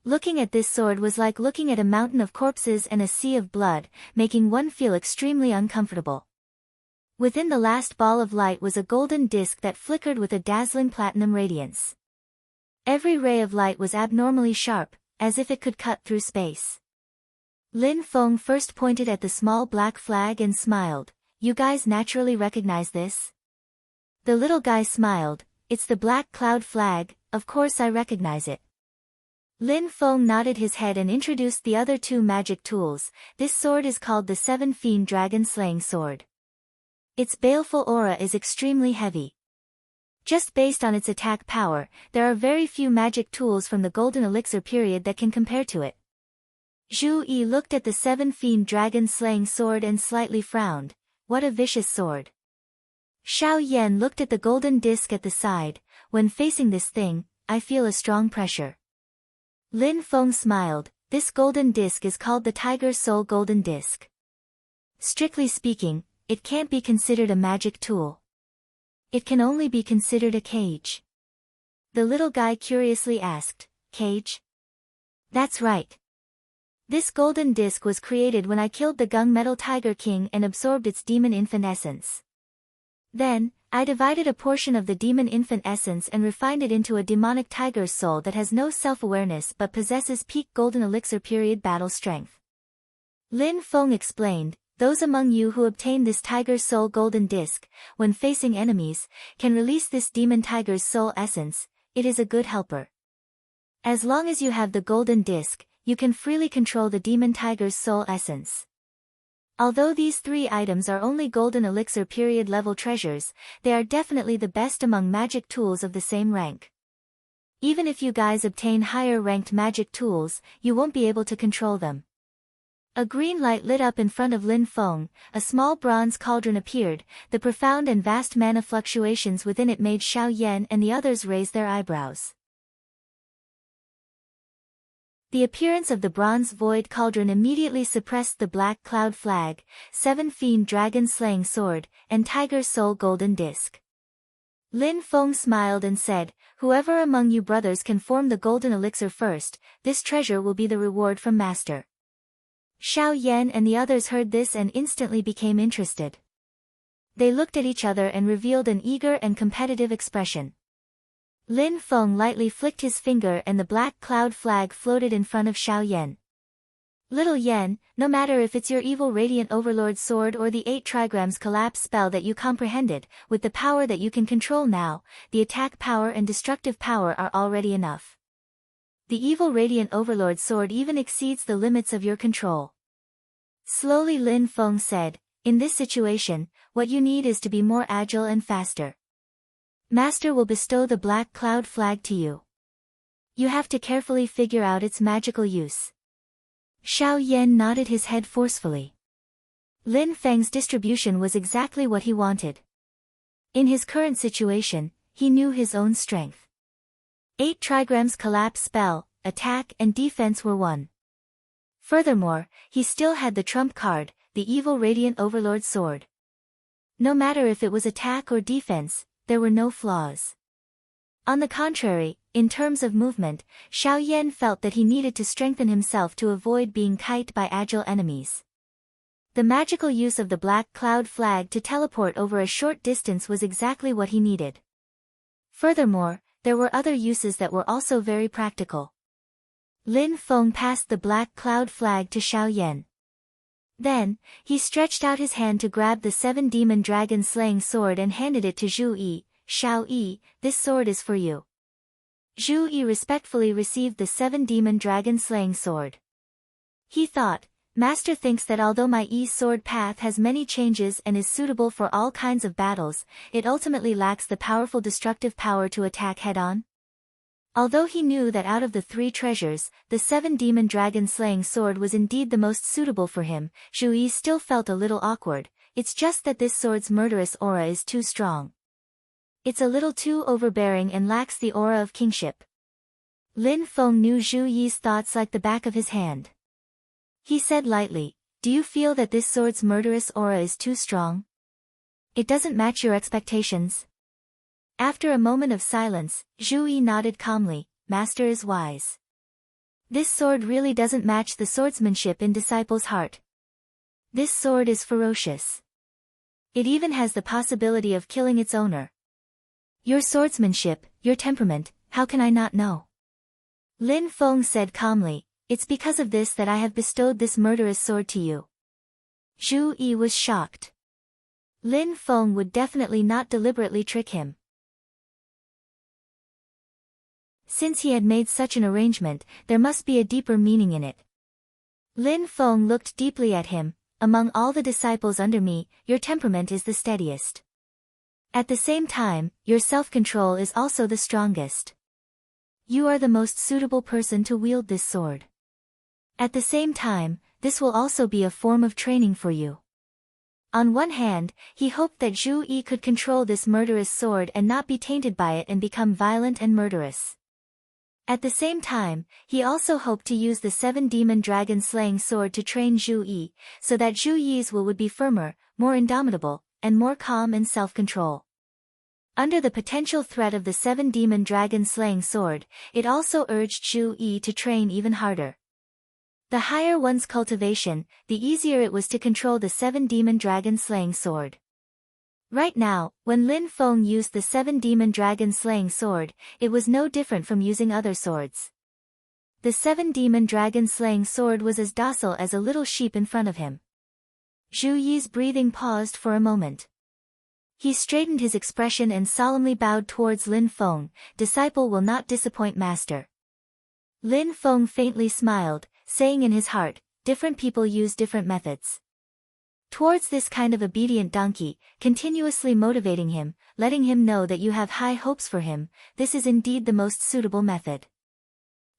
Looking at this sword was like looking at a mountain of corpses and a sea of blood, making one feel extremely uncomfortable. Within the last ball of light was a golden disc that flickered with a dazzling platinum radiance. Every ray of light was abnormally sharp, as if it could cut through space. Lin Feng first pointed at the small black flag and smiled. You guys naturally recognize this? The little guy smiled. It's the black cloud flag, of course I recognize it. Lin Feng nodded his head and introduced the other 2 magic tools. This sword is called the 7 Fiend Dragon Slaying Sword. Its baleful aura is extremely heavy. Just based on its attack power, there are very few magic tools from the Golden Elixir period that can compare to it. Zhu Yi looked at the 7 Fiend Dragon Slaying Sword and slightly frowned. What a vicious sword. Xiao Yan looked at the golden disc at the side. When facing this thing, I feel a strong pressure. Lin Feng smiled. This golden disc is called the Tiger Soul Golden Disc. Strictly speaking, it can't be considered a magic tool. It can only be considered a cage. The little guy curiously asked, Cage? That's right. This golden disc was created when I killed the Gunmetal Tiger King and absorbed its demon infant essence. Then, I divided a portion of the demon infant essence and refined it into a demonic tiger's soul that has no self-awareness but possesses peak Golden Elixir period battle strength. Lin Feng explained, those among you who obtain this tiger's soul golden disc, when facing enemies, can release this demon tiger's soul essence. It is a good helper. As long as you have the golden disc, you can freely control the demon tiger's soul essence. Although these 3 items are only Golden Elixir period level treasures, they are definitely the best among magic tools of the same rank. Even if you guys obtain higher ranked magic tools, you won't be able to control them. A green light lit up in front of Lin Feng, a small bronze cauldron appeared. The profound and vast mana fluctuations within it made Xiao Yan and the others raise their eyebrows. The appearance of the bronze void cauldron immediately suppressed the black cloud flag, 7 Fiend Dragon Slaying Sword, and Tiger Soul Golden Disc. Lin Feng smiled and said, whoever among you brothers can form the golden elixir first, this treasure will be the reward from Master. Xiao Yan and the others heard this and instantly became interested. They looked at each other and revealed an eager and competitive expression. Lin Feng lightly flicked his finger and the black cloud flag floated in front of Xiao Yan. Little Yan, no matter if it's your evil radiant overlord sword or the 8 trigrams collapse spell that you comprehended, with the power that you can control now, the attack power and destructive power are already enough. The evil radiant overlord sword even exceeds the limits of your control. Slowly Lin Feng said, in this situation, what you need is to be more agile and faster. Master will bestow the black cloud flag to you. You have to carefully figure out its magical use. Xiao Yan nodded his head forcefully. Lin Feng's distribution was exactly what he wanted. In his current situation, he knew his own strength. 8 trigrams collapse spell, attack and defense were 1. Furthermore, he still had the trump card, the evil radiant overlord sword. No matter if it was attack or defense, there were no flaws. On the contrary, in terms of movement, Xiao Yan felt that he needed to strengthen himself to avoid being kited by agile enemies. The magical use of the black cloud flag to teleport over a short distance was exactly what he needed. Furthermore, there were other uses that were also very practical. Lin Feng passed the black cloud flag to Xiao Yan. Then, he stretched out his hand to grab the 7-demon dragon slaying sword and handed it to Zhu Yi. Xiao Yi, this sword is for you. Zhu Yi respectfully received the 7-demon dragon slaying sword. He thought, Master thinks that although my sword path has many changes and is suitable for all kinds of battles, it ultimately lacks the powerful destructive power to attack head-on. Although he knew that out of the 3 treasures, the 7-demon dragon slaying sword was indeed the most suitable for him, Zhu Yi still felt a little awkward. It's just that this sword's murderous aura is too strong. It's a little too overbearing and lacks the aura of kingship. Lin Feng knew Zhu Yi's thoughts like the back of his hand. He said lightly, do you feel that this sword's murderous aura is too strong? It doesn't match your expectations? After a moment of silence, Zhu Yi nodded calmly, Master is wise. This sword really doesn't match the swordsmanship in Disciple's heart. This sword is ferocious. It even has the possibility of killing its owner. Your swordsmanship, your temperament, how can I not know? Lin Feng said calmly, it's because of this that I have bestowed this murderous sword to you. Zhu Yi was shocked. Lin Feng would definitely not deliberately trick him. Since he had made such an arrangement, there must be a deeper meaning in it. Lin Feng looked deeply at him. Among all the disciples under me, your temperament is the steadiest. At the same time, your self-control is also the strongest. You are the most suitable person to wield this sword. At the same time, this will also be a form of training for you. On one hand, he hoped that Zhu Yi could control this murderous sword and not be tainted by it and become violent and murderous. At the same time, he also hoped to use the 7-demon dragon slaying sword to train Zhu Yi, so that Zhu Yi's will would be firmer, more indomitable, and more calm and self-control. Under the potential threat of the 7-demon dragon slaying sword, it also urged Zhu Yi to train even harder. The higher one's cultivation, the easier it was to control the 7-demon dragon slaying sword. Right now, when Lin Feng used the 7-demon dragon slaying sword, it was no different from using other swords. The 7-demon dragon slaying sword was as docile as a little sheep in front of him. Zhu Yi's breathing paused for a moment. He straightened his expression and solemnly bowed towards Lin Feng, disciple will not disappoint master. Lin Feng faintly smiled, saying in his heart, different people use different methods. Towards this kind of obedient donkey, continuously motivating him, letting him know that you have high hopes for him, this is indeed the most suitable method.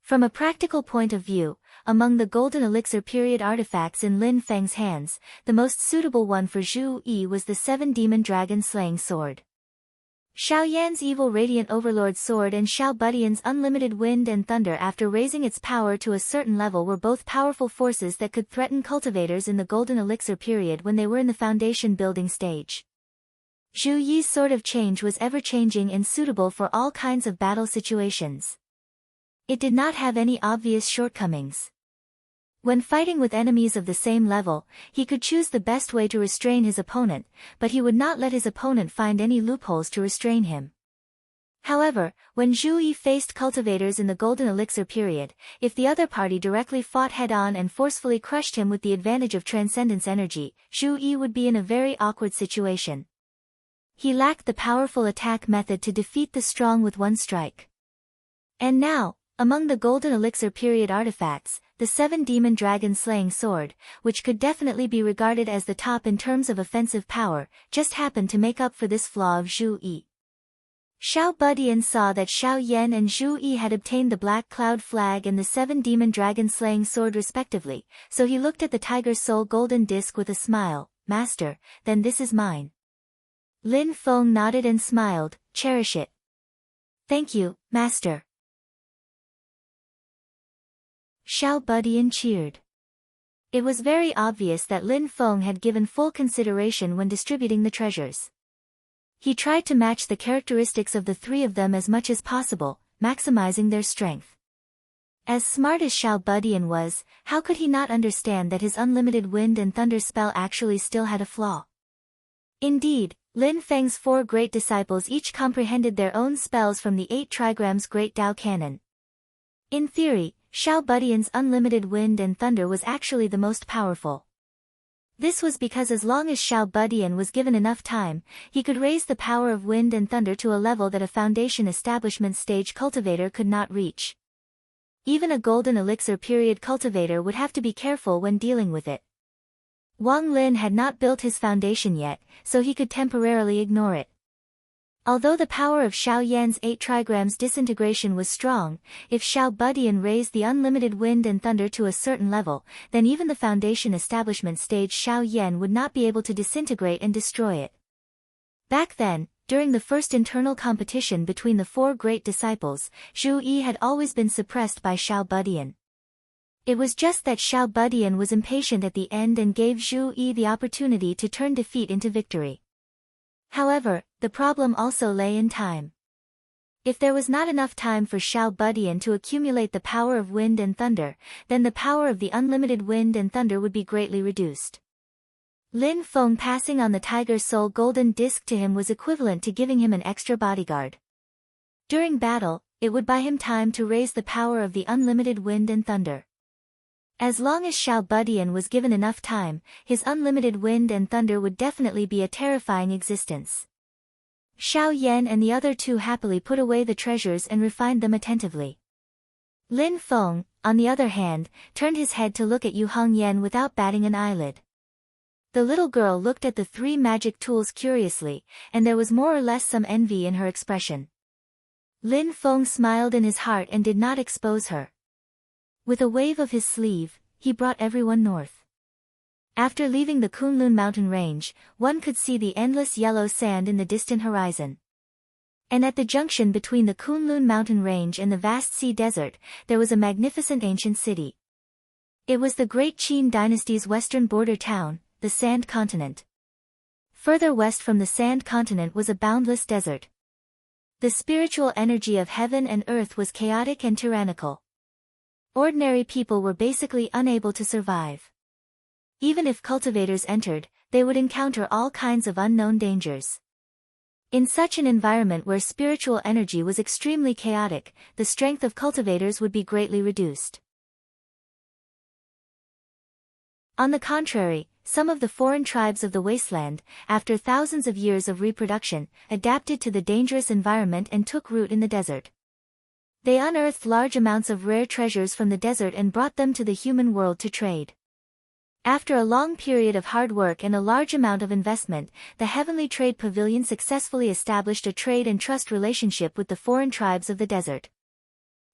From a practical point of view, among the golden elixir period artifacts in Lin Feng's hands, the most suitable one for Zhu Yi was the 7-demon dragon slaying sword. Xiao Yan's evil radiant overlord sword and Xiao Budian's unlimited wind and thunder after raising its power to a certain level were both powerful forces that could threaten cultivators in the golden elixir period when they were in the foundation building stage. Zhu Yi's sword of change was ever-changing and suitable for all kinds of battle situations. It did not have any obvious shortcomings. When fighting with enemies of the same level, he could choose the best way to restrain his opponent, but he would not let his opponent find any loopholes to restrain him. However, when Zhu Yi faced cultivators in the golden elixir period, if the other party directly fought head-on and forcefully crushed him with the advantage of transcendence energy, Zhu Yi would be in a very awkward situation. He lacked the powerful attack method to defeat the strong with one strike. And now, among the golden elixir period artifacts, the 7-demon dragon slaying sword, which could definitely be regarded as the top in terms of offensive power, just happened to make up for this flaw of Zhu Yi. Xiao Budian saw that Xiao Yan and Zhu Yi had obtained the black cloud flag and the 7-demon dragon slaying sword respectively, so he looked at the tiger soul golden disc with a smile, Master, then this is mine. Lin Feng nodded and smiled, cherish it. Thank you, Master. Xiao Budian cheered. It was very obvious that Lin Feng had given full consideration when distributing the treasures. He tried to match the characteristics of the three of them as much as possible, maximizing their strength. As smart as Xiao Budian was, how could he not understand that his unlimited wind and thunder spell actually still had a flaw? Indeed, Lin Feng's 4 great disciples each comprehended their own spells from the 8 trigrams Great Tao Canon. In theory, Xiao Budian's unlimited wind and thunder was actually the most powerful. This was because as long as Xiao Budian was given enough time, he could raise the power of wind and thunder to a level that a foundation establishment stage cultivator could not reach. Even a golden elixir period cultivator would have to be careful when dealing with it. Wang Lin had not built his foundation yet, so he could temporarily ignore it. Although the power of Xiao Yan's 8 trigrams disintegration was strong, if Xiao Budian raised the unlimited wind and thunder to a certain level, then even the foundation establishment stage Xiao Yan would not be able to disintegrate and destroy it. Back then, during the first internal competition between the 4 great disciples, Zhu Yi had always been suppressed by Xiao Budian. It was just that Xiao Budian was impatient at the end and gave Zhu Yi the opportunity to turn defeat into victory. However, the problem also lay in time. If there was not enough time for Xiao Budian to accumulate the power of wind and thunder, then the power of the unlimited wind and thunder would be greatly reduced. Lin Feng passing on the Tiger Soul golden disc to him was equivalent to giving him an extra bodyguard. During battle, it would buy him time to raise the power of the unlimited wind and thunder. As long as Xiao Budian was given enough time, his unlimited wind and thunder would definitely be a terrifying existence. Xiao Yan and the other 2 happily put away the treasures and refined them attentively. Lin Feng, on the other hand, turned his head to look at Yu Hongyan without batting an eyelid. The little girl looked at the 3 magic tools curiously, and there was more or less some envy in her expression. Lin Feng smiled in his heart and did not expose her. With a wave of his sleeve, he brought everyone north. After leaving the Kunlun mountain range, one could see the endless yellow sand in the distant horizon. And at the junction between the Kunlun mountain range and the vast sea desert, there was a magnificent ancient city. It was the great Qin dynasty's western border town, the Sand Continent. Further west from the Sand Continent was a boundless desert. The spiritual energy of heaven and earth was chaotic and tyrannical. Ordinary people were basically unable to survive. Even if cultivators entered, they would encounter all kinds of unknown dangers. In such an environment where spiritual energy was extremely chaotic, the strength of cultivators would be greatly reduced. On the contrary, some of the foreign tribes of the wasteland, after thousands of years of reproduction, adapted to the dangerous environment and took root in the desert. They unearthed large amounts of rare treasures from the desert and brought them to the human world to trade. After a long period of hard work and a large amount of investment, the Heavenly Trade Pavilion successfully established a trade and trust relationship with the foreign tribes of the desert.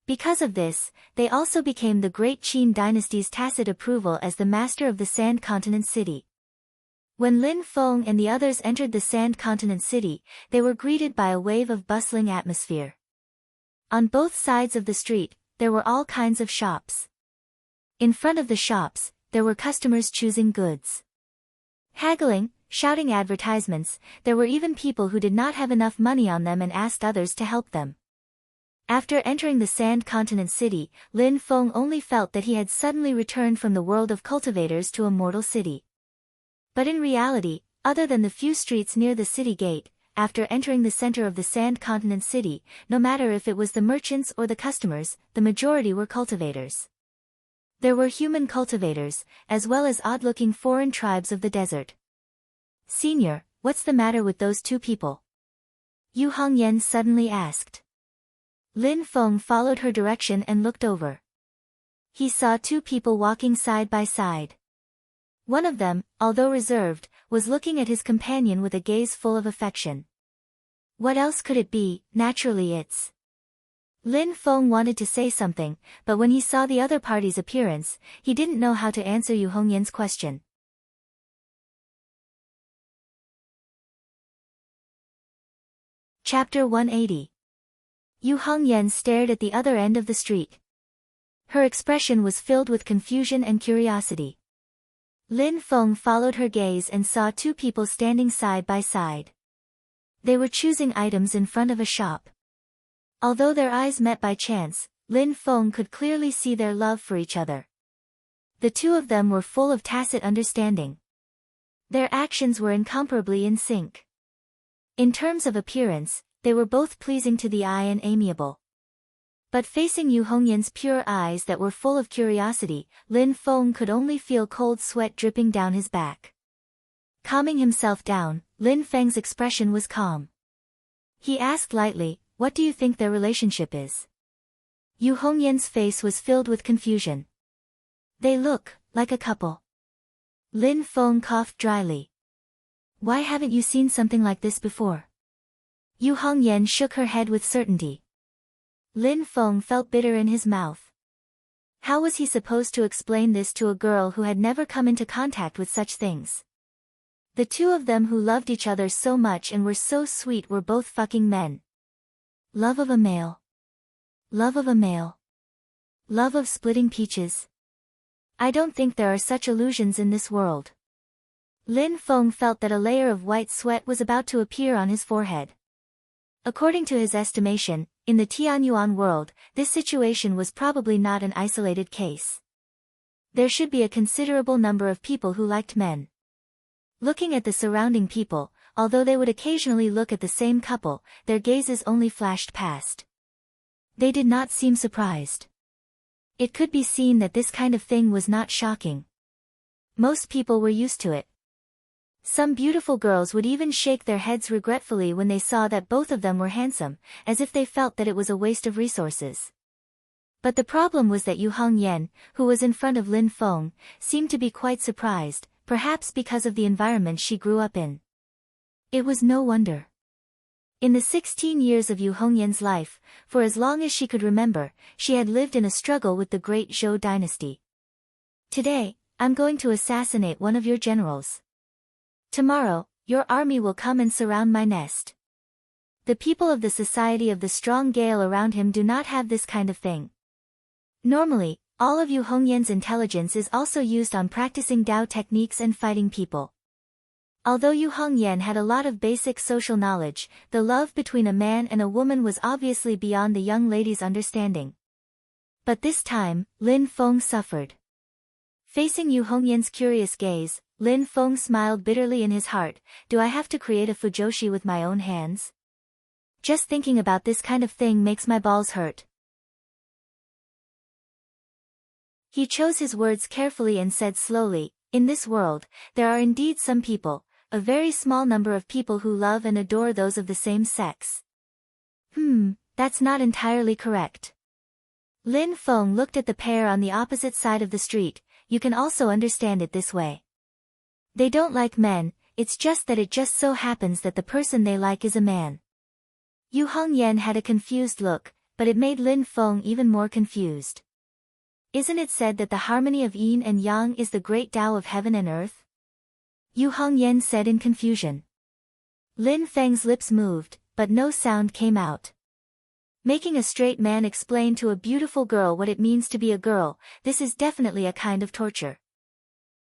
Because of this, they also became the Great Qin dynasty's tacit approval as the master of the Sand Continent City. When Lin Feng and the others entered the Sand Continent City, they were greeted by a wave of bustling atmosphere. On both sides of the street, there were all kinds of shops. In front of the shops, there were customers choosing goods. Haggling, shouting advertisements, there were even people who did not have enough money on them and asked others to help them. After entering the Sand Continent City, Lin Feng only felt that he had suddenly returned from the world of cultivators to a mortal city. But in reality, other than the few streets near the city gate, after entering the center of the Sand Continent City, no matter if it was the merchants or the customers, the majority were cultivators. There were human cultivators, as well as odd-looking foreign tribes of the desert. "Senior, what's the matter with those 2 people?" Yu Hongyan suddenly asked. Lin Feng followed her direction and looked over. He saw 2 people walking side by side. One of them, although reserved, was looking at his companion with a gaze full of affection. What else could it be? Naturally it's... Lin Feng wanted to say something, but when he saw the other party's appearance, he didn't know how to answer Yu Hongyan's question. Chapter 180. Yu Hongyan stared at the other end of the street. Her expression was filled with confusion and curiosity. Lin Feng followed her gaze and saw two people standing side by side. They were choosing items in front of a shop. Although their eyes met by chance, Lin Feng could clearly see their love for each other. The two of them were full of tacit understanding. Their actions were incomparably in sync. In terms of appearance, they were both pleasing to the eye and amiable. But facing Yu Hongyan's pure eyes that were full of curiosity, Lin Feng could only feel cold sweat dripping down his back. Calming himself down, Lin Feng's expression was calm. He asked lightly, "What do you think their relationship is?" Yu Hongyan's face was filled with confusion. "They look like a couple." Lin Feng coughed dryly. "Why haven't you seen something like this before?" Yu Hongyan shook her head with certainty. Lin Feng felt bitter in his mouth. How was he supposed to explain this to a girl who had never come into contact with such things? The two of them who loved each other so much and were so sweet were both fucking men. Love of a male. Love of a male. Love of splitting peaches. I don't think there are such illusions in this world. Lin Feng felt that a layer of white sweat was about to appear on his forehead. According to his estimation, in the Tianyuan world, this situation was probably not an isolated case. There should be a considerable number of people who liked men. Looking at the surrounding people, although they would occasionally look at the same couple, their gazes only flashed past. They did not seem surprised. It could be seen that this kind of thing was not shocking. Most people were used to it. Some beautiful girls would even shake their heads regretfully when they saw that both of them were handsome, as if they felt that it was a waste of resources. But the problem was that Yu Hongyan, who was in front of Lin Feng, seemed to be quite surprised, perhaps because of the environment she grew up in. It was no wonder. In the 16 years of Yu Hongyan's life, for as long as she could remember, she had lived in a struggle with the great Zhou dynasty. Today, I'm going to assassinate one of your generals. Tomorrow, your army will come and surround my nest. The people of the Society of the Strong Gale around him do not have this kind of thing. Normally, all of Yu Hongyan's intelligence is also used on practicing Dao techniques and fighting people. Although Yu Hongyan had a lot of basic social knowledge, the love between a man and a woman was obviously beyond the young lady's understanding. But this time, Lin Feng suffered. Facing Yu Hongyan's curious gaze, Lin Feng smiled bitterly in his heart. Do I have to create a fujoshi with my own hands? Just thinking about this kind of thing makes my balls hurt. He chose his words carefully and said slowly, in this world, there are indeed some people, a very small number of people who love and adore those of the same sex. That's not entirely correct. Lin Feng looked at the pair on the opposite side of the street. You can also understand it this way. They don't like men, it's just that it just so happens that the person they like is a man. Yu Hongyan had a confused look, but it made Lin Feng even more confused. Isn't it said that the harmony of yin and yang is the great Tao of heaven and earth? Yu Hongyan said in confusion. Lin Feng's lips moved, but no sound came out. Making a straight man explain to a beautiful girl what it means to be a girl, this is definitely a kind of torture.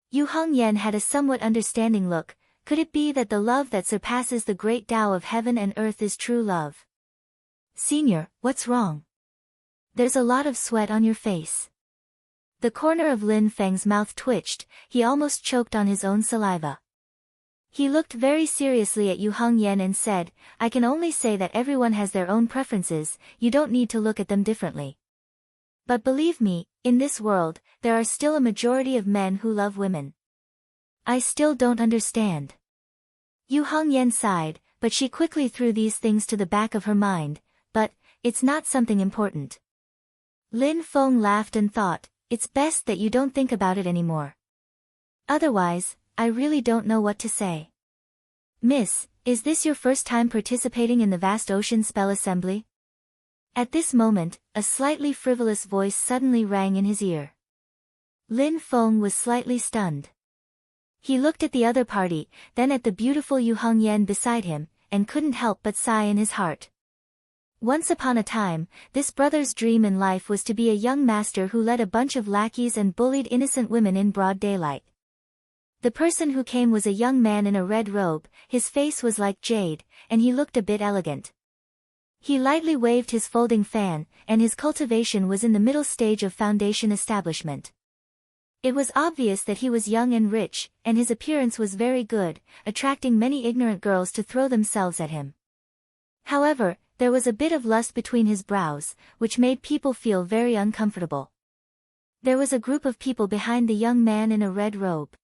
Yu Hongyan had a somewhat understanding look. Could it be that the love that surpasses the great Tao of heaven and earth is true love? Senior, what's wrong? There's a lot of sweat on your face. The corner of Lin Feng's mouth twitched, he almost choked on his own saliva. He looked very seriously at Yu Hongyan and said, I can only say that everyone has their own preferences, you don't need to look at them differently. But believe me, in this world, there are still a majority of men who love women. I still don't understand. Yu Hongyan sighed, but she quickly threw these things to the back of her mind, but, it's not something important. Lin Feng laughed and thought, it's best that you don't think about it anymore. Otherwise, I really don't know what to say. Miss, is this your first time participating in the vast ocean spell assembly? At this moment, a slightly frivolous voice suddenly rang in his ear. Lin Feng was slightly stunned. He looked at the other party, then at the beautiful Yu Hongyan beside him, and couldn't help but sigh in his heart. Once upon a time, this brother's dream in life was to be a young master who led a bunch of lackeys and bullied innocent women in broad daylight. The person who came was a young man in a red robe, his face was like jade, and he looked a bit elegant. He lightly waved his folding fan, and his cultivation was in the middle stage of foundation establishment. It was obvious that he was young and rich, and his appearance was very good, attracting many ignorant girls to throw themselves at him. However, there was a bit of lust between his brows, which made people feel very uncomfortable. There was a group of people behind the young man in a red robe.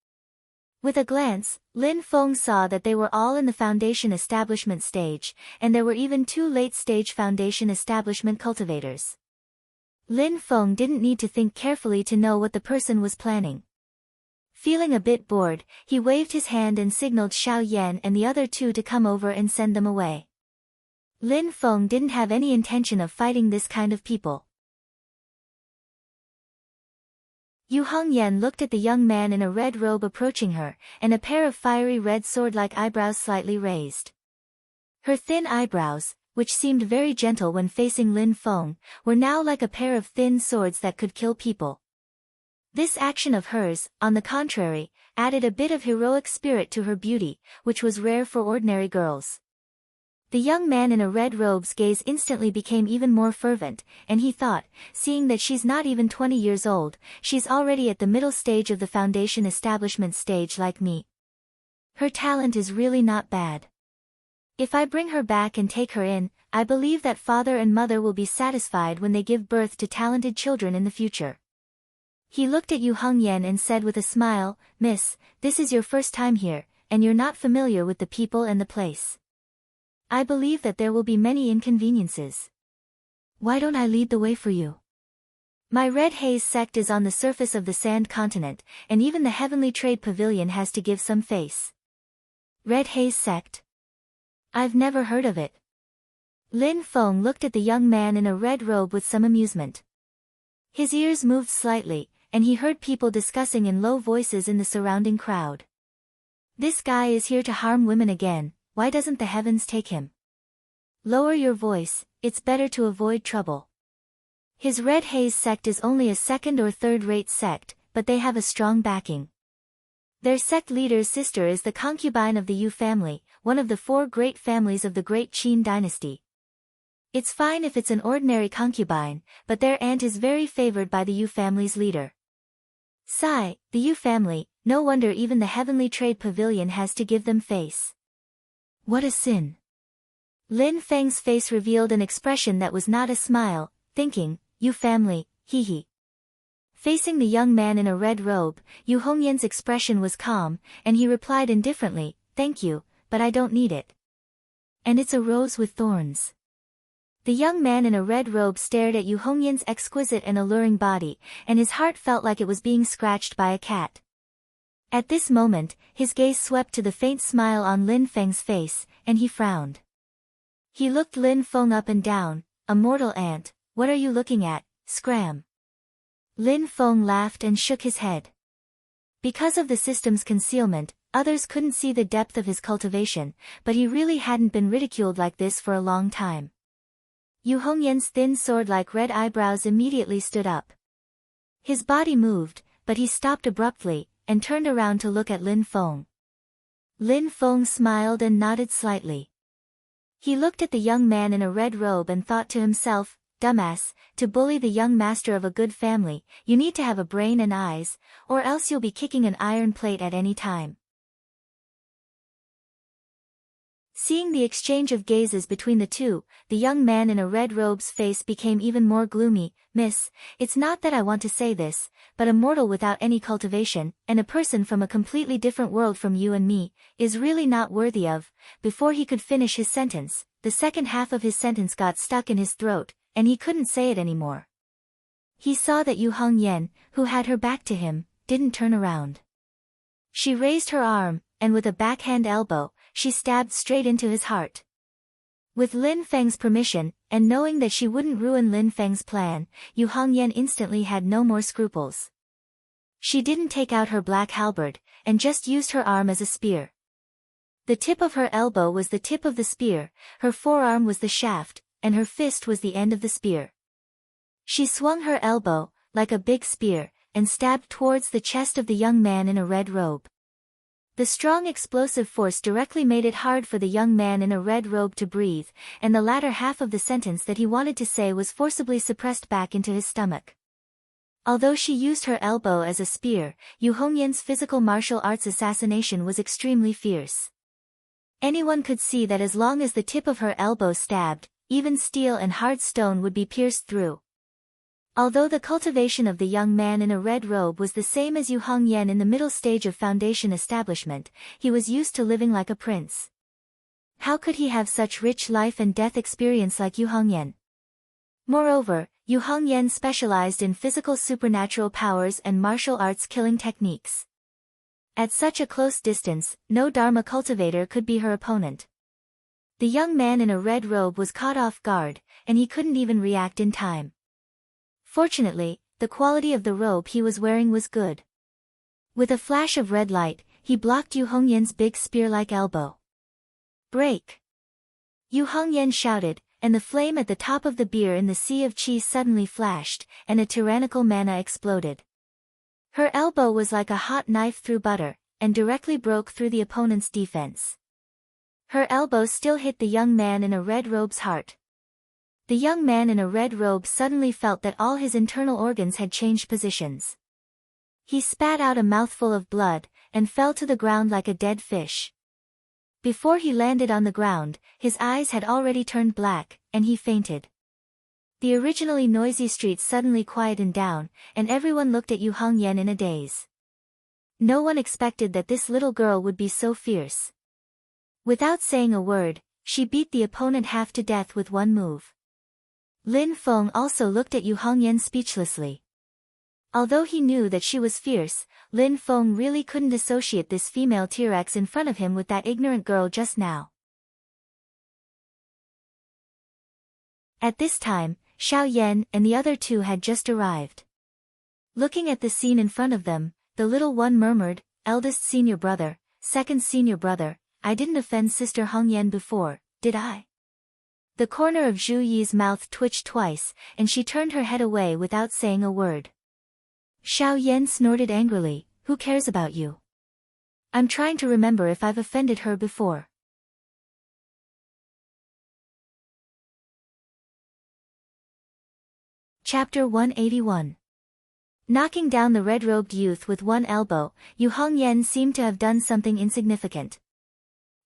With a glance, Lin Feng saw that they were all in the foundation establishment stage, and there were even 2 late-stage foundation establishment cultivators. Lin Feng didn't need to think carefully to know what the person was planning. Feeling a bit bored, he waved his hand and signaled Xiao Yan and the other 2 to come over and send them away. Lin Feng didn't have any intention of fighting this kind of people. Yu Hongyan looked at the young man in a red robe approaching her, and a pair of fiery red sword-like eyebrows slightly raised. Her thin eyebrows, which seemed very gentle when facing Lin Feng, were now like a pair of thin swords that could kill people. This action of hers, on the contrary, added a bit of heroic spirit to her beauty, which was rare for ordinary girls. The young man in a red robe's gaze instantly became even more fervent, and he thought, seeing that she's not even 20 years old, she's already at the middle stage of the foundation establishment stage like me. Her talent is really not bad. If I bring her back and take her in, I believe that father and mother will be satisfied when they give birth to talented children in the future. He looked at Yu Hongyan and said with a smile, "Miss, this is your first time here, and you're not familiar with the people and the place. I believe that there will be many inconveniences. Why don't I lead the way for you? My Red Haze sect is on the surface of the Sand Continent, and even the Heavenly Trade Pavilion has to give some face." Red Haze sect? I've never heard of it. Lin Feng looked at the young man in a red robe with some amusement. His ears moved slightly, and he heard people discussing in low voices in the surrounding crowd. This guy is here to harm women again. Why doesn't the heavens take him? Lower your voice, it's better to avoid trouble. His Red Haze sect is only a second or third-rate sect, but they have a strong backing. Their sect leader's sister is the concubine of the Yu family, one of the 4 great families of the Great Qin dynasty. It's fine if it's an ordinary concubine, but their aunt is very favored by the Yu family's leader. Sigh, the Yu family, no wonder even the Heavenly Trade Pavilion has to give them face. What a sin. Lin Feng's face revealed an expression that was not a smile, thinking, Yu family, hee hee. Facing the young man in a red robe, Yu Hongyan's expression was calm, and he replied indifferently, "Thank you, but I don't need it. And it's a rose with thorns." The young man in a red robe stared at Yu Hongyan's exquisite and alluring body, and his heart felt like it was being scratched by a cat. At this moment, his gaze swept to the faint smile on Lin Feng's face, and he frowned. He looked Lin Feng up and down. "A mortal ant, what are you looking at, scram?" Lin Feng laughed and shook his head. Because of the system's concealment, others couldn't see the depth of his cultivation, but he really hadn't been ridiculed like this for a long time. Yu Hongyan's thin sword-like red eyebrows immediately stood up. His body moved, but he stopped abruptly, and turned around to look at Lin Feng. Lin Feng smiled and nodded slightly. He looked at the young man in a red robe and thought to himself, "Dumbass, to bully the young master of a good family, you need to have a brain and eyes, or else you'll be kicking an iron plate at any time." Seeing the exchange of gazes between the two, the young man in a red robe's face became even more gloomy. "Miss, it's not that I want to say this, but a mortal without any cultivation, and a person from a completely different world from you and me, is really not worthy of..." Before he could finish his sentence, the second half of his sentence got stuck in his throat, and he couldn't say it anymore. He saw that Yu Hongyan, who had her back to him, didn't turn around. She raised her arm, and with a backhand elbow, she stabbed straight into his heart. With Lin Feng's permission, and knowing that she wouldn't ruin Lin Feng's plan, Yu Hongyan instantly had no more scruples. She didn't take out her black halberd, and just used her arm as a spear. The tip of her elbow was the tip of the spear, her forearm was the shaft, and her fist was the end of the spear. She swung her elbow, like a big spear, and stabbed towards the chest of the young man in a red robe. The strong explosive force directly made it hard for the young man in a red robe to breathe, and the latter half of the sentence that he wanted to say was forcibly suppressed back into his stomach. Although she used her elbow as a spear, Yu Hongyan's physical martial arts assassination was extremely fierce. Anyone could see that as long as the tip of her elbow stabbed, even steel and hard stone would be pierced through. Although the cultivation of the young man in a red robe was the same as Yu Hongyan in the middle stage of foundation establishment, he was used to living like a prince. How could he have such rich life and death experience like Yu Hongyan? Moreover, Yu Hongyan specialized in physical supernatural powers and martial arts killing techniques. At such a close distance, no Dharma cultivator could be her opponent. The young man in a red robe was caught off guard, and he couldn't even react in time. Fortunately, the quality of the robe he was wearing was good. With a flash of red light, he blocked Yu Hongyan's big spear-like elbow. "Break!" Yu Hongyan shouted, and the flame at the top of the beer in the sea of chi suddenly flashed, and a tyrannical mana exploded. Her elbow was like a hot knife through butter, and directly broke through the opponent's defense. Her elbow still hit the young man in a red robe's heart. The young man in a red robe suddenly felt that all his internal organs had changed positions. He spat out a mouthful of blood, and fell to the ground like a dead fish. Before he landed on the ground, his eyes had already turned black, and he fainted. The originally noisy streets suddenly quietened down, and everyone looked at Yu Hongyan in a daze. No one expected that this little girl would be so fierce. Without saying a word, she beat the opponent half to death with one move. Lin Feng also looked at Yu Hongyan speechlessly. Although he knew that she was fierce, Lin Feng really couldn't associate this female T-Rex in front of him with that ignorant girl just now. At this time, Xiao Yan and the other two had just arrived. Looking at the scene in front of them, the little one murmured, "Eldest senior brother, second senior brother, I didn't offend Sister Hongyan before, did I?" The corner of Zhu Yi's mouth twitched twice, and she turned her head away without saying a word. Xiao Yan snorted angrily, "Who cares about you? I'm trying to remember if I've offended her before." Chapter 181. Knocking down the red-robed youth with one elbow, Yu Hongyan seemed to have done something insignificant.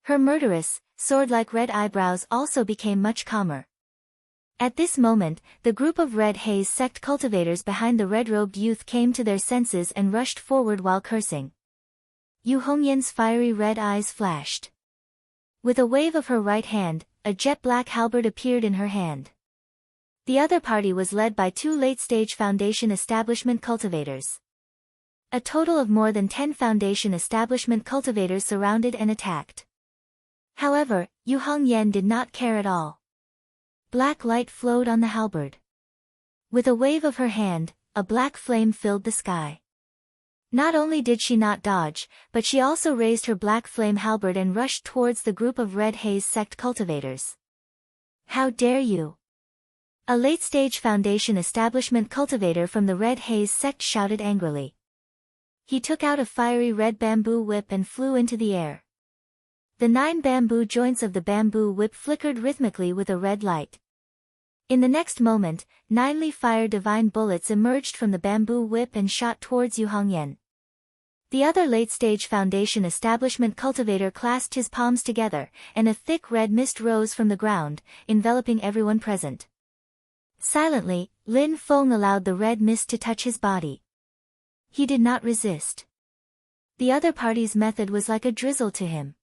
Her murderous, sword-like red eyebrows also became much calmer. At this moment, the group of Red Haze sect cultivators behind the red-robed youth came to their senses and rushed forward while cursing. Yu Hongyan's fiery red eyes flashed. With a wave of her right hand, a jet-black halberd appeared in her hand. The other party was led by two late-stage Foundation Establishment cultivators. A total of more than 10 Foundation Establishment cultivators surrounded and attacked. However, Yu Hongyan did not care at all. Black light flowed on the halberd. With a wave of her hand, a black flame filled the sky. Not only did she not dodge, but she also raised her black flame halberd and rushed towards the group of Red Haze sect cultivators. "How dare you!" A late-stage Foundation Establishment cultivator from the Red Haze sect shouted angrily. He took out a fiery red bamboo whip and flew into the air. The 9 bamboo joints of the bamboo whip flickered rhythmically with a red light. In the next moment, 9 fire divine bullets emerged from the bamboo whip and shot towards Yu Hongyan. The other late-stage Foundation Establishment cultivator clasped his palms together, and a thick red mist rose from the ground, enveloping everyone present. Silently, Lin Feng allowed the red mist to touch his body. He did not resist. The other party's method was like a drizzle to him.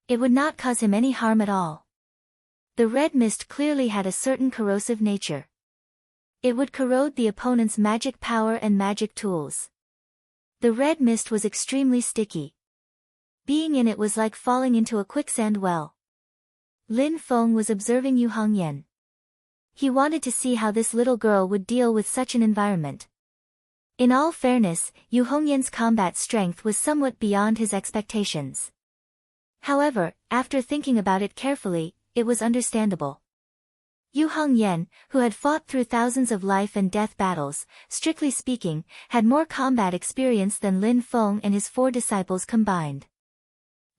It would not cause him any harm at all. The red mist clearly had a certain corrosive nature. It would corrode the opponent's magic power and magic tools. The red mist was extremely sticky. Being in it was like falling into a quicksand well. Lin Feng was observing Yu Hongyan. He wanted to see how this little girl would deal with such an environment. In all fairness, Yu Hongyan's combat strength was somewhat beyond his expectations. However, after thinking about it carefully, it was understandable. Yu Hongyan, who had fought through thousands of life and death battles, strictly speaking, had more combat experience than Lin Feng and his 4 disciples combined.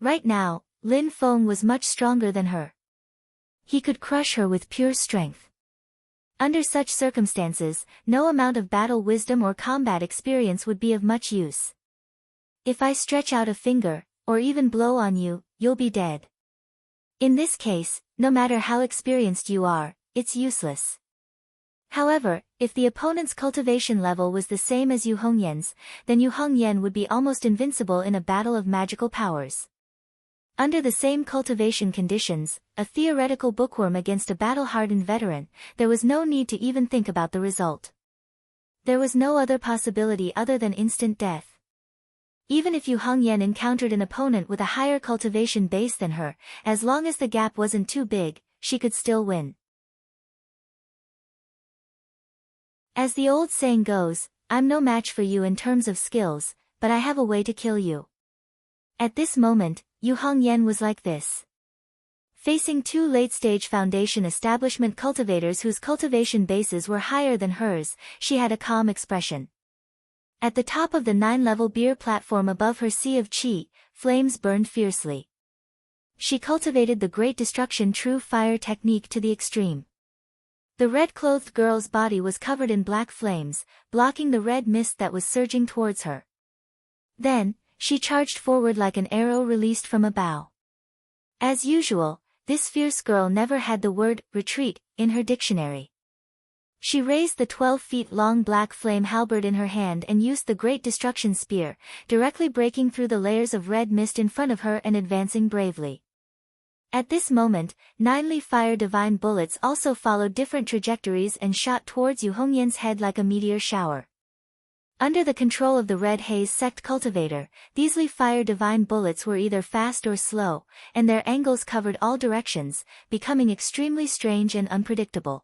Right now, Lin Feng was much stronger than her. He could crush her with pure strength. Under such circumstances, no amount of battle wisdom or combat experience would be of much use. If I stretch out a finger, or even blow on you, you'll be dead. In this case, no matter how experienced you are, it's useless. However, if the opponent's cultivation level was the same as Yu Hongyan's, then Yu Hongyan would be almost invincible in a battle of magical powers. Under the same cultivation conditions, a theoretical bookworm against a battle-hardened veteran, there was no need to even think about the result. There was no other possibility other than instant death. Even if Yu Hongyan encountered an opponent with a higher cultivation base than her, as long as the gap wasn't too big, she could still win. As the old saying goes, I'm no match for you in terms of skills, but I have a way to kill you. At this moment, Yu Hongyan was like this. Facing two late-stage foundation establishment cultivators whose cultivation bases were higher than hers, she had a calm expression. At the top of the 9-level beer platform above her sea of qi, flames burned fiercely. She cultivated the Great Destruction True Fire technique to the extreme. The red-clothed girl's body was covered in black flames, blocking the red mist that was surging towards her. Then, she charged forward like an arrow released from a bow. As usual, this fierce girl never had the word retreat in her dictionary. She raised the 12-feet-long black flame halberd in her hand and used the Great Destruction Spear, directly breaking through the layers of red mist in front of her and advancing bravely. At this moment, 9-leaf fire divine bullets also followed different trajectories and shot towards Yu Hongyan's head like a meteor shower. Under the control of the Red Haze Sect cultivator, these leaf fire divine bullets were either fast or slow, and their angles covered all directions, becoming extremely strange and unpredictable.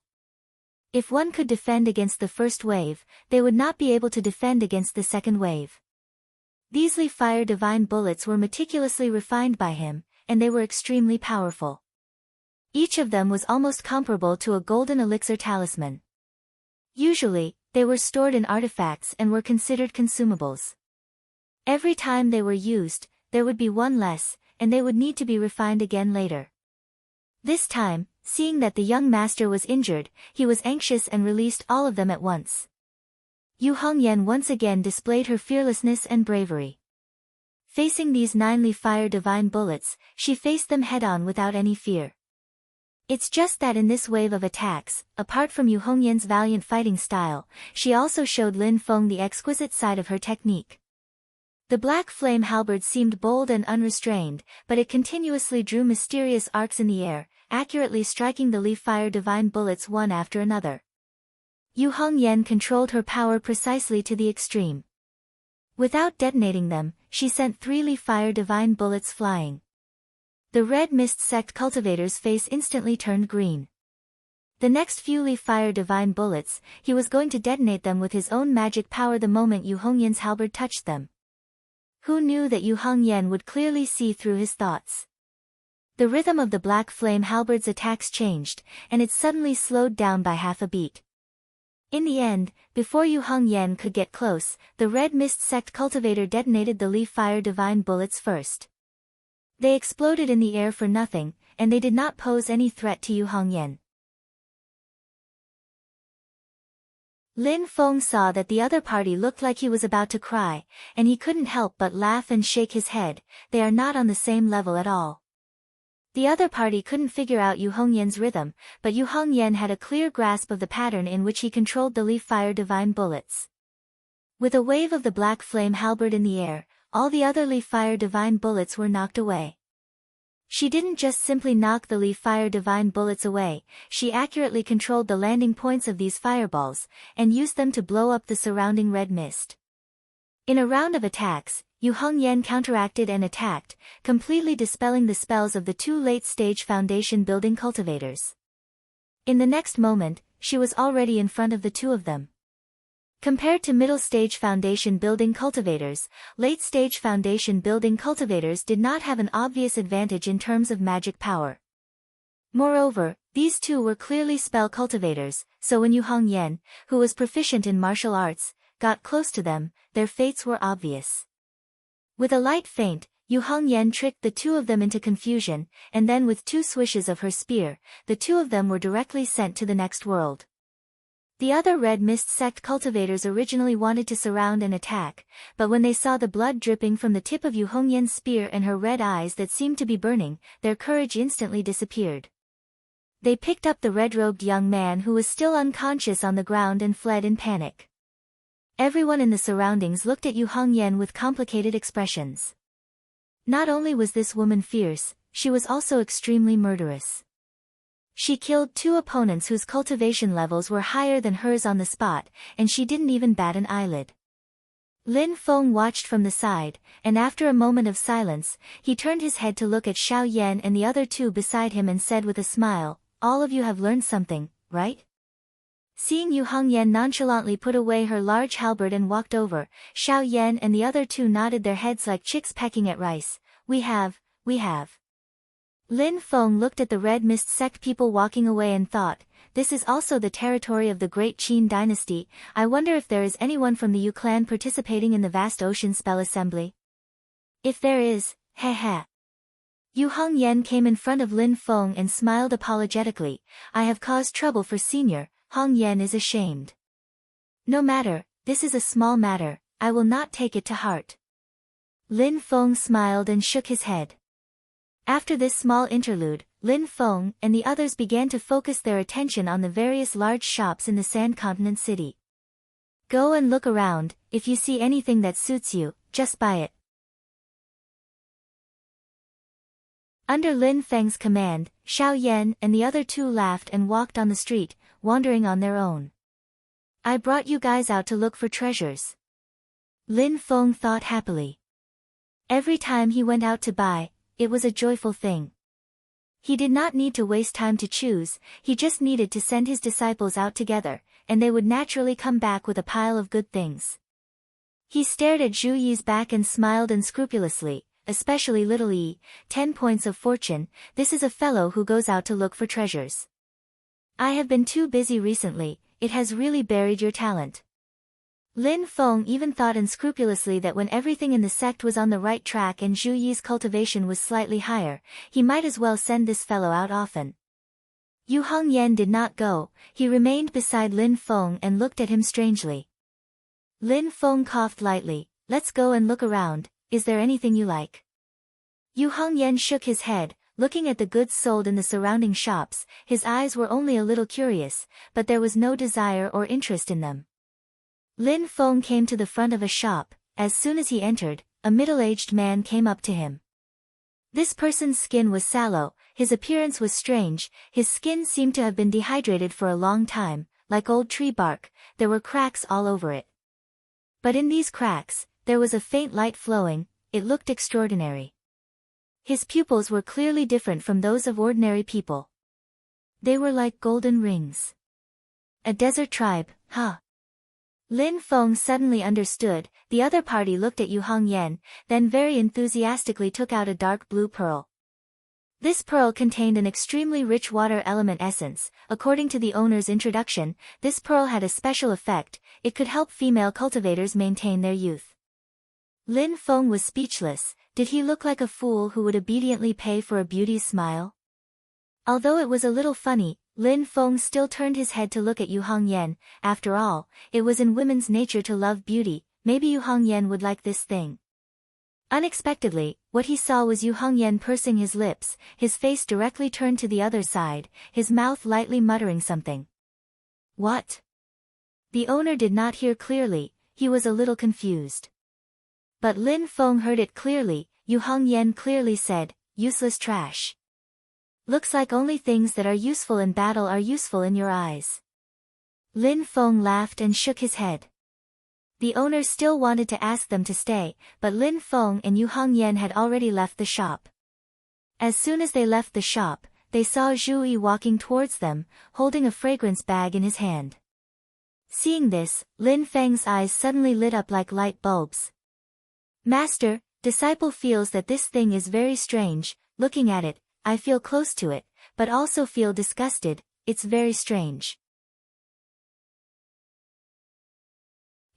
If one could defend against the first wave, they would not be able to defend against the second wave. These leaf fire divine bullets were meticulously refined by him, and they were extremely powerful. Each of them was almost comparable to a golden elixir talisman. Usually, they were stored in artifacts and were considered consumables. Every time they were used, there would be one less, and they would need to be refined again later. This time, seeing that the young master was injured, he was anxious and released all of them at once. Yu Hongyan once again displayed her fearlessness and bravery. Facing these 9-leaf fire divine bullets, she faced them head-on without any fear. It's just that in this wave of attacks, apart from Yu Hongyan's valiant fighting style, she also showed Lin Feng the exquisite side of her technique. The black flame halberd seemed bold and unrestrained, but it continuously drew mysterious arcs in the air, accurately striking the leaf fire divine bullets one after another. Yu Hongyan controlled her power precisely to the extreme. Without detonating them, she sent 3-leaf fire divine bullets flying. The Red Mist Sect cultivator's face instantly turned green. The next few leaf fire divine bullets, he was going to detonate them with his own magic power the moment Yu Hongyan's halberd touched them. Who knew that Yu Hongyan would clearly see through his thoughts? The rhythm of the black flame halberd's attacks changed, and it suddenly slowed down by half a beat. In the end, before Yu Hongyan could get close, the Red Mist Sect cultivator detonated the leaf fire divine bullets first. They exploded in the air for nothing, and they did not pose any threat to Yu Hongyan. Lin Feng saw that the other party looked like he was about to cry, and he couldn't help but laugh and shake his head. They are not on the same level at all. The other party couldn't figure out Yu Hongyan's rhythm, but Yu Hongyan had a clear grasp of the pattern in which he controlled the leaf fire divine bullets. With a wave of the black flame halberd in the air, all the other leaf fire divine bullets were knocked away. She didn't just simply knock the leaf fire divine bullets away, she accurately controlled the landing points of these fireballs, and used them to blow up the surrounding red mist. In a round of attacks, Yu Hongyan counteracted and attacked, completely dispelling the spells of the two late-stage foundation building cultivators. In the next moment, she was already in front of the two of them. Compared to middle-stage foundation building cultivators, late-stage foundation building cultivators did not have an obvious advantage in terms of magic power. Moreover, these two were clearly spell cultivators, so when Yu Hongyan, who was proficient in martial arts, got close to them, their fates were obvious. With a light feint, Yu Hongyan tricked the two of them into confusion, and then with 2 swishes of her spear, the two of them were directly sent to the next world. The other Red Mist sect cultivators originally wanted to surround and attack, but when they saw the blood dripping from the tip of Yu Hongyan's spear and her red eyes that seemed to be burning, their courage instantly disappeared. They picked up the red-robed young man who was still unconscious on the ground and fled in panic. Everyone in the surroundings looked at Yu Hongyan with complicated expressions. Not only was this woman fierce, she was also extremely murderous. She killed 2 opponents whose cultivation levels were higher than hers on the spot, and she didn't even bat an eyelid. Lin Feng watched from the side, and after a moment of silence, he turned his head to look at Xiao Yan and the other 2 beside him and said with a smile, "All of you have learned something, right?" Seeing Yu Hongyan nonchalantly put away her large halberd and walked over, Xiao Yan and the other 2 nodded their heads like chicks pecking at rice. We have. Lin Feng looked at the Red Mist sect people walking away and thought, this is also the territory of the Great Qin dynasty. I wonder if there is anyone from the Yu clan participating in the vast ocean spell assembly. If there is, heh. Yu Hongyan came in front of Lin Feng and smiled apologetically. I have caused trouble for Senior. Hongyan is ashamed. No matter, this is a small matter, I will not take it to heart. Lin Feng smiled and shook his head. After this small interlude, Lin Feng and the others began to focus their attention on the various large shops in the Sand Continent city. Go and look around, if you see anything that suits you, just buy it. Under Lin Feng's command, Xiao Yan and the other 2 laughed and walked on the street, wandering on their own. I brought you guys out to look for treasures. Lin Feng thought happily. Every time he went out to buy, it was a joyful thing. He did not need to waste time to choose, he just needed to send his disciples out together, and they would naturally come back with a pile of good things. He stared at Zhu Yi's back and smiled unscrupulously, especially little Yi. 10 points of fortune, this is a fellow who goes out to look for treasures. I have been too busy recently, it has really buried your talent. Lin Feng even thought unscrupulously that when everything in the sect was on the right track and Zhu Yi's cultivation was slightly higher, he might as well send this fellow out often. Yu Hongyan did not go, he remained beside Lin Feng and looked at him strangely. Lin Feng coughed lightly, let's go and look around, is there anything you like? Yu Hongyan shook his head, looking at the goods sold in the surrounding shops, his eyes were only a little curious, but there was no desire or interest in them. Lin Feng came to the front of a shop. As soon as he entered, a middle-aged man came up to him. This person's skin was sallow, his appearance was strange, his skin seemed to have been dehydrated for a long time, like old tree bark, there were cracks all over it. But in these cracks, there was a faint light flowing, it looked extraordinary. His pupils were clearly different from those of ordinary people. They were like golden rings. A desert tribe, huh? Lin Feng suddenly understood, the other party looked at Yu Hongyan, then very enthusiastically took out a dark blue pearl. This pearl contained an extremely rich water element essence. According to the owner's introduction, this pearl had a special effect, it could help female cultivators maintain their youth. Lin Feng was speechless, did he look like a fool who would obediently pay for a beauty's smile? Although it was a little funny, Lin Feng still turned his head to look at Yu Hongyan. After all, it was in women's nature to love beauty, maybe Yu Hongyan would like this thing. Unexpectedly, what he saw was Yu Hongyan pursing his lips, his face directly turned to the other side, his mouth lightly muttering something. What? The owner did not hear clearly, he was a little confused. But Lin Feng heard it clearly. Yu Hongyan clearly said, useless trash. Looks like only things that are useful in battle are useful in your eyes. Lin Feng laughed and shook his head. The owner still wanted to ask them to stay, but Lin Feng and Yu Hongyan had already left the shop. As soon as they left the shop, they saw Zhu Yi walking towards them, holding a fragrance bag in his hand. Seeing this, Lin Feng's eyes suddenly lit up like light bulbs. Master, disciple feels that this thing is very strange, looking at it, I feel close to it, but also feel disgusted, it's very strange.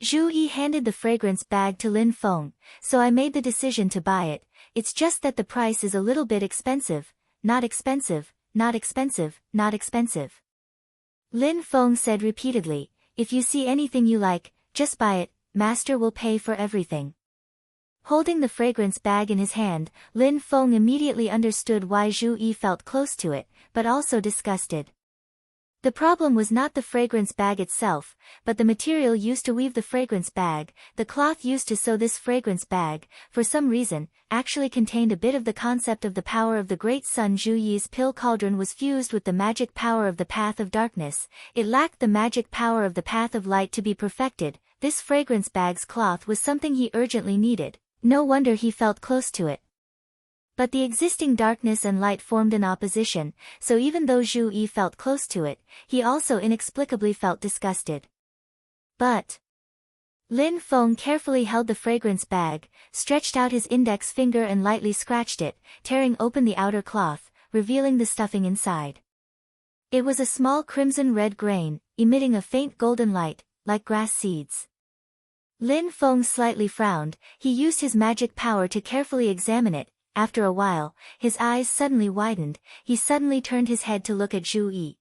Zhu Yi handed the fragrance bag to Lin Feng, so I made the decision to buy it, it's just that the price is a little bit expensive. Not expensive, not expensive, not expensive. Lin Feng said repeatedly, if you see anything you like, just buy it, master will pay for everything. Holding the fragrance bag in his hand, Lin Feng immediately understood why Zhu Yi felt close to it, but also disgusted. The problem was not the fragrance bag itself, but the material used to weave the fragrance bag. The cloth used to sew this fragrance bag, for some reason, actually contained a bit of the concept of the power of the great sun. Zhu Yi's pill cauldron was fused with the magic power of the path of darkness. It lacked the magic power of the path of light to be perfected. This fragrance bag's cloth was something he urgently needed. No wonder he felt close to it. But the existing darkness and light formed an opposition, so even though Zhu Yi felt close to it, he also inexplicably felt disgusted. But Lin Feng carefully held the fragrance bag, stretched out his index finger and lightly scratched it, tearing open the outer cloth, revealing the stuffing inside. It was a small crimson-red grain, emitting a faint golden light, like grass seeds. Lin Feng slightly frowned. He used his magic power to carefully examine it. After a while, his eyes suddenly widened. He suddenly turned his head to look at Zhu Yi.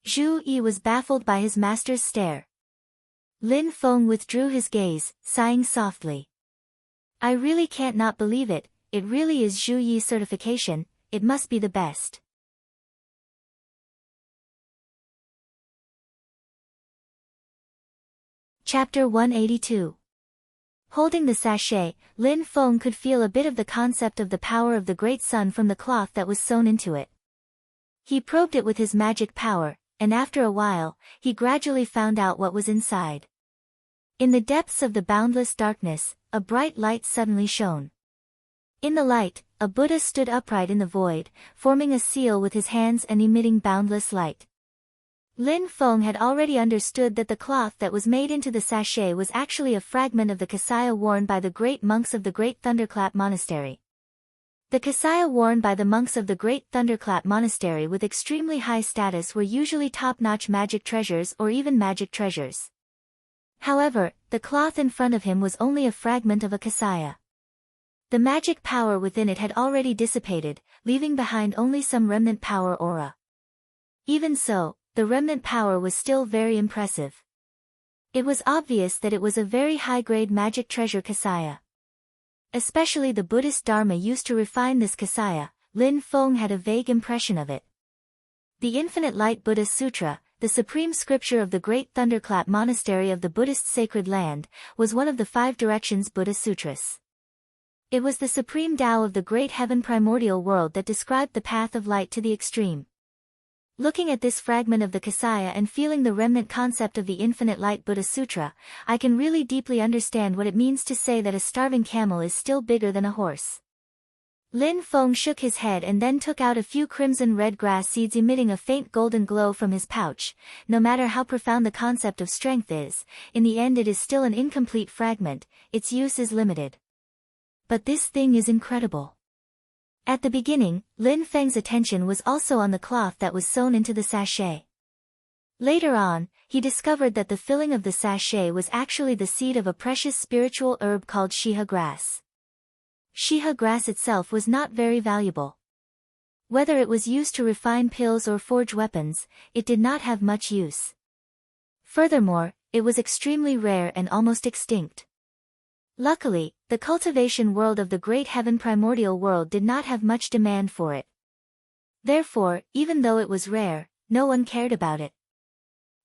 Zhu Yi was baffled by his master's stare. Lin Feng withdrew his gaze, sighing softly. I really can't not believe it. It really is Zhu Yi's certification. It must be the best. Chapter 182. Holding the sachet, Lin Feng could feel a bit of the concept of the power of the great sun from the cloth that was sewn into it. He probed it with his magic power, and after a while, he gradually found out what was inside. In the depths of the boundless darkness, a bright light suddenly shone. In the light, a Buddha stood upright in the void, forming a seal with his hands and emitting boundless light. Lin Feng had already understood that the cloth that was made into the sachet was actually a fragment of the kasaya worn by the great monks of the Great Thunderclap Monastery. The kasaya worn by the monks of the Great Thunderclap Monastery with extremely high status were usually top-notch magic treasures or even magic treasures. However, the cloth in front of him was only a fragment of a kasaya. The magic power within it had already dissipated, leaving behind only some remnant power aura. Even so, the remnant power was still very impressive. It was obvious that it was a very high-grade magic treasure kasaya. Especially the Buddhist Dharma used to refine this kasaya. Lin Feng had a vague impression of it. The Infinite Light Buddha Sutra, the supreme scripture of the Great Thunderclap Monastery of the Buddhist Sacred Land, was one of the 5 directions Buddha Sutras. It was the supreme Tao of the great heaven primordial world that described the path of light to the extreme. Looking at this fragment of the kasaya and feeling the remnant concept of the Infinite Light Buddha Sutra, I can really deeply understand what it means to say that a starving camel is still bigger than a horse. Lin Feng shook his head and then took out a few crimson-red grass seeds emitting a faint golden glow from his pouch. No matter how profound the concept of strength is, in the end it is still an incomplete fragment, its use is limited. But this thing is incredible. At the beginning, Lin Feng's attention was also on the cloth that was sewn into the sachet. Later on, he discovered that the filling of the sachet was actually the seed of a precious spiritual herb called shiha grass. Shiha grass itself was not very valuable. Whether it was used to refine pills or forge weapons, it did not have much use. Furthermore, it was extremely rare and almost extinct. Luckily, the cultivation world of the great heaven primordial world did not have much demand for it. Therefore, even though it was rare, no one cared about it.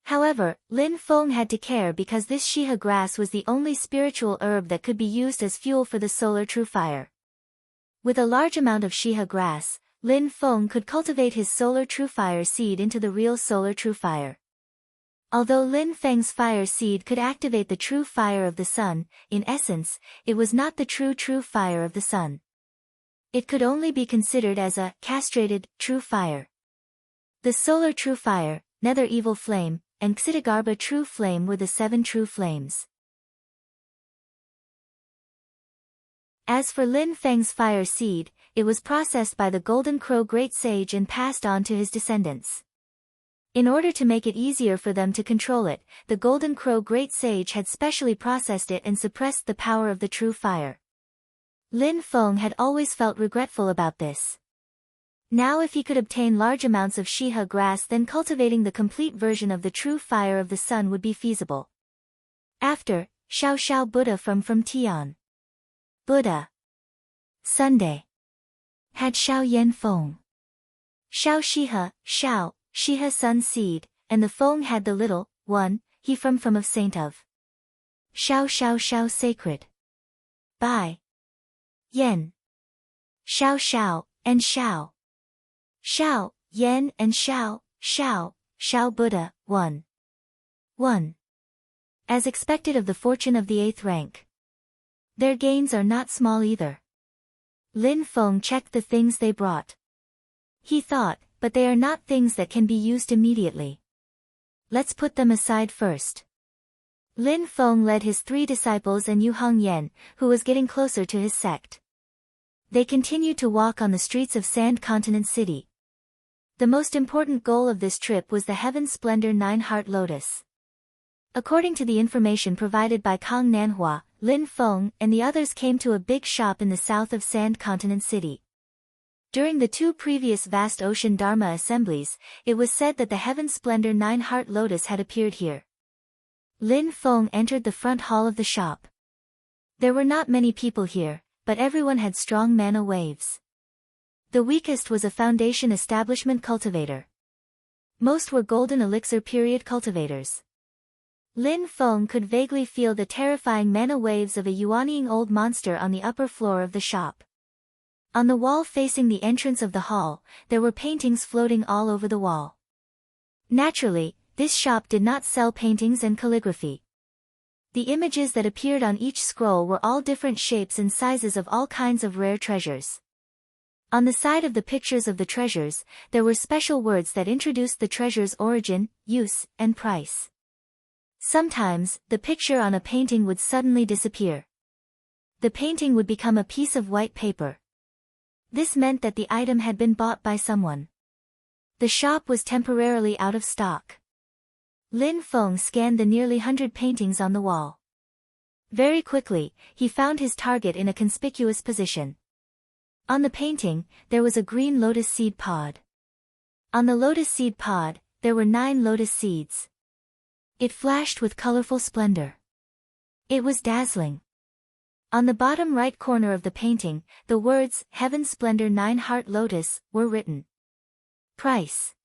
However, Lin Feng had to care because this shiha grass was the only spiritual herb that could be used as fuel for the solar true fire. With a large amount of shiha grass, Lin Feng could cultivate his solar true fire seed into the real solar true fire. Although Lin Feng's fire seed could activate the true fire of the sun, in essence, it was not the true fire of the sun. It could only be considered as a castrated, true fire. The solar true fire, nether evil flame, and Ksitigarbha true flame were the 7 true flames. As for Lin Feng's fire seed, it was processed by the Golden Crow Great Sage and passed on to his descendants. In order to make it easier for them to control it, the Golden Crow Great Sage had specially processed it and suppressed the power of the true fire. Lin Feng had always felt regretful about this. Now if he could obtain large amounts of Shiha grass, then cultivating the complete version of the true fire of the sun would be feasible. After, Xiao Xiao Buddha from Tian. Buddha. Sunday. Had Xiao Yan Feng. Xiao Shiha sun seed, and the Feng had the little, one, he from of saint of. Xiao sacred. By. Yen. Xiao, and Xiao. Xiao, Yen and Xiao Buddha, 1. 1. As expected of the fortune of the 8th rank. Their gains are not small either. Lin Feng checked the things they brought. He thought, but they are not things that can be used immediately. Let's put them aside first. Lin Feng led his 3 disciples and Yu Hongyan, who was getting closer to his sect. They continued to walk on the streets of Sand Continent City. The most important goal of this trip was the Heaven Splendor 9-Heart Lotus. According to the information provided by Kang Nanhua, Lin Feng and the others came to a big shop in the south of Sand Continent City. During the 2 previous vast ocean Dharma assemblies, it was said that the Heaven Splendor 9-Heart Lotus had appeared here. Lin Feng entered the front hall of the shop. There were not many people here, but everyone had strong mana waves. The weakest was a foundation establishment cultivator. Most were golden elixir period cultivators. Lin Feng could vaguely feel the terrifying mana waves of a yuanying old monster on the upper floor of the shop. On the wall facing the entrance of the hall, there were paintings floating all over the wall. Naturally, this shop did not sell paintings and calligraphy. The images that appeared on each scroll were all different shapes and sizes of all kinds of rare treasures. On the side of the pictures of the treasures, there were special words that introduced the treasure's origin, use, and price. Sometimes, the picture on a painting would suddenly disappear. The painting would become a piece of white paper. This meant that the item had been bought by someone. The shop was temporarily out of stock. Lin Feng scanned the nearly 100 paintings on the wall. Very quickly, he found his target in a conspicuous position. On the painting, there was a green lotus seed pod. On the lotus seed pod, there were 9 lotus seeds. It flashed with colorful splendor. It was dazzling. On the bottom right corner of the painting, the words, Heaven Splendor 9-Heart Lotus, were written. Price.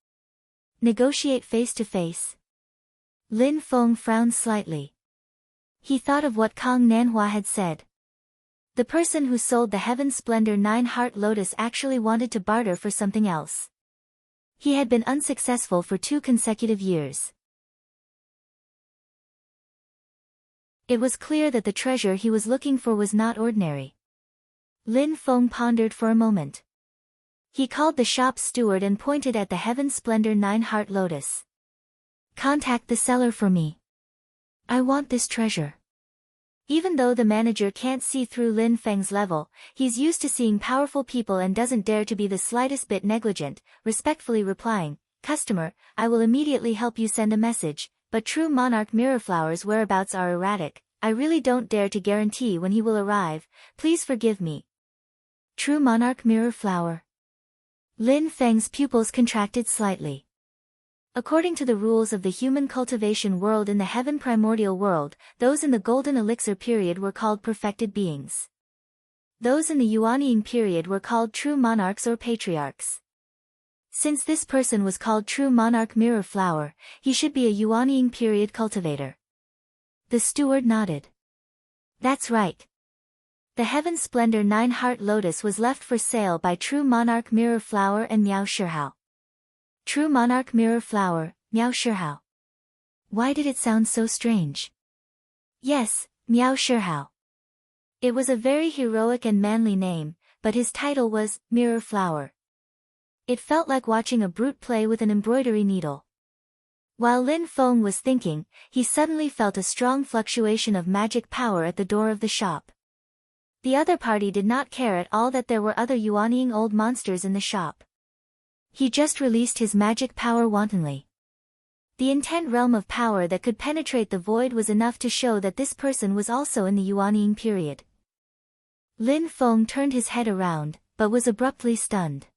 Negotiate face to face. Lin Feng frowned slightly. He thought of what Kang Nanhua had said. The person who sold the Heaven Splendor 9-Heart Lotus actually wanted to barter for something else. He had been unsuccessful for 2 consecutive years. It was clear that the treasure he was looking for was not ordinary. Lin Feng pondered for a moment. He called the shop steward and pointed at the Heaven Splendor 9-Heart Lotus. Contact the seller for me. I want this treasure. Even though the manager can't see through Lin Feng's level, he's used to seeing powerful people and doesn't dare to be the slightest bit negligent, respectfully replying, Customer, I will immediately help you send a message, but True Monarch Mirrorflower's whereabouts are erratic. I really don't dare to guarantee when he will arrive, please forgive me. True Monarch Mirrorflower. Lin Feng's pupils contracted slightly. According to the rules of the human cultivation world in the heaven primordial world, those in the golden elixir period were called perfected beings. Those in the yuanying period were called true monarchs or patriarchs. Since this person was called True Monarch Mirror Flower, he should be a yuanying period cultivator. The steward nodded. That's right. The Heaven Splendor 9-Heart Lotus was left for sale by True Monarch Mirror Flower and Miao Shihao. True Monarch Mirror Flower, Miao Shihao. Why did it sound so strange? Yes, Miao Shihao. It was a very heroic and manly name, but his title was Mirror Flower. It felt like watching a brute play with an embroidery needle. While Lin Feng was thinking, he suddenly felt a strong fluctuation of magic power at the door of the shop. The other party did not care at all that there were other yuanying old monsters in the shop. He just released his magic power wantonly. The intent realm of power that could penetrate the void was enough to show that this person was also in the yuanying period. Lin Feng turned his head around, but was abruptly stunned.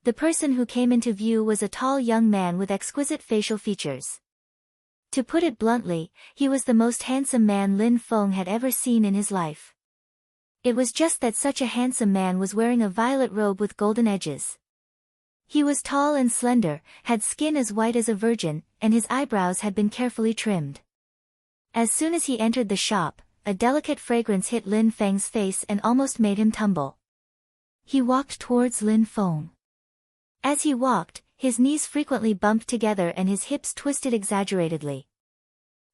The person who came into view was a tall young man with exquisite facial features. To put it bluntly, he was the most handsome man Lin Feng had ever seen in his life. It was just that such a handsome man was wearing a violet robe with golden edges. He was tall and slender, had skin as white as a virgin, and his eyebrows had been carefully trimmed. As soon as he entered the shop, a delicate fragrance hit Lin Feng's face and almost made him tumble. He walked towards Lin Feng. As he walked, his knees frequently bumped together and his hips twisted exaggeratedly.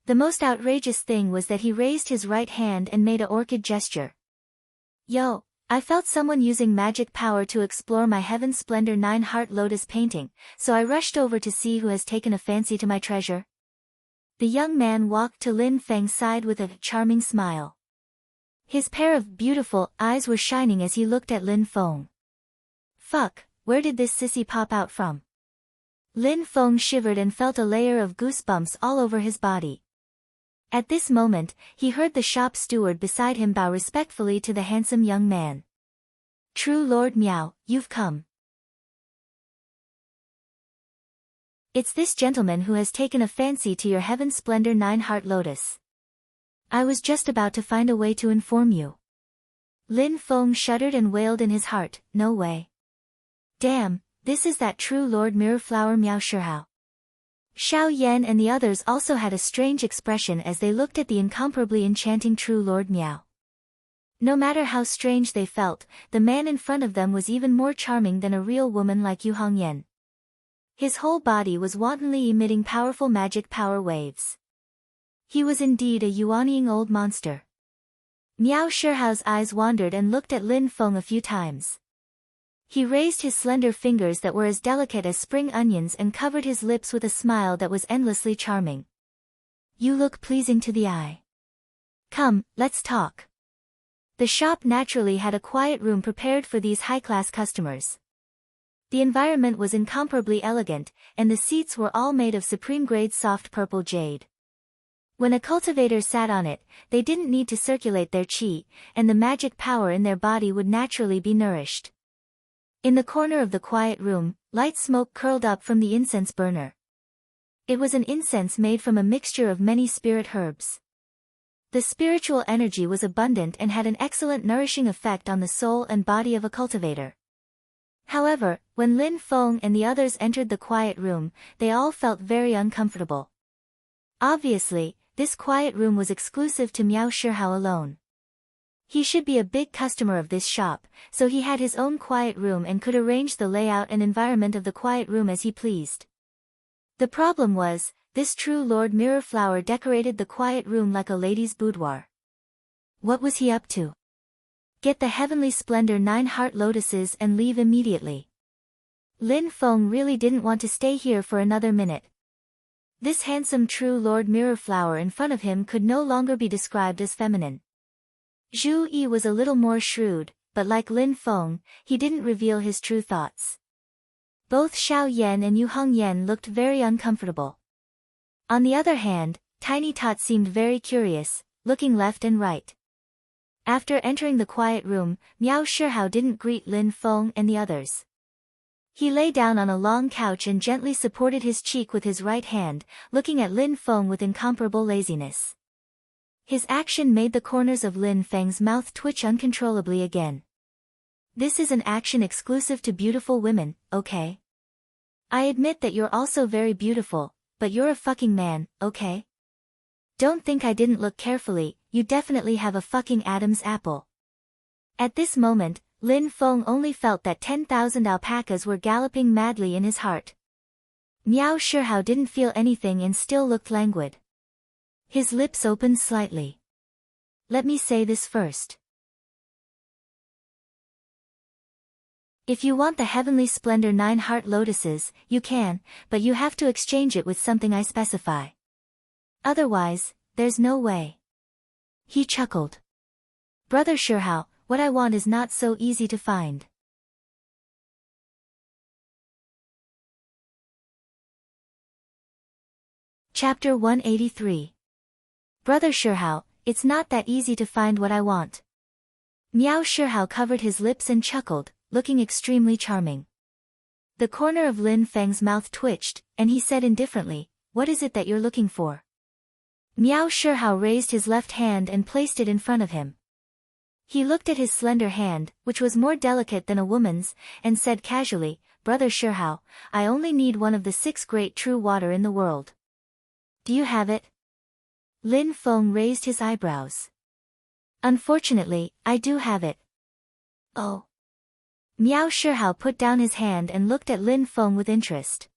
The most outrageous thing was that he raised his right hand and made a orchid gesture. Yo, I felt someone using magic power to explore my Heaven Splendor 9-Heart Lotus painting, so I rushed over to see who has taken a fancy to my treasure. The young man walked to Lin Feng's side with a charming smile. His pair of beautiful eyes were shining as he looked at Lin Feng. Fuck, where did this sissy pop out from? Lin Feng shivered and felt a layer of goosebumps all over his body. At this moment, he heard the shop steward beside him bow respectfully to the handsome young man. True Lord Miao, you've come. It's this gentleman who has taken a fancy to your Heaven Splendor 9-Heart Lotus. I was just about to find a way to inform you. Lin Feng shuddered and wailed in his heart, no way. Damn, this is that true Lord Mirrorflower Miao Shihao. Xiao Yan and the others also had a strange expression as they looked at the incomparably enchanting true Lord Miao. No matter how strange they felt, the man in front of them was even more charming than a real woman like Yu Hongyan. His whole body was wantonly emitting powerful magic power waves. He was indeed a yuanying old monster. Miao Shihao's eyes wandered and looked at Lin Feng a few times. He raised his slender fingers that were as delicate as spring onions and covered his lips with a smile that was endlessly charming. You look pleasing to the eye. Come, let's talk. The shop naturally had a quiet room prepared for these high-class customers. The environment was incomparably elegant, and the seats were all made of supreme-grade soft purple jade. When a cultivator sat on it, they didn't need to circulate their qi, and the magic power in their body would naturally be nourished. In the corner of the quiet room, light smoke curled up from the incense burner. It was an incense made from a mixture of many spirit herbs. The spiritual energy was abundant and had an excellent nourishing effect on the soul and body of a cultivator. However, when Lin Feng and the others entered the quiet room, they all felt very uncomfortable. Obviously, this quiet room was exclusive to Miao Shihao alone. He should be a big customer of this shop, so he had his own quiet room and could arrange the layout and environment of the quiet room as he pleased. The problem was, this true Lord Mirrorflower decorated the quiet room like a lady's boudoir. What was he up to? Get the Heavenly Splendor 9-Heart Lotuses and leave immediately. Lin Feng really didn't want to stay here for another minute. This handsome true Lord Mirrorflower in front of him could no longer be described as feminine. Zhu Yi was a little more shrewd, but like Lin Feng, he didn't reveal his true thoughts. Both Xiao Yan and Yu Hongyan looked very uncomfortable. On the other hand, Tiny Tot seemed very curious, looking left and right. After entering the quiet room, Miao Shihao didn't greet Lin Feng and the others. He lay down on a long couch and gently supported his cheek with his right hand, looking at Lin Feng with incomparable laziness. His action made the corners of Lin Feng's mouth twitch uncontrollably again. This is an action exclusive to beautiful women, okay? I admit that you're also very beautiful, but you're a fucking man, okay? Don't think I didn't look carefully, you definitely have a fucking Adam's apple. At this moment, Lin Feng only felt that 10,000 alpacas were galloping madly in his heart. Miao Shihao didn't feel anything and still looked languid. His lips opened slightly. Let me say this first. If you want the Heavenly Splendor 9-Heart Lotuses, you can, but you have to exchange it with something I specify. Otherwise, there's no way. He chuckled. Brother Shihao, what I want is not so easy to find. Chapter 183. Brother Shihao, it's not that easy to find what I want. Miao Shihao covered his lips and chuckled, looking extremely charming. The corner of Lin Feng's mouth twitched, and he said indifferently, "What is it that you're looking for?" Miao Shihao raised his left hand and placed it in front of him. He looked at his slender hand, which was more delicate than a woman's, and said casually, "Brother Shihao, I only need one of the 6 great true water in the world. Do you have it?" Lin Feng raised his eyebrows. "Unfortunately, I do have it." "Oh." Miao Shihao put down his hand and looked at Lin Feng with interest.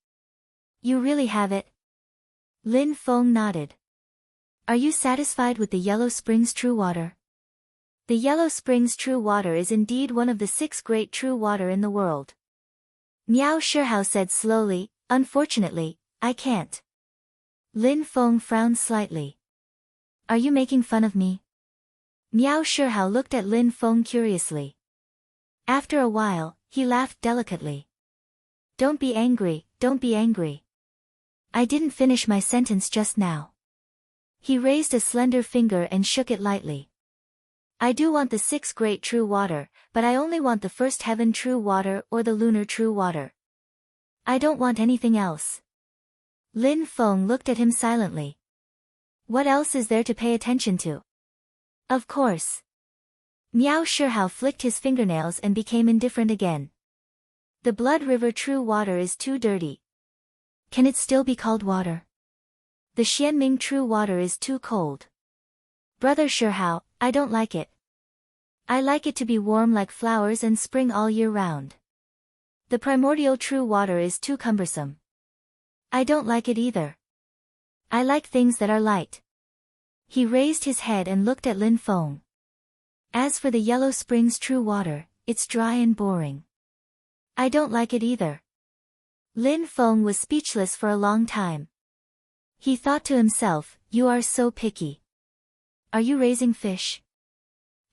"You really have it?" Lin Feng nodded. "Are you satisfied with the Yellow Springs True Water?" The Yellow Springs True Water is indeed one of the 6 great true water in the world. Miao Shihao said slowly, "Unfortunately, I can't." Lin Feng frowned slightly. "Are you making fun of me?" Miao Shihao looked at Lin Feng curiously. After a while, he laughed delicately. "Don't be angry, don't be angry. I didn't finish my sentence just now." He raised a slender finger and shook it lightly. "I do want the 6 great true water, but I only want the first heaven true water or the lunar true water. I don't want anything else." Lin Feng looked at him silently. "What else is there to pay attention to?" "Of course." Miao Shihao flicked his fingernails and became indifferent again. "The Blood River true water is too dirty. Can it still be called water? The Xianming true water is too cold. Brother Shihao, I don't like it. I like it to be warm like flowers and spring all year round. The primordial true water is too cumbersome. I don't like it either. I like things that are light." He raised his head and looked at Lin Feng. "As for the Yellow Springs True Water, it's dry and boring. I don't like it either." Lin Feng was speechless for a long time. He thought to himself, "You are so picky. Are you raising fish?"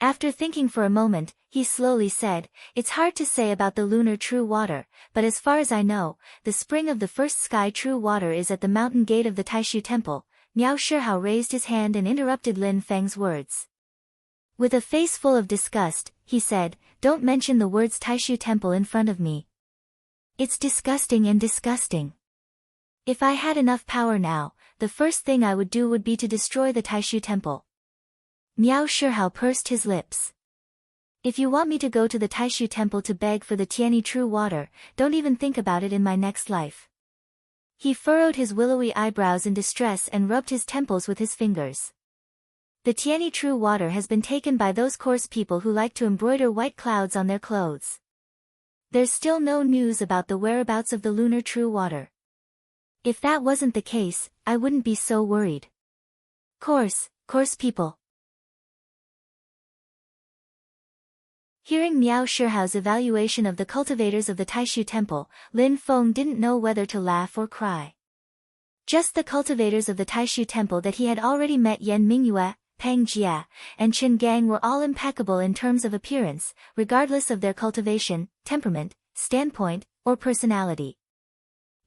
After thinking for a moment, he slowly said, "It's hard to say about the lunar true water, but as far as I know, the spring of the first sky true water is at the mountain gate of the Taishu Temple." Miao Shihao raised his hand and interrupted Lin Feng's words. With a face full of disgust, he said, "Don't mention the words Taishu Temple in front of me. It's disgusting and disgusting. If I had enough power now, the first thing I would do would be to destroy the Taishu Temple." Miao Shihao pursed his lips. "If you want me to go to the Taishu Temple to beg for the Tianyi true water, don't even think about it in my next life." He furrowed his willowy eyebrows in distress and rubbed his temples with his fingers. "The Tianyi true water has been taken by those coarse people who like to embroider white clouds on their clothes. There's still no news about the whereabouts of the lunar true water. If that wasn't the case, I wouldn't be so worried. Coarse people." Hearing Miao Shihao's evaluation of the cultivators of the Taishu Temple, Lin Feng didn't know whether to laugh or cry. Just the cultivators of the Taishu Temple that he had already met, Yan Mingyue, Peng Jia, and Chen Gang, were all impeccable in terms of appearance, regardless of their cultivation, temperament, standpoint, or personality.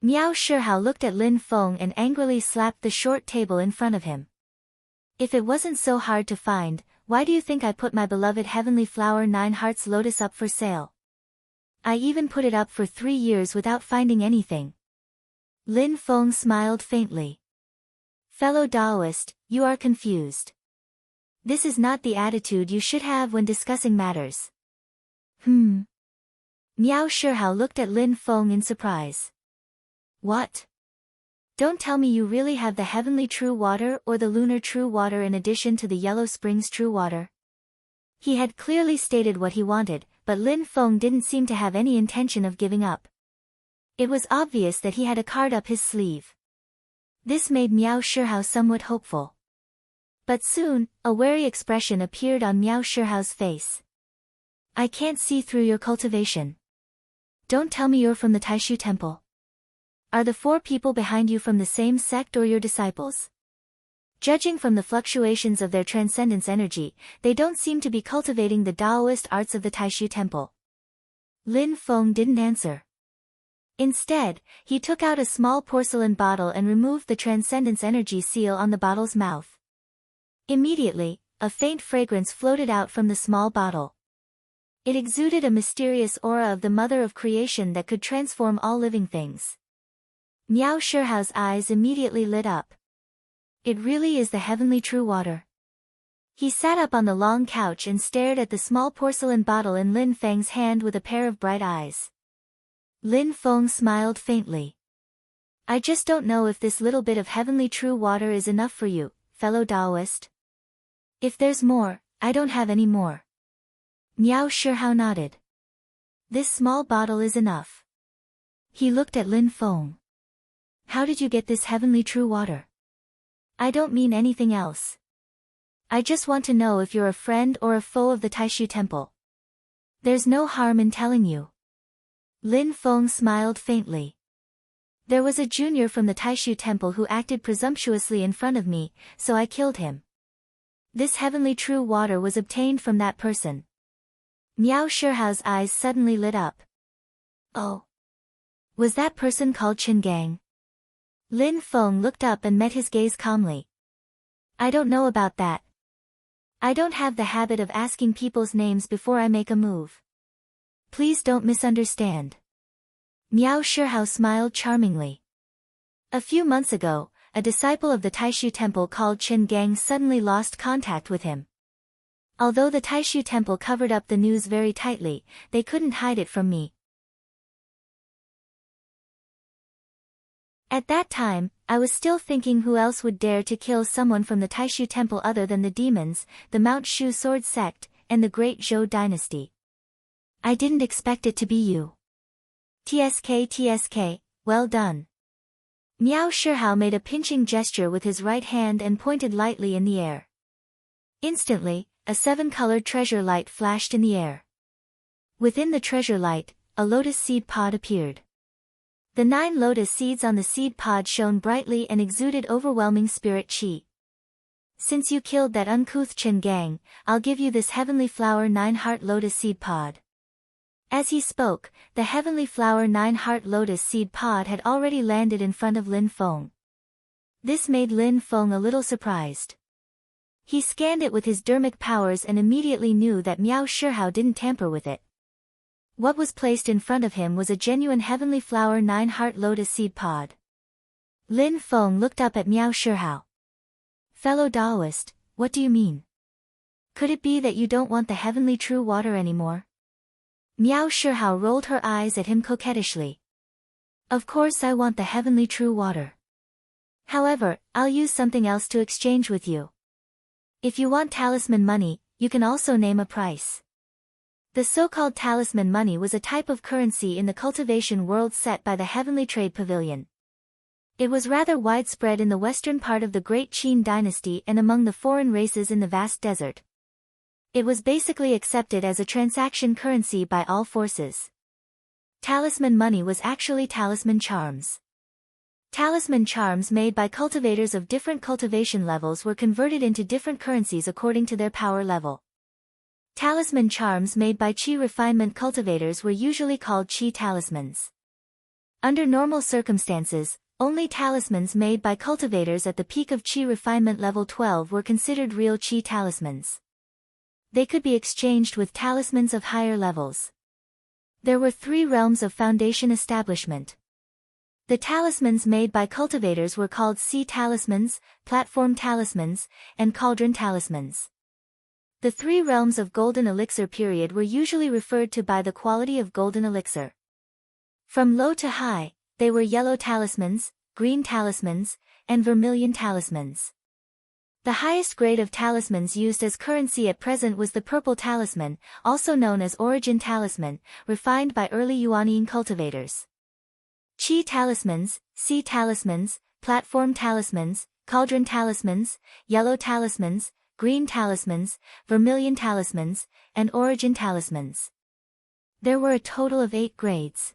Miao Shihao looked at Lin Feng and angrily slapped the short table in front of him. "If it wasn't so hard to find, why do you think I put my beloved heavenly flower 9 Hearts Lotus up for sale? I even put it up for 3 years without finding anything." Lin Feng smiled faintly. "Fellow Taoist, you are confused. This is not the attitude you should have when discussing matters." Miao Shihao looked at Lin Feng in surprise. "What? Don't tell me you really have the heavenly true water or the lunar true water in addition to the Yellow Springs true water?" He had clearly stated what he wanted, but Lin Feng didn't seem to have any intention of giving up. It was obvious that he had a card up his sleeve. This made Miao Shihao somewhat hopeful. But soon, a wary expression appeared on Miao Shihao's face. "I can't see through your cultivation. Don't tell me you're from the Taishu Temple. Are the 4 people behind you from the same sect or your disciples? Judging from the fluctuations of their transcendence energy, they don't seem to be cultivating the Taoist arts of the Taishu Temple." Lin Feng didn't answer. Instead, he took out a small porcelain bottle and removed the transcendence energy seal on the bottle's mouth. Immediately, a faint fragrance floated out from the small bottle. It exuded a mysterious aura of the mother of creation that could transform all living things. Miao Shihao's eyes immediately lit up. It really is the heavenly true water. He sat up on the long couch and stared at the small porcelain bottle in Lin Feng's hand with a pair of bright eyes. Lin Feng smiled faintly. I just don't know if this little bit of heavenly true water is enough for you, fellow Taoist. If there's more, I don't have any more. Miao Shihao nodded. This small bottle is enough. He looked at Lin Feng. How did you get this heavenly true water? I don't mean anything else. I just want to know if you're a friend or a foe of the Taishu Temple. There's no harm in telling you. Lin Feng smiled faintly. There was a junior from the Taishu Temple who acted presumptuously in front of me, so I killed him. This heavenly true water was obtained from that person. Miao Shihao's eyes suddenly lit up. Oh. Was that person called Qin Gang? Lin Feng looked up and met his gaze calmly. I don't know about that. I don't have the habit of asking people's names before I make a move. Please don't misunderstand. Miao Shihao smiled charmingly. A few months ago, a disciple of the Taishu Temple called Qin Gang suddenly lost contact with him. Although the Taishu Temple covered up the news very tightly, they couldn't hide it from me. At that time, I was still thinking who else would dare to kill someone from the Taishu Temple other than the demons, the Mount Shu Sword Sect, and the Great Zhou Dynasty. I didn't expect it to be you. TSK, well done. Miao Shihao made a pinching gesture with his right hand and pointed lightly in the air. Instantly, a 7-colored treasure light flashed in the air. Within the treasure light, a lotus seed pod appeared. The 9 lotus seeds on the seed pod shone brightly and exuded overwhelming spirit qi. Since you killed that uncouth Qin Gang, I'll give you this heavenly flower 9-heart lotus seed pod. As he spoke, the heavenly flower 9-heart lotus seed pod had already landed in front of Lin Feng. This made Lin Feng a little surprised. He scanned it with his dermic powers and immediately knew that Miao Shihao didn't tamper with it. What was placed in front of him was a genuine heavenly flower 9-heart lotus seed pod. Lin Feng looked up at Miao Shihao. Fellow Taoist, what do you mean? Could it be that you don't want the heavenly true water anymore? Miao Shihao rolled her eyes at him coquettishly. Of course I want the heavenly true water. However, I'll use something else to exchange with you. If you want talisman money, you can also name a price. The so-called talisman money was a type of currency in the cultivation world set by the Heavenly Trade Pavilion. It was rather widespread in the western part of the Great Qin dynasty and among the foreign races in the vast desert. It was basically accepted as a transaction currency by all forces. Talisman money was actually talisman charms. Talisman charms made by cultivators of different cultivation levels were converted into different currencies according to their power level. Talisman charms made by qi refinement cultivators were usually called qi talismans. Under normal circumstances, only talismans made by cultivators at the peak of qi refinement level 12 were considered real qi talismans. They could be exchanged with talismans of higher levels. There were 3 realms of foundation establishment. The talismans made by cultivators were called sea talismans, platform talismans, and cauldron talismans. The 3 realms of golden elixir period were usually referred to by the quality of golden elixir. From low to high, they were yellow talismans, green talismans, and vermilion talismans. The highest grade of talismans used as currency at present was the purple talisman, also known as origin talisman, refined by early Yuanian cultivators. Qi talismans, sea talismans, platform talismans, cauldron talismans, yellow talismans, green talismans, vermilion talismans, and origin talismans. There were a total of 8 grades.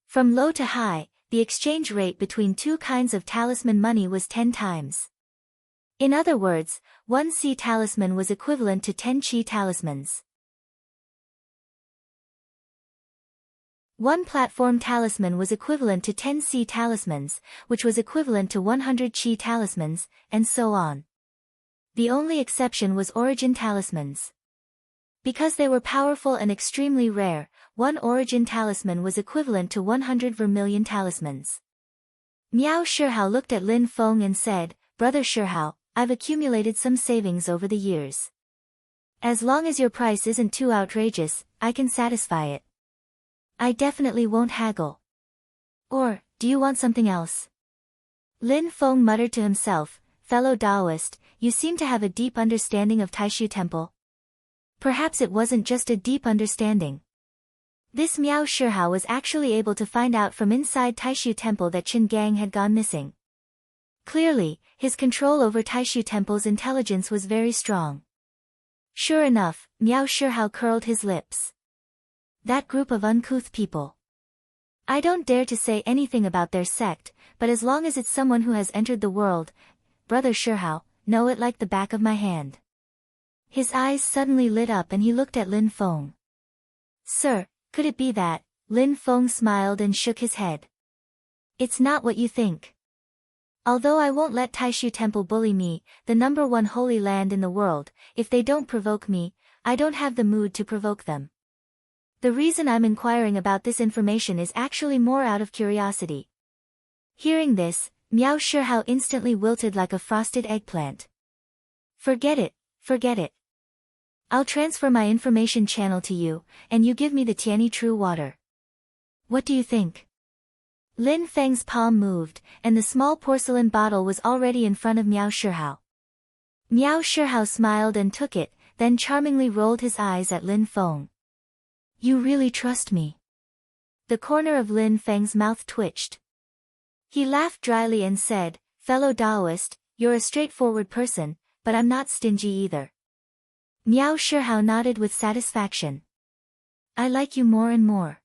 From low to high, the exchange rate between 2 kinds of talisman money was 10 times. In other words, 1 sea talisman was equivalent to 10 qi talismans. 1 platform talisman was equivalent to 10 sea talismans, which was equivalent to 100 qi talismans, and so on. The only exception was origin talismans. Because they were powerful and extremely rare, one origin talisman was equivalent to 100 vermilion talismans. Miao Shihao looked at Lin Feng and said, "Brother Shihao, I've accumulated some savings over the years. As long as your price isn't too outrageous, I can satisfy it. I definitely won't haggle. Or, do you want something else?" Lin Feng muttered to himself, "Fellow Taoist, you seem to have a deep understanding of Taishu Temple." Perhaps it wasn't just a deep understanding. This Miao Shihao was actually able to find out from inside Taishu Temple that Qin Gang had gone missing. Clearly, his control over Taishu Temple's intelligence was very strong. Sure enough, Miao Shihao curled his lips. That group of uncouth people. I don't dare to say anything about their sect, but as long as it's someone who has entered the world, Brother Shihao, know it like the back of my hand. His eyes suddenly lit up and he looked at Lin Feng. "Sir, could it be that?" Lin Feng smiled and shook his head. "It's not what you think. Although I won't let Taishu Temple bully me, the #1 holy land in the world, if they don't provoke me, I don't have the mood to provoke them. The reason I'm inquiring about this information is actually more out of curiosity." Hearing this, Miao Shihao instantly wilted like a frosted eggplant. Forget it, forget it. I'll transfer my information channel to you, and you give me the Tiani True Water. What do you think? Lin Feng's palm moved, and the small porcelain bottle was already in front of Miao Shihao. Miao Shihao smiled and took it, then charmingly rolled his eyes at Lin Feng. "You really trust me?" The corner of Lin Feng's mouth twitched. He laughed dryly and said, "Fellow Taoist, you're a straightforward person, but I'm not stingy either." Miao Shihao nodded with satisfaction. "I like you more and more.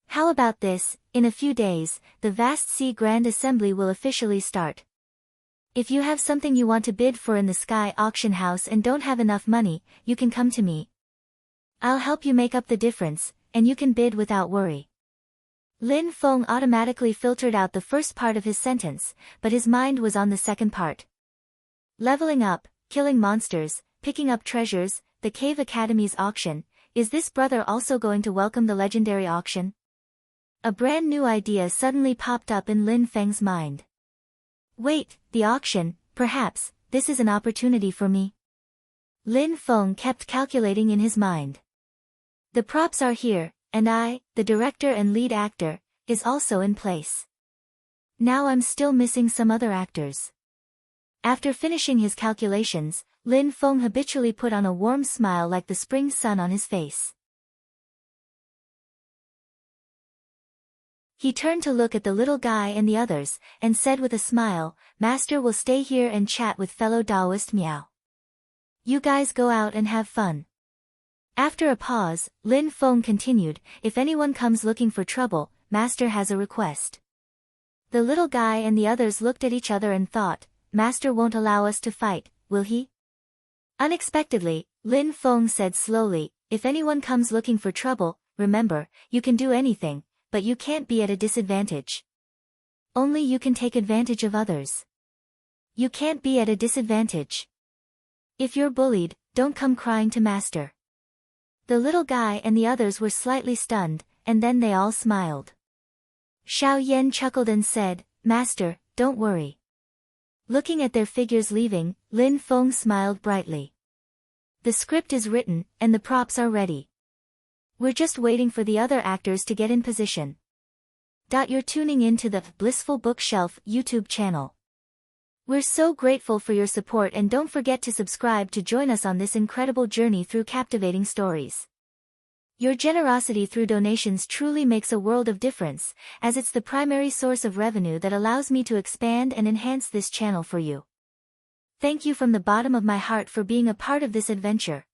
How about this, in a few days, the Vast Sea Grand Assembly will officially start. If you have something you want to bid for in the Sky Auction House and don't have enough money, you can come to me. I'll help you make up the difference, and you can bid without worry." Lin Feng automatically filtered out the first part of his sentence, but his mind was on the second part. Leveling up, killing monsters, picking up treasures, the Cave Academy's auction, is this brother also going to welcome the legendary auction? A brand new idea suddenly popped up in Lin Feng's mind. Wait, the auction, perhaps, this is an opportunity for me? Lin Feng kept calculating in his mind. The props are here, and I, the director and lead actor, is also in place. Now I'm still missing some other actors. After finishing his calculations, Lin Feng habitually put on a warm smile like the spring sun on his face. He turned to look at the little guy and the others, and said with a smile, "Master will stay here and chat with fellow Taoist Miao. You guys go out and have fun." After a pause, Lin Feng continued, "If anyone comes looking for trouble, Master has a request." The little guy and the others looked at each other and thought, "Master won't allow us to fight, will he?" Unexpectedly, Lin Feng said slowly, "If anyone comes looking for trouble, remember, you can do anything, but you can't be at a disadvantage. Only you can take advantage of others. You can't be at a disadvantage. If you're bullied, don't come crying to Master." The little guy and the others were slightly stunned, and then they all smiled. Xiao Yan chuckled and said, "Master, don't worry." Looking at their figures leaving, Lin Feng smiled brightly. "The script is written, and the props are ready. We're just waiting for the other actors to get in position." You're tuning in to the Blissful Bookshelf YouTube channel. We're so grateful for your support, and don't forget to subscribe to join us on this incredible journey through captivating stories. Your generosity through donations truly makes a world of difference, as it's the primary source of revenue that allows me to expand and enhance this channel for you. Thank you from the bottom of my heart for being a part of this adventure.